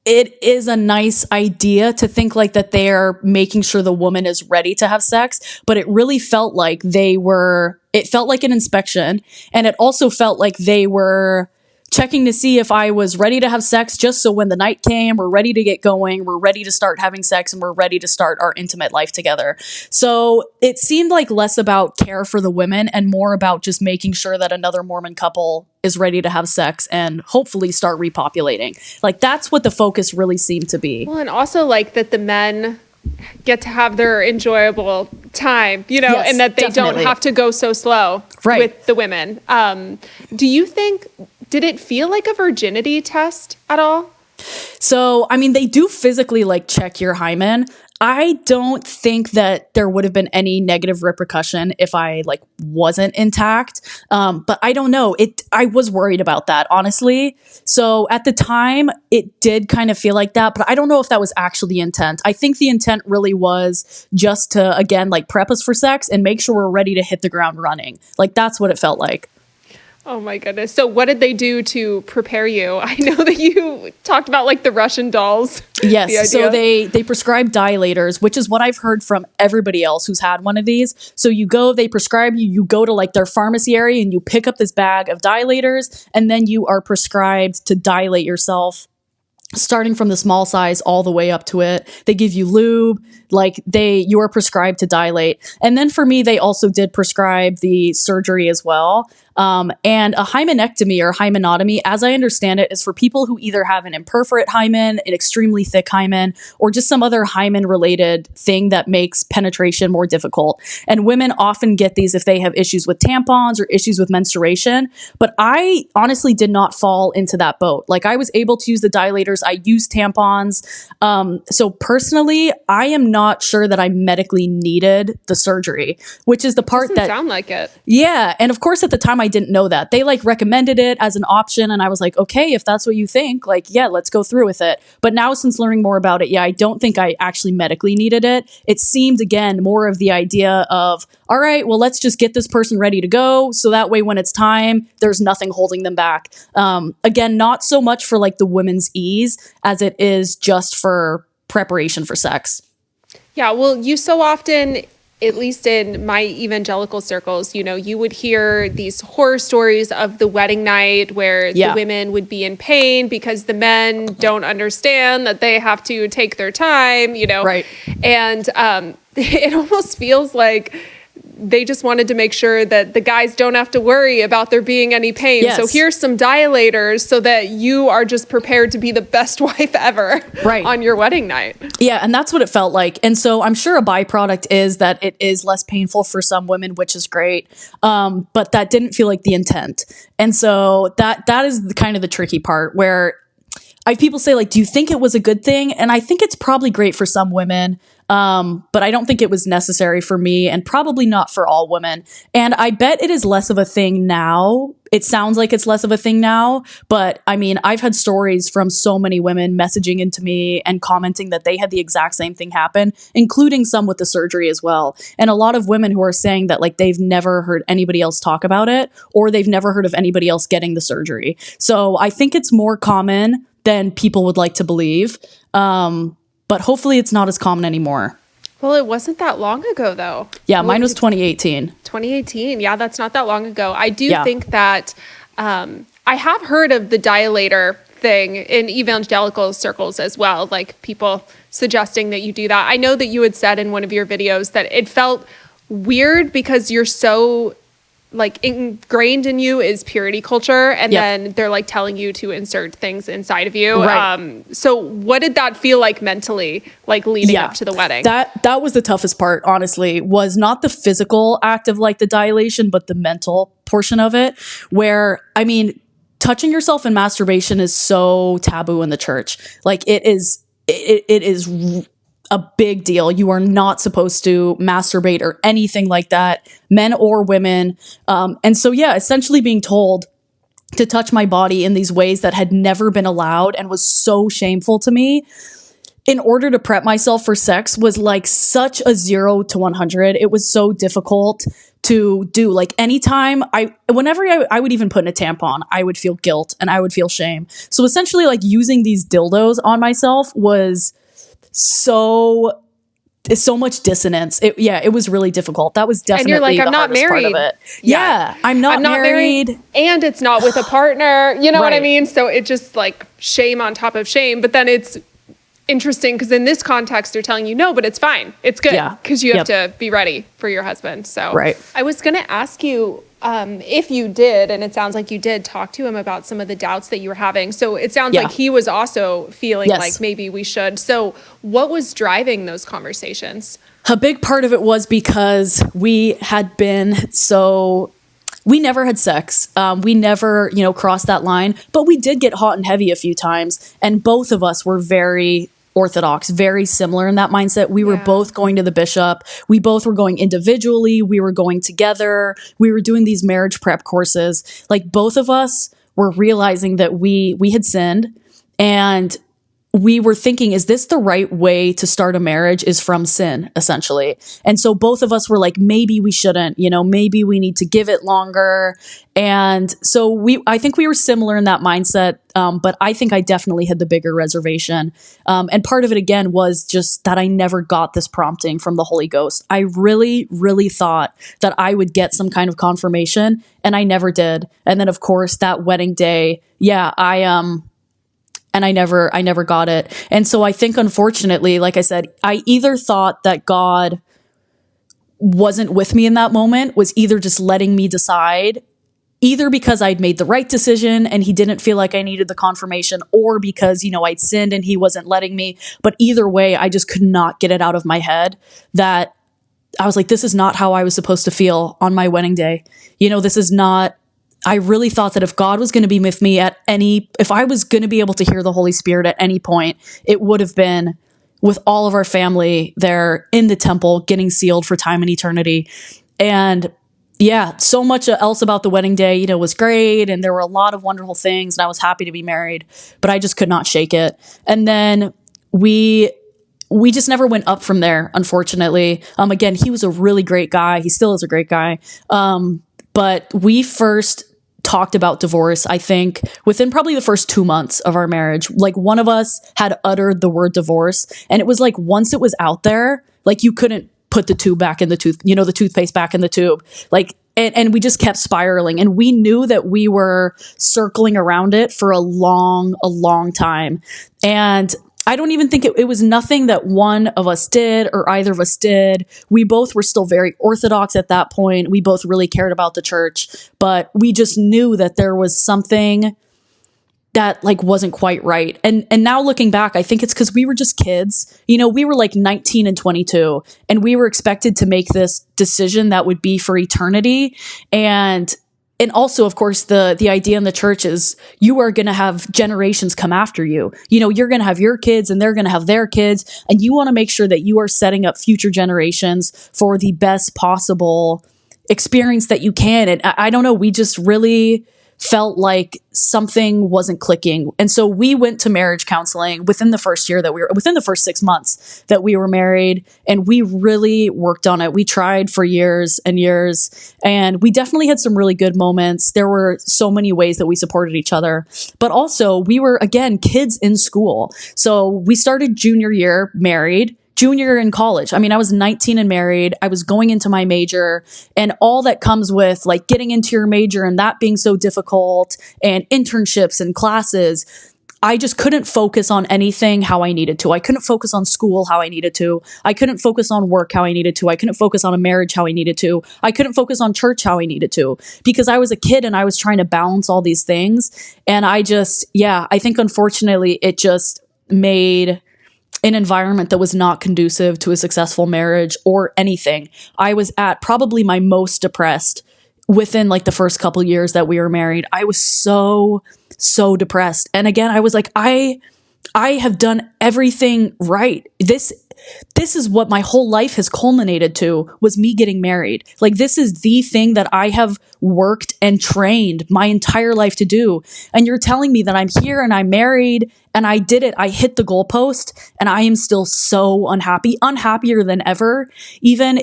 it is a nice idea to think like that they're making sure the woman is ready to have sex, but it really felt like it felt like an inspection. And it also felt like they were checking to see if I was ready to have sex, just so when the night came, we're ready to get going, we're ready to start having sex, and we're ready to start our intimate life together. So it seemed like less about care for the women and more about just making sure that another Mormon couple is ready to have sex and hopefully start repopulating. Like that's what the focus really seemed to be. Well, and also like that the men get to have their enjoyable time, Yes, and that they definitely don't have to go so slow with the women. Do you think, did it feel like a virginity test at all? So, I mean, they do physically like check your hymen. I don't think that there would have been any negative repercussion if I like wasn't intact. But I don't know. I was worried about that, honestly. So at the time, it did kind of feel like that, but I don't know if that was actually the intent. I think the intent really was just to, again, like prep us for sex and make sure we're ready to hit the ground running. Like that's what it felt like. Oh my goodness. So what did they do to prepare you? I know that you talked about like the Russian dolls. Yes. So they prescribe dilators, which is what I've heard from everybody else who's had one of these. So you go, they prescribe you go to like their pharmacy area and you pick up this bag of dilators, and then you are prescribed to dilate yourself, starting from the small size all the way up to it. They give you lube, you are prescribed to dilate. And then for me, they also did prescribe the surgery as well. And a hymenectomy or hymenectomy, as I understand it, is for people who either have an imperforate hymen, an extremely thick hymen, or just some other hymen-related thing that makes penetration more difficult. And women often get these if they have issues with tampons or issues with menstruation. But I honestly did not fall into that boat. Like I was able to use the dilators. I used tampons. So personally, I am not sure that I medically needed the surgery, which is the part Doesn't sound like it. Yeah. And of course, at the time, I didn't know that. They like recommended it as an option. And I was like, okay, if that's what you think, like, yeah, let's go through with it. But now since learning more about it, yeah, I don't think I actually medically needed it. It seemed, again, more of the idea of, all right, well, let's just get this person ready to go. So that way, when it's time, there's nothing holding them back. Again, not so much for like the women's ease as it is just for preparation for sex. Yeah, well, you so often, at least in my evangelical circles, you would hear these horror stories of the wedding night where the women would be in pain because the men don't understand that they have to take their time, Right. And it almost feels like they just wanted to make sure that the guys don't have to worry about there being any pain. Yes. So here's some dilators so that you are just prepared to be the best wife ever on your wedding night. Yeah, and that's what it felt like. And so I'm sure a byproduct is that it is less painful for some women, which is great. But that didn't feel like the intent. And so that is kind of the tricky part where people say, like, do you think it was a good thing? And I think it's probably great for some women. But I don't think it was necessary for me and probably not for all women. And I bet it is less of a thing now. It sounds like it's less of a thing now. But I mean, I've had stories from so many women messaging into me and commenting that they had the exact same thing happen, including some with the surgery as well. And a lot of women who are saying that like they've never heard anybody else talk about it or they've never heard of anybody else getting the surgery. So I think it's more common than people would like to believe. But hopefully it's not as common anymore. Well, it wasn't that long ago, though. Yeah, mine was 2018. 2018. Yeah, that's not that long ago. I do Yeah. think that I have heard of the dilator thing in evangelical circles as well, like people suggesting that you do that. I know that you had said in one of your videos that it felt weird because you're so like ingrained in you is purity culture, and then they're like telling you to insert things inside of you. Right. So what did that feel like mentally, like leading up to the wedding? That was the toughest part, honestly, was not the physical act of like the dilation, but the mental portion of it, where, I mean, touching yourself in masturbation is so taboo in the church. Like it is a big deal. You are not supposed to masturbate or anything like that, men or women. And so, yeah, essentially being told to touch my body in these ways that had never been allowed and was so shameful to me in order to prep myself for sex was like such a 0 to 100. It was so difficult to do. Like anytime whenever I would even put in a tampon, I would feel guilt and I would feel shame. So essentially like using these dildos on myself was so much dissonance. It was really difficult. That was definitely and you're like, the I'm not hardest married. part of it. Yeah, I'm not married. And it's not with a partner. You know what I mean? So it just like shame on top of shame. But then it's interesting because in this context, they're telling you, no, but it's fine. It's good because you have to be ready for your husband. So I was going to ask you if you did, and it sounds like you did, talk to him about some of the doubts that you were having. So it sounds like he was also feeling like maybe we should. So what was driving those conversations? A big part of it was because we had been we never had sex. We never, crossed that line, but we did get hot and heavy a few times. And both of us were very Orthodox, very similar in that mindset. We were both going to the bishop. We both were going individually. We were going together. We were doing these marriage prep courses. Like both of us were realizing that we had sinned, and we were thinking, is this the right way to start a marriage, is from sin, essentially. And so both of us were like, maybe we shouldn't, maybe we need to give it longer. And so I think we were similar in that mindset. But I think I definitely had the bigger reservation. And part of it, again, was just that I never got this prompting from the Holy Ghost. I really, really thought that I would get some kind of confirmation, and I never did. And then, of course, that wedding day, and I never got it. And so I think, unfortunately, like I said, I either thought that God wasn't with me in that moment, was either just letting me decide, either because I'd made the right decision and he didn't feel like I needed the confirmation, or because, I'd sinned and he wasn't letting me. But either way, I just could not get it out of my head that I was like, this is not how I was supposed to feel on my wedding day. This is not. I really thought that if God was going to be with me if I was going to be able to hear the Holy Spirit at any point, it would have been with all of our family there in the temple, getting sealed for time and eternity. And so much else about the wedding day, was great. And there were a lot of wonderful things, and I was happy to be married, but I just could not shake it. And then we just never went up from there, unfortunately. Again, he was a really great guy. He still is a great guy. But we first talked about divorce, I think, within probably the first 2 months of our marriage. Like one of us had uttered the word divorce, and it was like once it was out there, like you couldn't put the tube back in the the toothpaste back in the tube. Like, and we just kept spiraling, and we knew that we were circling around it for a long time. And I don't even think it was nothing that one of us did or either of us did. We both were still very Orthodox at that point. We both really cared about the church, but we just knew that there was something that like wasn't quite right. And now looking back, I think it's because we were just kids. We were like 19 and 22, and we were expected to make this decision that would be for eternity. And also, of course, the idea in the church is you are going to have generations come after you. You're going to have your kids and they're going to have their kids. And you want to make sure that you are setting up future generations for the best possible experience that you can. And I don't know, we just really felt like something wasn't clicking. And so we went to marriage counseling within the first 6 months that we were married. And we really worked on it. We tried for years and years, and we definitely had some really good moments. There were so many ways that we supported each other, but also we were, again, kids in school. So we started junior year married, junior year in college. I mean, I was 19 and married. I was going into my major, and all that comes with like getting into your major and that being so difficult, and internships and classes. I just couldn't focus on anything how I needed to. I couldn't focus on school how I needed to. I couldn't focus on work how I needed to. I couldn't focus on a marriage how I needed to. I couldn't focus on church how I needed to, because I was a kid and I was trying to balance all these things. And I think unfortunately it just made an environment that was not conducive to a successful marriage or anything. I was at probably my most depressed within like the first couple years that we were married. I was so depressed. And again, I was like, I have done everything right. This is what my whole life has culminated to, was me getting married. Like, this is the thing that I have worked and trained my entire life to do. And you're telling me that I'm here and I'm married and I did it. I hit the goalpost and I am still so unhappy, unhappier than ever. Even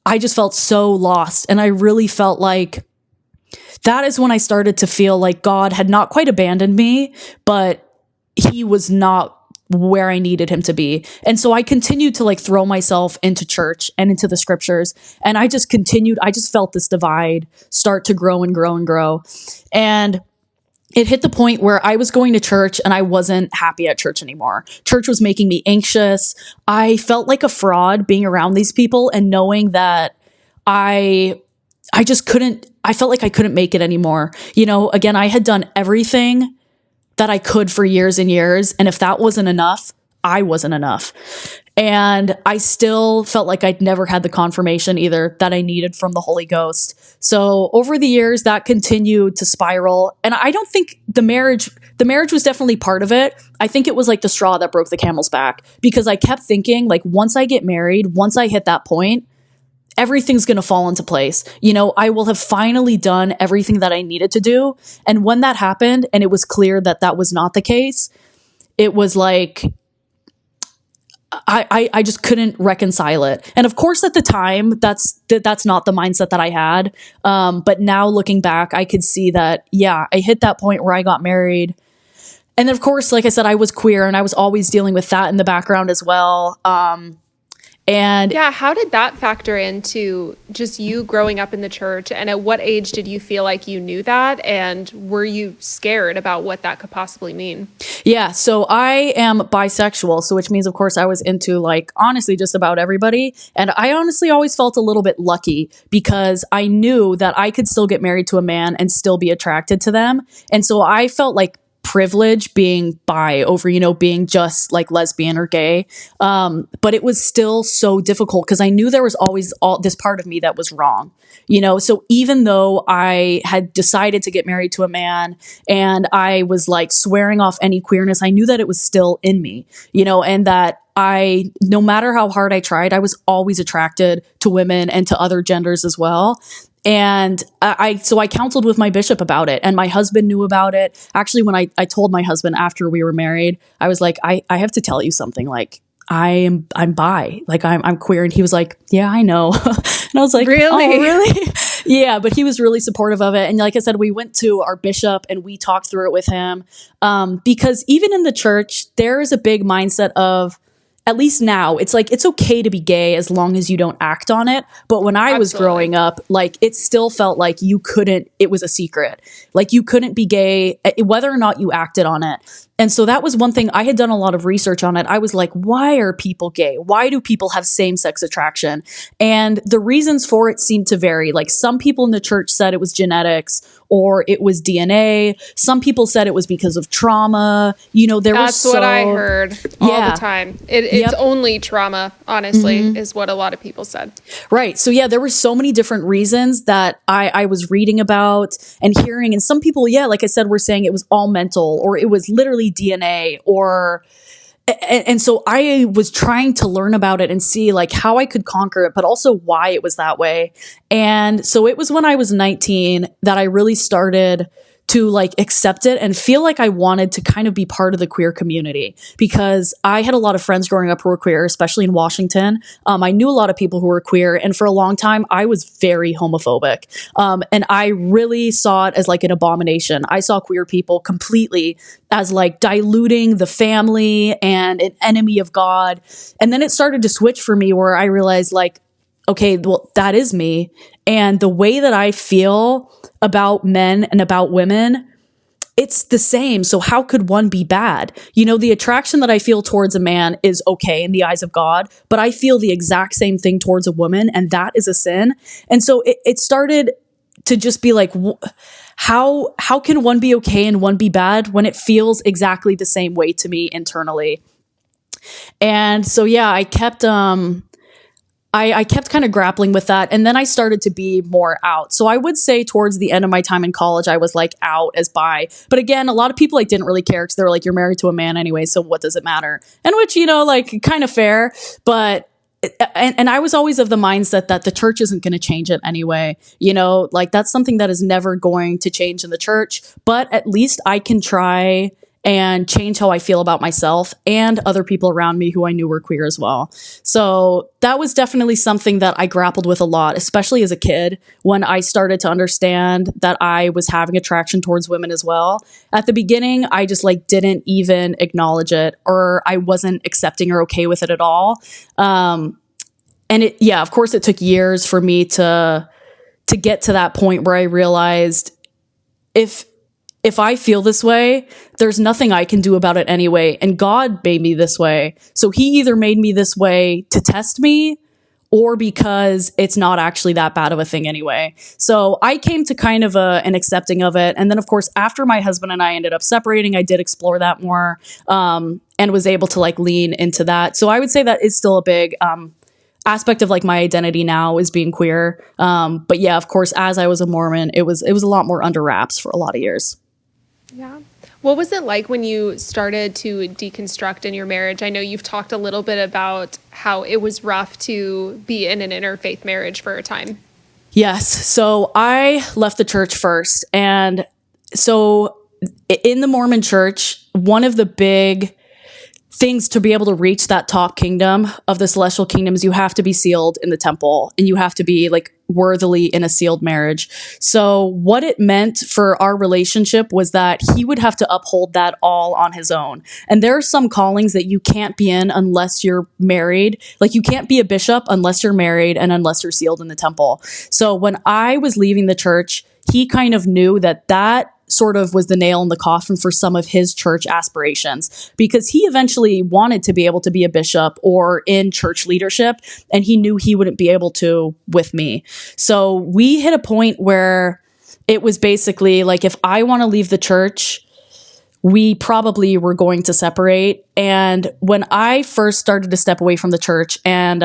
I just felt so lost. And I really felt like that is when I started to feel like God had not quite abandoned me, but he was not where I needed him to be. And so I continued to like throw myself into church and into the scriptures. And I just felt this divide start to grow and grow and grow. And it hit the point where I was going to church and I wasn't happy at church anymore. Church was making me anxious. I felt like a fraud being around these people and knowing that I felt like I couldn't make it anymore. You know, again, I had done everything that I could for years and years. And if that wasn't enough, I wasn't enough. And I still felt like I'd never had the confirmation either that I needed from the Holy Ghost. So over the years, that continued to spiral. And I don't think the marriage was definitely part of it. I think it was like the straw that broke the camel's back, because I kept thinking like, once I get married, once I hit that point, everything's going to fall into place. You know, I will have finally done everything that I needed to do. And when that happened and it was clear that that was not the case, it was like, I just couldn't reconcile it. And of course, at the time, that's not the mindset that I had. But now looking back, I could see that, yeah, I hit that point where I got married. And then of course, like I said, I was queer and I was always dealing with that in the background as well. And yeah, how did that factor into just you growing up in the church? And at what age did you feel like you knew that? And were you scared about what that could possibly mean? Yeah, so I am bisexual, so which means, of course, I was into like honestly just about everybody. And I honestly always felt a little bit lucky because I knew that I could still get married to a man and still be attracted to them. And so I felt like privilege being bi over, you know, being just like lesbian or gay. But it was still so difficult because I knew there was always this part of me that was wrong, you know? So even though I had decided to get married to a man and I was like swearing off any queerness, I knew that it was still in me, you know, and that no matter how hard I tried, I was always attracted to women and to other genders as well. And so I counseled with my bishop about it, and my husband knew about it. Actually, when I told my husband after we were married, I was like, I have to tell you something. Like, I'm bi, like I'm queer. And he was like, yeah, I know. And I was like, really? Oh, really? Yeah. But he was really supportive of it. And like I said, we went to our bishop and we talked through it with him. Because even in the church, there is a big mindset of, at least now, it's like, it's okay to be gay as long as you don't act on it. But when I was growing up, like, it still felt like it was a secret. Like, you couldn't be gay, whether or not you acted on it. And so that was one thing. I had done a lot of research on it. I was like, why are people gay? Why do people have same-sex attraction? And the reasons for it seemed to vary. Like, some people in the church said it was genetics or it was DNA. Some people said it was because of trauma. You know, that's what I heard all the time. It's only trauma, honestly, is what a lot of people said. Right. So yeah, there were so many different reasons that I was reading about and hearing. And some people, yeah, like I said, were saying it was all mental or it was literally DNA and so I was trying to learn about it and see like how I could conquer it, but also why it was that way. And so it was when I was 19 that I really started to like accept it and feel like I wanted to kind of be part of the queer community, because I had a lot of friends growing up who were queer, especially in Washington. I knew a lot of people who were queer, and for a long time I was very homophobic. And I really saw it as like an abomination. I saw queer people completely as like diluting the family and an enemy of God. And then it started to switch for me, where I realized like, okay, well, that is me. And the way that I feel about men and about women, it's the same. So how could one be bad? You know, the attraction that I feel towards a man is okay in the eyes of God, but I feel the exact same thing towards a woman, and that is a sin. And so it started to just be like, how can one be okay and one be bad when it feels exactly the same way to me internally? And so, yeah, I kept kind of grappling with that. And then I started to be more out. So I would say towards the end of my time in college, I was like out as bi. But again, a lot of people like didn't really care, because they were like, you're married to a man anyway, so what does it matter? And which, you know, like kind of fair. But and I was always of the mindset that the church isn't going to change it anyway. You know, like that's something that is never going to change in the church. But at least I can try and change how I feel about myself and other people around me who I knew were queer as well. So that was definitely something that I grappled with a lot, especially as a kid, when I started to understand that I was having attraction towards women as well. At the beginning, I just like didn't even acknowledge it, or I wasn't accepting or okay with it at all. And of course it took years for me to get to that point where I realized if I feel this way, there's nothing I can do about it anyway. And God made me this way. So he either made me this way to test me, or because it's not actually that bad of a thing anyway. So I came to kind of an accepting of it. And then, of course, after my husband and I ended up separating, I did explore that more, and was able to like lean into that. So I would say that is still a big aspect of like my identity now, is being queer. But yeah, of course, as I was a Mormon, it was a lot more under wraps for a lot of years. Yeah. What was it like when you started to deconstruct in your marriage? I know you've talked a little bit about how it was rough to be in an interfaith marriage for a time. Yes. So I left the church first. And so in the Mormon church, one of the big things to be able to reach that top kingdom of the celestial kingdom is you have to be sealed in the temple, and you have to be like worthily in a sealed marriage. So what it meant for our relationship was that he would have to uphold that all on his own. And there are some callings that you can't be in unless you're married. Like you can't be a bishop unless you're married and unless you're sealed in the temple. So when I was leaving the church, he kind of knew that sort of was the nail in the coffin for some of his church aspirations, because he eventually wanted to be able to be a bishop or in church leadership, and he knew he wouldn't be able to with me. So we hit a point where it was basically like, if I want to leave the church, we probably were going to separate. And when I first started to step away from the church and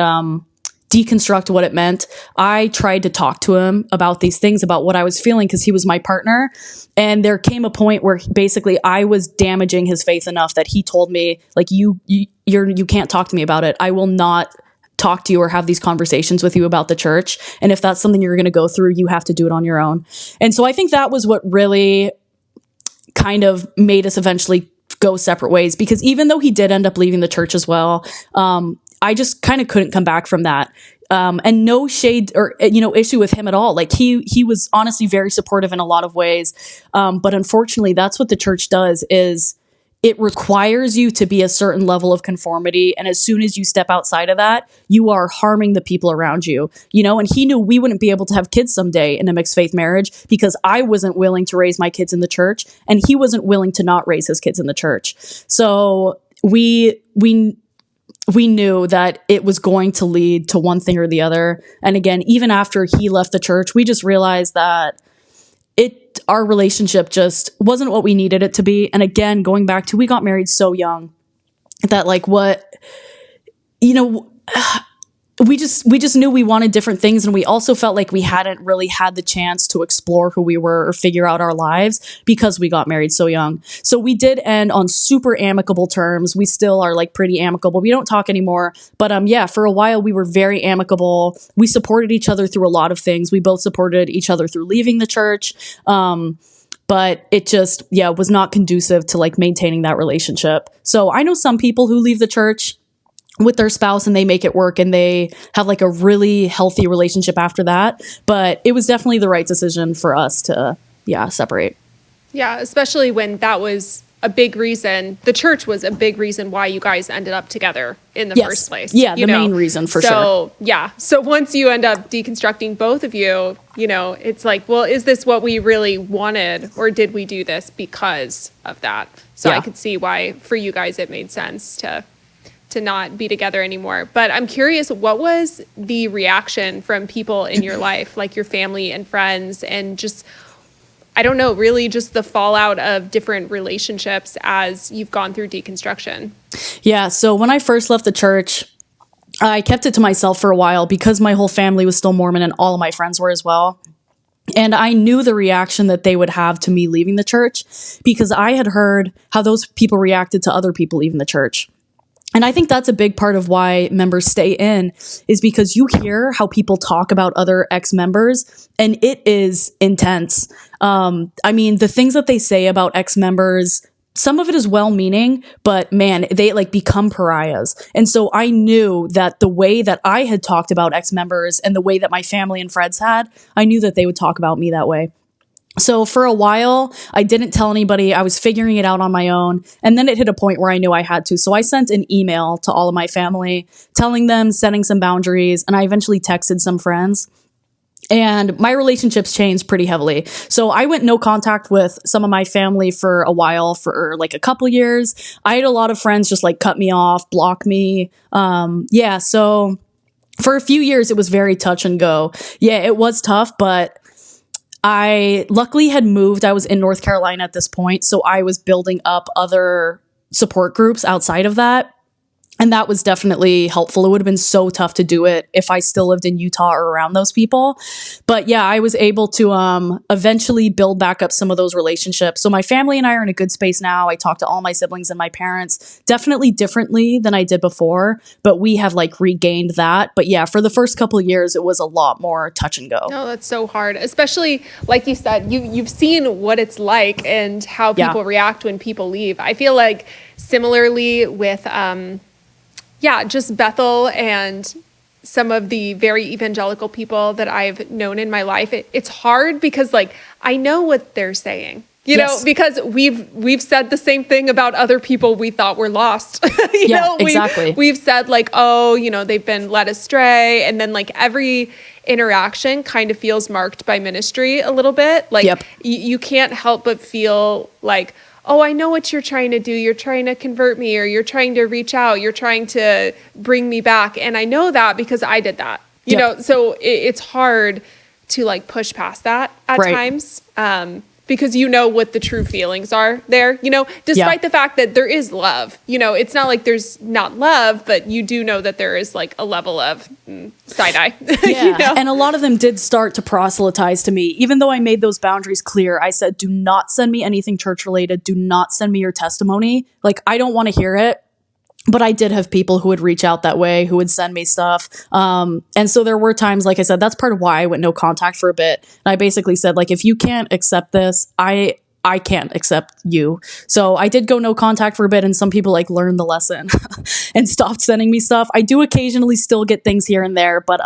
deconstruct what it meant, I tried to talk to him about these things, about what I was feeling, because he was my partner. And there came a point where basically I was damaging his faith enough that he told me, like, you can't talk to me about it. I will not talk to you or have these conversations with you about the church. And if that's something you're going to go through, you have to do it on your own. And so I think that was what really kind of made us eventually go separate ways, because even though he did end up leaving the church as well, I just kind of couldn't come back from that. And no shade or, issue with him at all. Like he was honestly very supportive in a lot of ways. But unfortunately, that's what the church does, is it requires you to be a certain level of conformity. And as soon as you step outside of that, you are harming the people around you, and he knew we wouldn't be able to have kids someday in a mixed faith marriage, because I wasn't willing to raise my kids in the church, and he wasn't willing to not raise his kids in the church. So we knew that it was going to lead to one thing or the other. And again, even after he left the church, we just realized that our relationship just wasn't what we needed it to be. And again, going back to, we got married so young that we just knew we wanted different things. And we also felt like we hadn't really had the chance to explore who we were or figure out our lives, because we got married so young. So we did end on super amicable terms. We still are like pretty amicable. We don't talk anymore, but for a while we were very amicable. We supported each other through a lot of things. We both supported each other through leaving the church. but it just, was not conducive to like maintaining that relationship. So I know some people who leave the church with their spouse and they make it work and they have like a really healthy relationship after that. But it was definitely the right decision for us to, separate. Yeah, especially when that was a big reason. The church was a big reason why you guys ended up together in the first place. Yeah, the main reason for sure. So once you end up deconstructing both of you, it's like, well, is this what we really wanted, or did we do this because of that? So I could see why for you guys it made sense to not be together anymore. But I'm curious, what was the reaction from people in your life, like your family and friends, and just, I don't know, really just the fallout of different relationships as you've gone through deconstruction? Yeah. So when I first left the church, I kept it to myself for a while because my whole family was still Mormon and all of my friends were as well. And I knew the reaction that they would have to me leaving the church because I had heard how those people reacted to other people leaving the church. And I think that's a big part of why members stay in, is because you hear how people talk about other ex-members, and it is intense. I mean, the things that they say about ex-members, some of it is well-meaning, but man, they like become pariahs. And so I knew that the way that I had talked about ex-members and the way that my family and friends had, I knew that they would talk about me that way. So for a while, I didn't tell anybody. I was figuring it out on my own. And then it hit a point where I knew I had to. So I sent an email to all of my family, telling them, setting some boundaries, and I eventually texted some friends. And my relationships changed pretty heavily. So I went no contact with some of my family for a while, for like a couple years. I had a lot of friends just like cut me off, block me. So for a few years, it was very touch and go. Yeah, it was tough, but I luckily had moved. I was in North Carolina at this point, so I was building up other support groups outside of that. And that was definitely helpful. It would have been so tough to do it if I still lived in Utah or around those people. But yeah, I was able to eventually build back up some of those relationships. So my family and I are in a good space now. I talk to all my siblings and my parents definitely differently than I did before, but we have like regained that. But yeah, for the first couple of years, it was a lot more touch and go. No, that's so hard. Especially, like you said, you've seen what it's like and how people react when people leave. I feel like similarly with just Bethel and some of the very evangelical people that I've known in my life. It's hard because like I know what they're saying, you know, because we've said the same thing about other people we thought were lost. Exactly. We've said like, oh, they've been led astray, and then like every interaction kind of feels marked by ministry a little bit. Like you can't help but feel like, oh, I know what you're trying to do. You're trying to convert me, or you're trying to reach out. You're trying to bring me back. And I know that because I did that, you know, so it's hard to like push past that at times. Because you know what the true feelings are there, despite the fact that there is love, it's not like there's not love, but you do know that there is like a level of side eye. And a lot of them did start to proselytize to me. Even though I made those boundaries clear, I said, do not send me anything church related. Do not send me your testimony. Like, I don't want to hear it. But I did have people who would reach out that way, who would send me stuff. And so there were times, like I said, that's part of why I went no contact for a bit. And I basically said, like, if you can't accept this, I can't accept you. So I did go no contact for a bit, and some people like learned the lesson and stopped sending me stuff. I do occasionally still get things here and there, but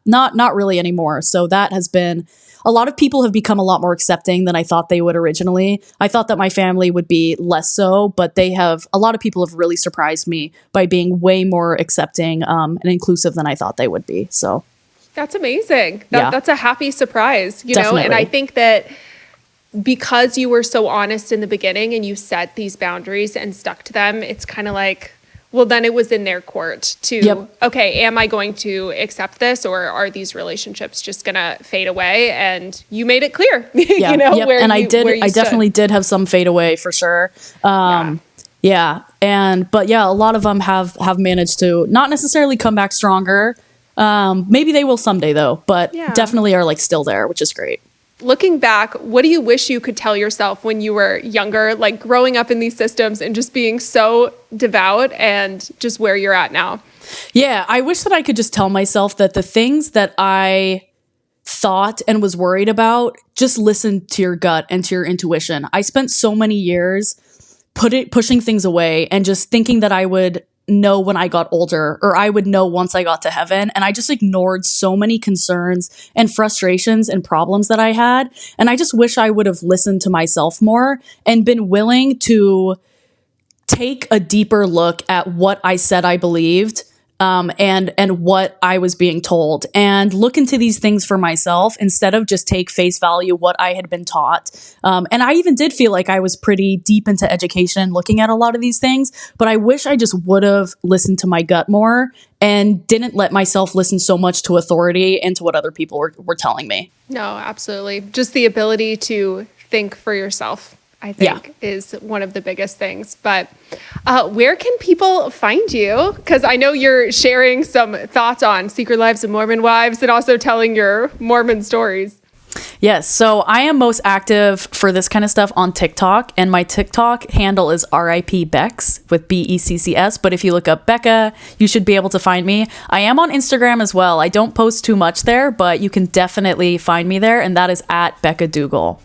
not really anymore. So that has been, a lot of people have become a lot more accepting than I thought they would originally. I thought that my family would be less so, but a lot of people have really surprised me by being way more accepting and inclusive than I thought they would be. So that's amazing. That's a happy surprise, Definitely. And I think that because you were so honest in the beginning and you set these boundaries and stuck to them, it's kind of like, well, then it was in their court to, okay, am I going to accept this, or are these relationships just going to fade away? And you made it clear, where and I definitely did have some fade away for sure. But a lot of them have managed to not necessarily come back stronger. Maybe they will someday though, but definitely are like still there, which is great. Looking back, what do you wish you could tell yourself when you were younger, like growing up in these systems and just being so devout, and just where you're at now? Yeah, I wish that I could just tell myself that the things that I thought and was worried about, just listen to your gut and to your intuition. I spent so many years pushing things away and just thinking that I would know when I got older, or I would know once I got to heaven. And I just ignored so many concerns and frustrations and problems that I had. And I just wish I would have listened to myself more and been willing to take a deeper look at what I said I believed, and what I was being told, and look into these things for myself instead of just take face value what I had been taught. And I even did feel like I was pretty deep into education looking at a lot of these things, but I wish I just would have listened to my gut more and didn't let myself listen so much to authority and to what other people were telling me. No, absolutely. Just the ability to think for yourself, I think, is one of the biggest things. But where can people find you? Because I know you're sharing some thoughts on Secret Lives of Mormon Wives and also telling your Mormon stories. Yes. So I am most active for this kind of stuff on TikTok, and my TikTok handle is RIP Becks with BECCS. But if you look up Becca, you should be able to find me. I am on Instagram as well. I don't post too much there, but you can definitely find me there. And that is at Becca Dougal.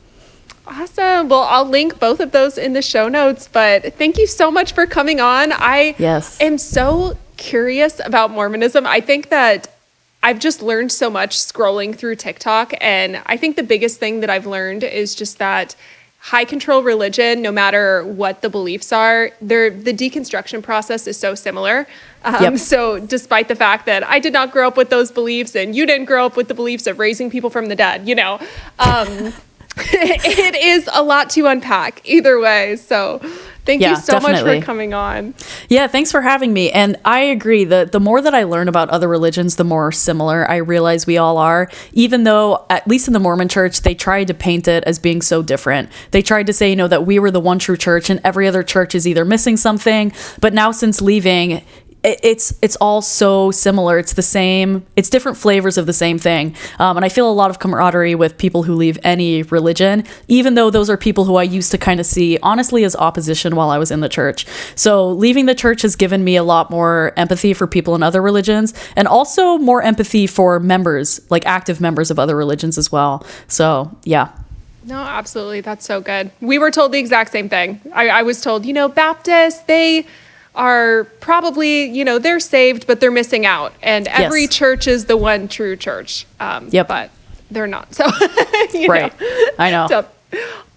Awesome. Well, I'll link both of those in the show notes, but thank you so much for coming on. I am so curious about Mormonism. I think that I've just learned so much scrolling through TikTok. And I think the biggest thing that I've learned is just that high control religion, no matter what the beliefs are, the deconstruction process is so similar. So despite the fact that I did not grow up with those beliefs and you didn't grow up with the beliefs of raising people from the dead, it is a lot to unpack either way. So thank you so much for coming on. Yeah, thanks for having me. And I agree that the more that I learn about other religions, the more similar I realize we all are, even though, at least in the Mormon church, they tried to paint it as being so different. They tried to say, that we were the one true church and every other church is either missing something. But now since leaving, it's all so similar. It's the same. It's different flavors of the same thing. And I feel a lot of camaraderie with people who leave any religion, even though those are people who I used to kind of see honestly as opposition while I was in the church. So leaving the church has given me a lot more empathy for people in other religions, and also more empathy for members, like active members of other religions as well. So yeah. No, absolutely. That's so good. We were told the exact same thing. I was told, Baptists, they are probably, they're saved, but they're missing out. And every church is the one true church. But they're not. So, right. I know. So,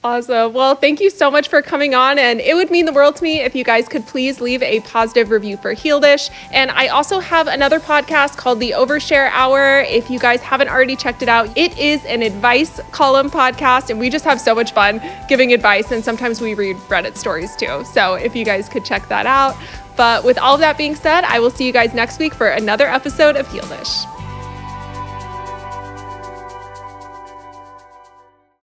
awesome. Well, thank you so much for coming on. And it would mean the world to me if you guys could please leave a positive review for Healedish. And I also have another podcast called The Overshare Hour. If you guys haven't already checked it out, it is an advice column podcast. And we just have so much fun giving advice. And sometimes we read Reddit stories too. So if you guys could check that out. But with all of that being said, I will see you guys next week for another episode of Healedish.